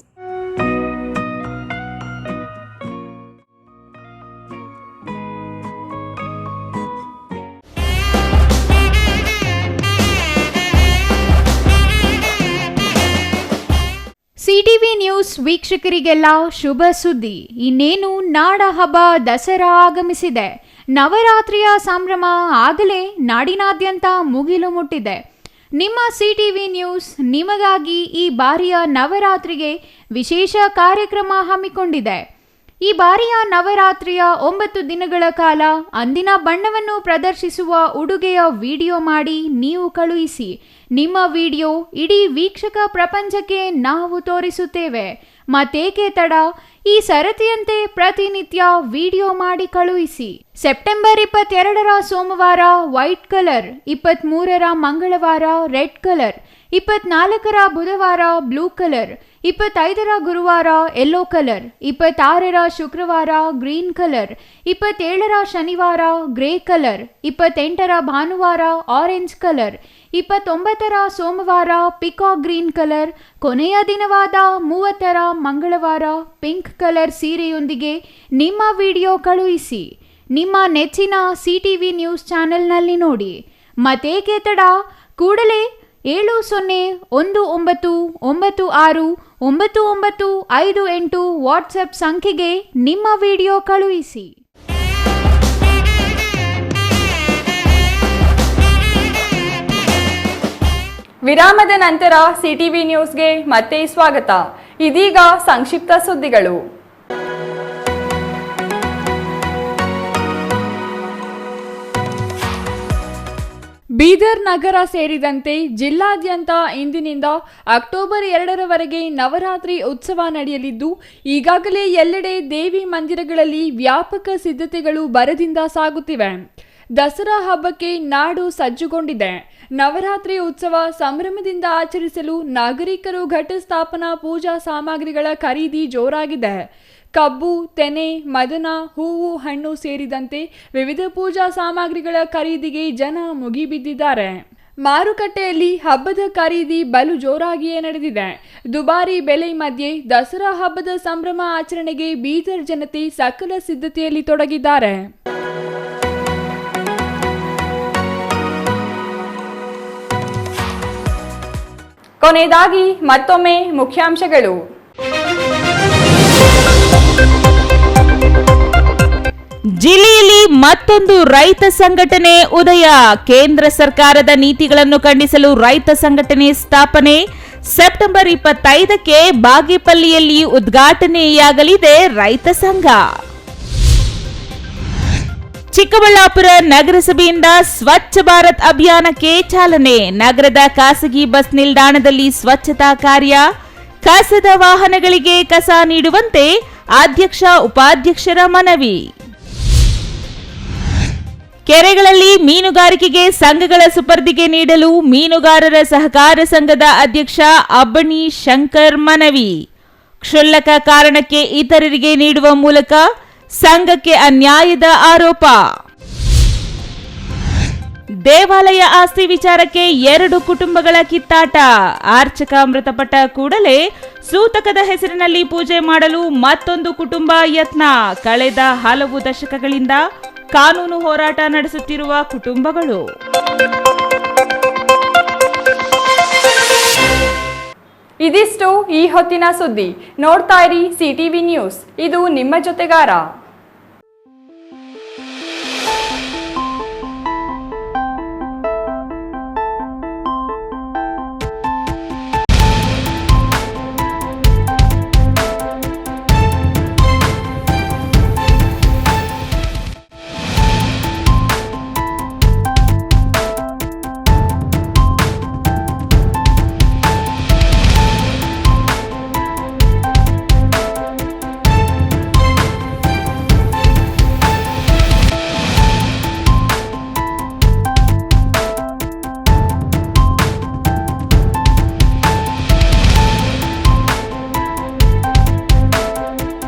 ಸಿಟಿವಿ ನ್ಯೂಸ್ ವೀಕ್ಷಕರಿಗೆಲ್ಲ ಶುಭ ಸುದ್ದಿ. ಇನ್ನೇನು ನಾಡ ಹಬ್ಬ ದಸರಾ ಆಗಮಿಸಿದೆ. ನವರಾತ್ರಿಯ ಸಂಭ್ರಮ ಆಗಲೇ ನಾಡಿನಾದ್ಯಂತ ಮುಗಿಲು ಮುಟ್ಟಿದೆ. ನಿಮ್ಮ ಸಿಟಿವಿ ನ್ಯೂಸ್ ನಿಮಗಾಗಿ ಈ ಬಾರಿಯ ನವರಾತ್ರಿಗೆ ವಿಶೇಷ ಕಾರ್ಯಕ್ರಮ ಹಮ್ಮಿಕೊಂಡಿದೆ. ಈ ಬಾರಿಯ ನವರಾತ್ರಿಯ 9 ದಿನಗಳ ಕಾಲ ಅಂದಿನ ಬಣ್ಣವನ್ನು ಪ್ರದರ್ಶಿಸುವ ಉಡುಗೆಯ ವಿಡಿಯೋ ಮಾಡಿ ನೀವು ಕಳುಹಿಸಿ. ನಿಮ್ಮ ವಿಡಿಯೋ ಇಡೀ ವೀಕ್ಷಕ ಪ್ರಪಂಚಕ್ಕೆ ನಾವು ತೋರಿಸುತ್ತೇವೆ. ಮತ್ತೇಕೆ ತಡ, ಈ ಸರತಿಯಂತೆ ಪ್ರತಿನಿತ್ಯ ವಿಡಿಯೋ ಮಾಡಿ ಕಳುಹಿಸಿ. ಸೆಪ್ಟೆಂಬರ್ 22ರ ಸೋಮವಾರ ವೈಟ್ ಕಲರ್, 23ರ ಮಂಗಳವಾರ ರೆಡ್ ಕಲರ್, 24ರ ಬುಧವಾರ ಬ್ಲೂ ಕಲರ್, 25ರ ಗುರುವಾರ ಯೆಲ್ಲೋ ಕಲರ್, 26ರ ಶುಕ್ರವಾರ ಗ್ರೀನ್ ಕಲರ್, 27ರ ಶನಿವಾರ ಗ್ರೇ ಕಲರ್, 28ರ ಭಾನುವಾರ ಆರೆಂಜ್ ಕಲರ್, 29ರ ಸೋಮವಾರ ಪಿಕಾಕ್ ಗ್ರೀನ್ ಕಲರ್, ಕೊನೆಯ ದಿನವಾದ 30ರ ಮಂಗಳವಾರ ಪಿಂಕ್ ಕಲರ್ ಸೀರೆಯೊಂದಿಗೆ ನಿಮ್ಮ ವಿಡಿಯೋ ಕಳುಹಿಸಿ. ನಿಮ್ಮ ನೆಚ್ಚಿನ CTV ನ್ಯೂಸ್ ಚಾನೆಲ್ನಲ್ಲಿ ನೋಡಿ. ಮತ್ತೇಕೆ ತಡ, ಕೂಡಲೇ 7019969958 ವಾಟ್ಸ್ಆಪ್ ಸಂಖ್ಯೆಗೆ ನಿಮ್ಮ ವಿಡಿಯೋ ಕಳುಹಿಸಿ. ವಿರಾಮದ ನಂತರ CTV ನ್ಯೂಸ್ಗೆ ಮತ್ತೆ ಸ್ವಾಗತ. ಇದೀಗ ಸಂಕ್ಷಿಪ್ತ ಸುದ್ದಿಗಳು. ಬೀದರ್ ನಗರ ಸೇರಿದಂತೆ ಜಿಲ್ಲಾದ್ಯಂತ ಇಂದಿನಿಂದ ಅಕ್ಟೋಬರ್ 2ರವರೆಗೆ ನವರಾತ್ರಿ ಉತ್ಸವ ನಡೆಯಲಿದ್ದು, ಈಗಾಗಲೇ ಎಲ್ಲೆಡೆ ದೇವಿ ಮಂದಿರಗಳಲ್ಲಿ ವ್ಯಾಪಕ ಸಿದ್ಧತೆಗಳು ಭರದಿಂದ ಸಾಗುತ್ತಿವೆ. ದಸರಾ ಹಬ್ಬಕ್ಕೆ ನಾಡು ಸಜ್ಜುಗೊಂಡಿದೆ. ನವರಾತ್ರಿ ಉತ್ಸವ ಸಂಭ್ರಮದಿಂದ ಆಚರಿಸಲು ನಾಗರಿಕರು ಘಟಸ್ಥಾಪನಾ ಪೂಜಾ ಸಾಮಗ್ರಿಗಳ ಖರೀದಿ ಜೋರಾಗಿದೆ. ಕಬ್ಬು, ತೆನೆ, ಮದನ, ಹೂವು, ಹಣ್ಣು ಸೇರಿದಂತೆ ವಿವಿಧ ಪೂಜಾ ಸಾಮಗ್ರಿಗಳ ಖರೀದಿಗೆ ಜನ ಮುಗಿಬಿದ್ದಿದ್ದಾರೆ. ಮಾರುಕಟ್ಟೆಯಲ್ಲಿ ಹಬ್ಬದ ಖರೀದಿ ಬಲು ಜೋರಾಗಿಯೇ ನಡೆದಿದೆ. ದುಬಾರಿ ಬೆಲೆ ಮಧ್ಯೆ ದಸರಾ ಹಬ್ಬದ ಸಂಭ್ರಮ ಆಚರಣೆಗೆ ಬೀದರ್ ಜನತೆ ಸಕಲ ಸಿದ್ಧತೆಯಲ್ಲಿ ತೊಡಗಿದ್ದಾರೆ. ಕೊನೆಯದಾಗಿ ಮತ್ತೊಮ್ಮೆ ಮುಖ್ಯಾಂಶಗಳು. ಜಿಲ್ಲೆಯಲ್ಲಿ ಮತ್ತೊಂದು ರೈತ ಸಂಘಟನೆ ಉದಯ. ಕೇಂದ್ರ ಸರ್ಕಾರದ ನೀತಿಗಳನ್ನು ಖಂಡಿಸಲು ರೈತ ಸಂಘಟನೆ ಸ್ಥಾಪನೆ. ಸೆಪ್ಟೆಂಬರ್ 25ಕ್ಕೆ ಬಾಗೇಪಲ್ಲಿಯಲ್ಲಿ ಉದ್ಘಾಟನೆಯಾಗಲಿದೆ ರೈತ ಸಂಘ. ಚಿಕ್ಕಬಳ್ಳಾಪುರ ನಗರಸಭೆಯಿಂದ ಸ್ವಚ್ಛ ಭಾರತ್ ಅಭಿಯಾನಕ್ಕೆ ಚಾಲನೆ. ನಗರದ ಖಾಸಗಿ ಬಸ್ ನಿಲ್ದಾಣದಲ್ಲಿ ಸ್ವಚ್ಛತಾ ಕಾರ್ಯ. ಕಸದ ವಾಹನಗಳಿಗೆ ಕಸ ನೀಡುವಂತೆ ಅಧ್ಯಕ್ಷ ಉಪಾಧ್ಯಕ್ಷರ ಮನವಿ. ಕೆರೆಗಳಲ್ಲಿ ಮೀನುಗಾರಿಕೆಗೆ ಸಂಘಗಳ ಸುಪರ್ದಿಗೆ ನೀಡಲು ಮೀನುಗಾರರ ಸಹಕಾರ ಸಂಘದ ಅಧ್ಯಕ್ಷ ಅಬ್ಬಣಿ ಶಂಕರ್ ಮನವಿ. ಕ್ಷುಲ್ಲಕ ಕಾರಣಕ್ಕೆ ಇತರರಿಗೆ ನೀಡುವ ಮೂಲಕ ಸಂಘಕ್ಕೆ ಅನ್ಯಾಯದ ಆರೋಪ. ದೇವಾಲಯ ಆಸ್ತಿ ವಿಚಾರಕ್ಕೆ 2 ಕುಟುಂಬಗಳ ಕಿತ್ತಾಟ. ಅರ್ಚಕ ಮೃತಪಟ್ಟ ಕೂಡಲೇ ಸೂತಕದ ಹೆಸರಿನಲ್ಲಿ ಪೂಜೆ ಮಾಡಲು ಮತ್ತೊಂದು ಕುಟುಂಬ ಯತ್ನ. ಕಳೆದ ಹಲವು ದಶಕಗಳಿಂದ ಕಾನೂನು ಹೋರಾಟ ನಡೆಸುತ್ತಿರುವ ಕುಟುಂಬಗಳು. ಇದಿಷ್ಟು ಈ ಹೊತ್ತಿನ ಸುದ್ದಿ. ನೋಡ್ತಾ ಇರಿ CTV ನ್ಯೂಸ್, ಇದು ನಿಮ್ಮ ಜೊತೆಗಾರ.